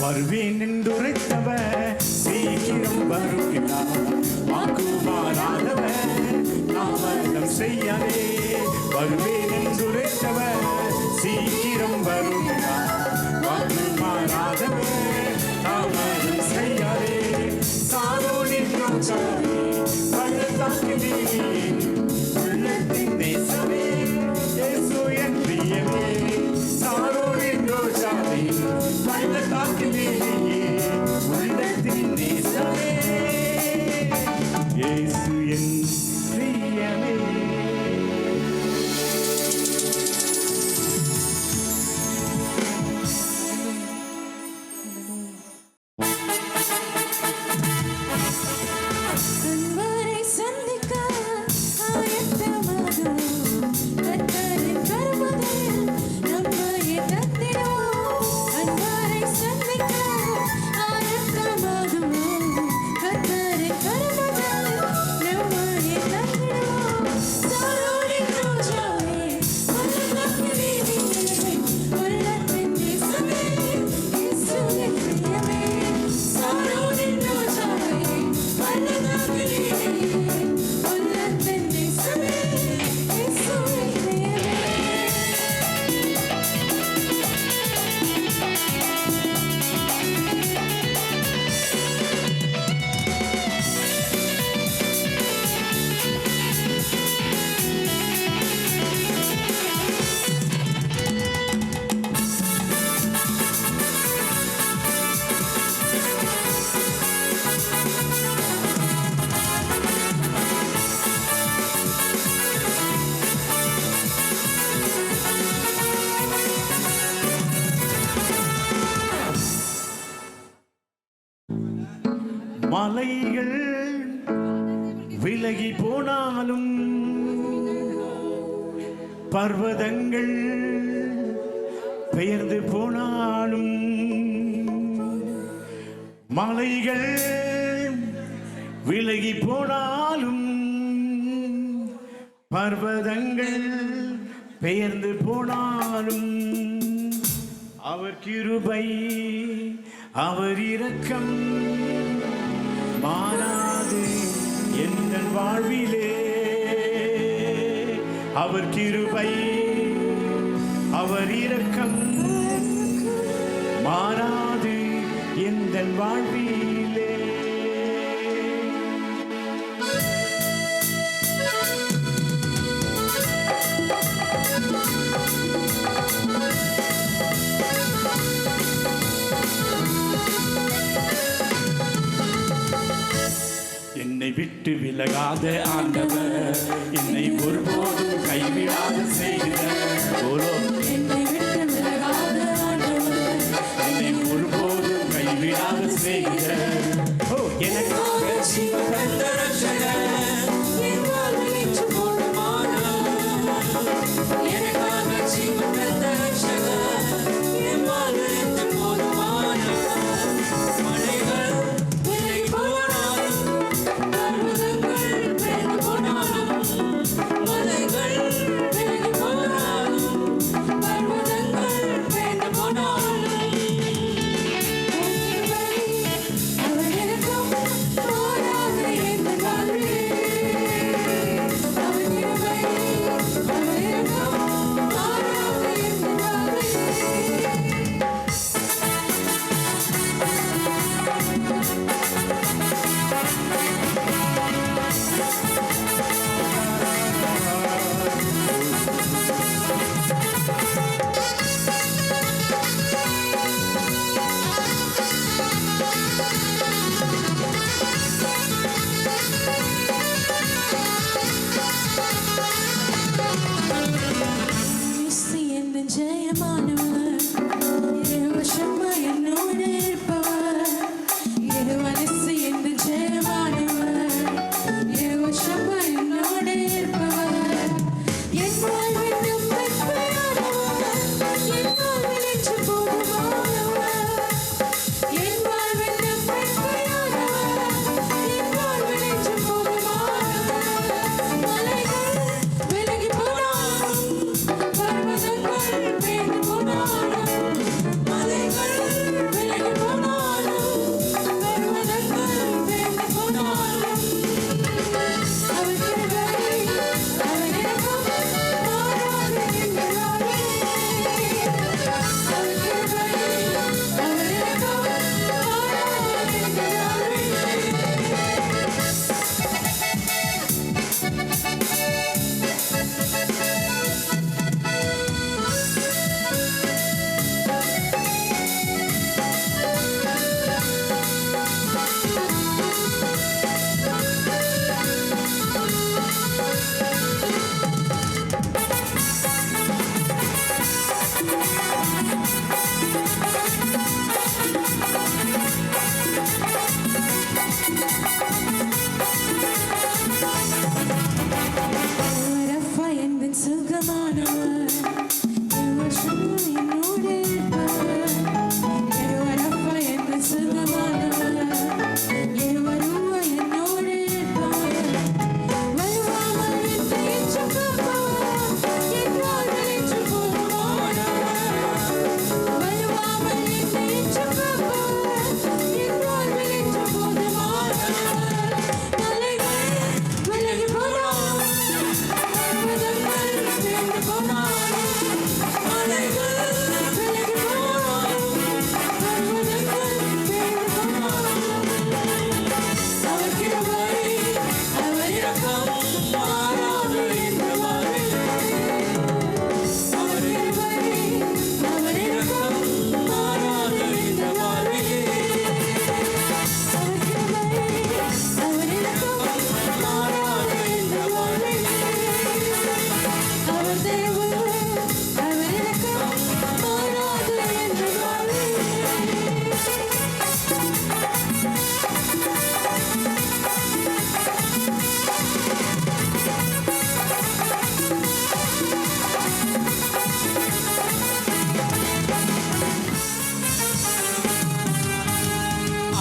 வருவேன் என்றுரைத்தவர் சீக்கிரம் வருகிறார். வாக்குமாறாதவர் தாமதம் செய்யாதே. வருவேன் என்றுரைத்தவர் சீக்கிரம் வருகிறார். வாக்குமாறாதவர் தாமதம் செய்யாதே. சாரோனின் ரோஜாவே பள்ளத்தாக்கிலே உள்ளத்தின் நேசமே இயேசு என் பிரியமே. சாரோனின் ரோஜாவே பள்ளத்தாக்கிலே உள்ளத்தின் நேசமே இயேசு என் பிரியமே. அன்பரை சந்திக்க ஆயத்தமாகும் கர்த்தரின் கருமுதல் நம்மை தந்திடும். அன்பரை சந்திக்க ஆயத்தமாகும் கர்த்தரின் கருமுதல் நம்மை தந்திடும். சாரோனின் ரோஜாவே பள்ளத்தாக்கிலே உள்ளத்தின் நேசமே இயேசு என் பிரியமே. சாரோனின் ரோஜாவே பள்ளத்தாக்கிலே உள்ளத்தின் நேசமே இயேசு என் பிரியமே. மலைகள் விலகி போனாலும் பர்வதங்கள் பெயர்ந்து போனாலும் மலைகள் விலகி போனாலும் பர்வதங்கள் பெயர்ந்து போனாலும் அவர் கிருபை அவர் இரக்கம் மாறாது எங்கள் வாழ்விலே. அவர் கிருபை அவர் இரக்கம் மாறாது எங்கள் வாழ்விலே. விலகாத ஆண்டவர் என்னை ஒருபோதும் கைவிடாத செய்கிறார். போலோ என்னை விட்டு விலகாத ஆண்டவர் என்னை ஒருபோதும் கைவிடாத செய்கிறார். ஓ எனக்காக ஜீவன் தந்த ரட்சகர், என் வாழ்வில் இன்று போதுமானவர். எனக்காக ஜீவன் தந்த ரட்சகர், என் வாழ்வில் இன்று போதுமானவர். மலைகள் விலகி போனாலும் பர்வதங்கள் விலகி போனாலும் மலைகள் விலகி போனாலும் பர்வதங்கள் விலகி போனாலும் அவர் எனக்கும் மாறாத எந்த வாழ்வே. அவர் கிருபை, அவர் எனக்கும் மாறாத எந்த வாழ்வே. இயேசு என் ஜெயமானவர், இருவசமா என்னோடு இருப்பவர். இயேசு என் ஜெயமானவர், இருவசமா என்னோடு இருப்பவர். என் வாழ்வில் நம்பிக்கையானவர், என் வாழ்வில் இன்று போதுமானவர். என் வாழ்வில் நம்பிக்கையானவர், என் வாழ்வில் இன்று போதுமானவர். மலைகள் விலகி போனாலும் பர்வதங்கள் விலகி போனாலும் மலைகள் விலகி போனாலும் பர்வதங்கள் விலகி போனாலும் அவர் கிருபை, அவர் இரக்கம் மாறாத எந்த வாழ்வே. அவர் கிருபை, அவர் இரக்கம் மாறாத எந்த ரஃபா என்பன் சுகமானவர், இருவசமா என்னோடு இருப்பவர். ரஃபா என்பன் சுகமானவர், இருவருவா என்னோடு இருப்பவர். வருவாமல் விட்டு இன்று காப்பவர், என் வாழ்வில் இன்று போதுமானவர். வருவாமல் விட்டு இன்று காப்பவர், என் வாழ்வில் இன்று போதுமானவர். மலைகள் விலகி போனாலும் பர்வதங்கள் விலகி போனாலும் மலைகள் விலகி போனாலும் பர்வதங்கள் விலகி போனாலும் அவர் கிருபை, அவர் இரக்கம் மாறாத எந்த வாழ்வே. அவர் கிருபை, அவர் இரக்கம் மாறாத எந்த வாழ்வே. அவர் கிருபை, அவர் இரக்கம் மாறாத எந்த வாழ்வே. அவர் தயவு, அவர் இரக்கம் மாறாத எந்த வாழ்வே.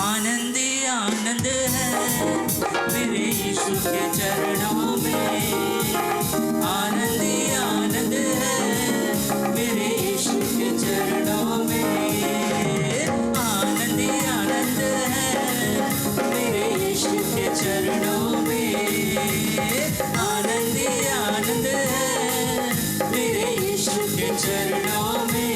आनंद ही आनंद है मेरे यीशु के चरणों में। आनंद ही आनंद है मेरे यीशु के चरणों में। आनंद ही आनंद है मेरे यीशु के चरणों में। आनंद ही आनंद है मेरे यीशु के चरणों में।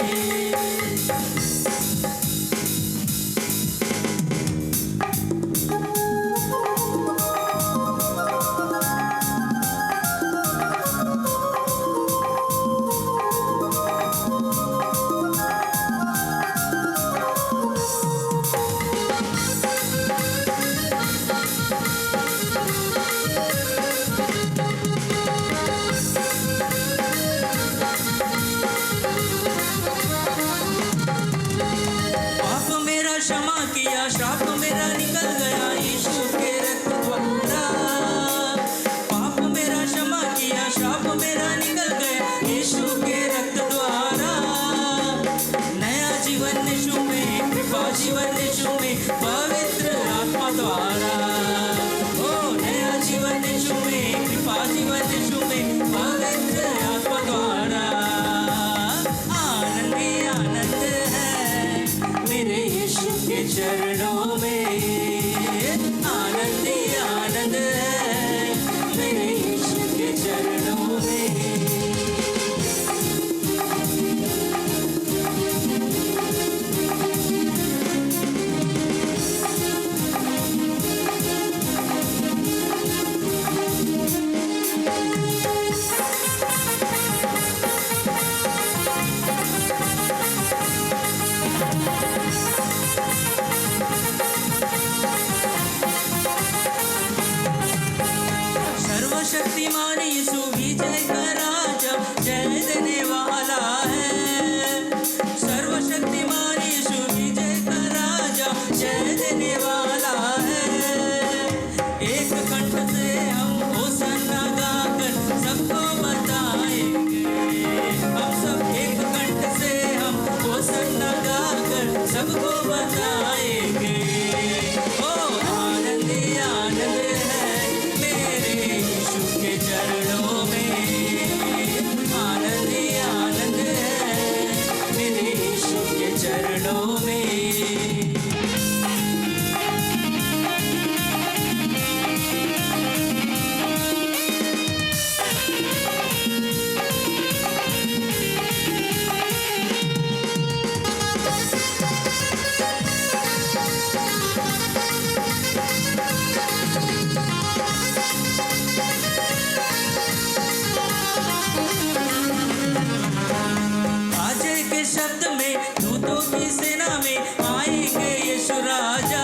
शब्द में दूतों की सेना में आएंगे यीशु राजा।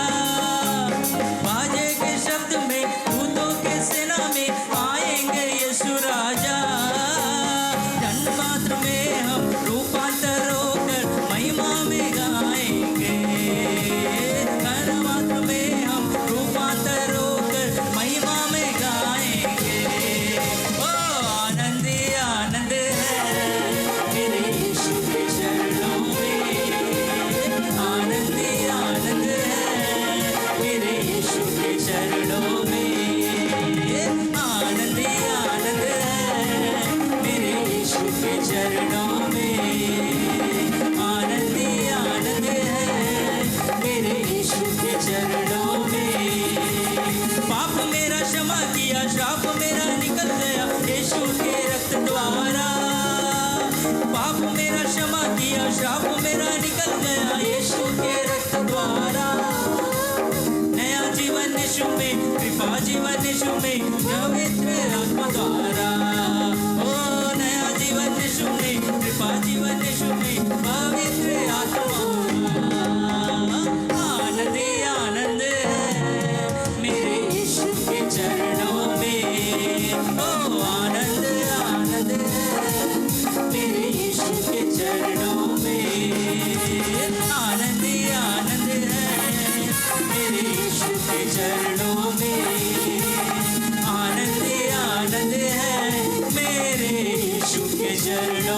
बाजे के शब्द में दूतों की सेना में आएंगे यीशु राजा। क्षण मात्र में हम रूपांतर होकर महिमा में गाएंगे। क्षण मात्र में हम रूपांतर होकर महिमा में गाएंगे। ओ आनंद ही आनंद है मेरे यीशु के चरणों में। आनंद ही आनंद है मेरे यीशु के चरणों में। आनंद ही आनंद है मेरे यीशु के चरणों में। आनंद ही आनंद है मेरे यीशु के चरणों में। पाप मेरा क्षमा किया, शाप मेरा निकल गया यीशु के रक्त द्वारा। पाप मेरा क्षमा किया, शाप मेरा निकल गया यीशु के रक्त द्वारा। नया जीवन यीशु में, कृपा जीवन यीशु में, पवित्र आत्मा द्वारा। ओ नया जीवन यीशु में, कृपा जीवन यीशु में, पवित्र आत्मा। आनंद ही आनंद है मेरे यीशु के चरणों में। ओ आनंद आनंद है मेरे यीशु के चरणों में। आनंद ही आनंद है मेरे यीशु के चरणों में। आनंद ही आनंद है मेरे यीशु के चरणों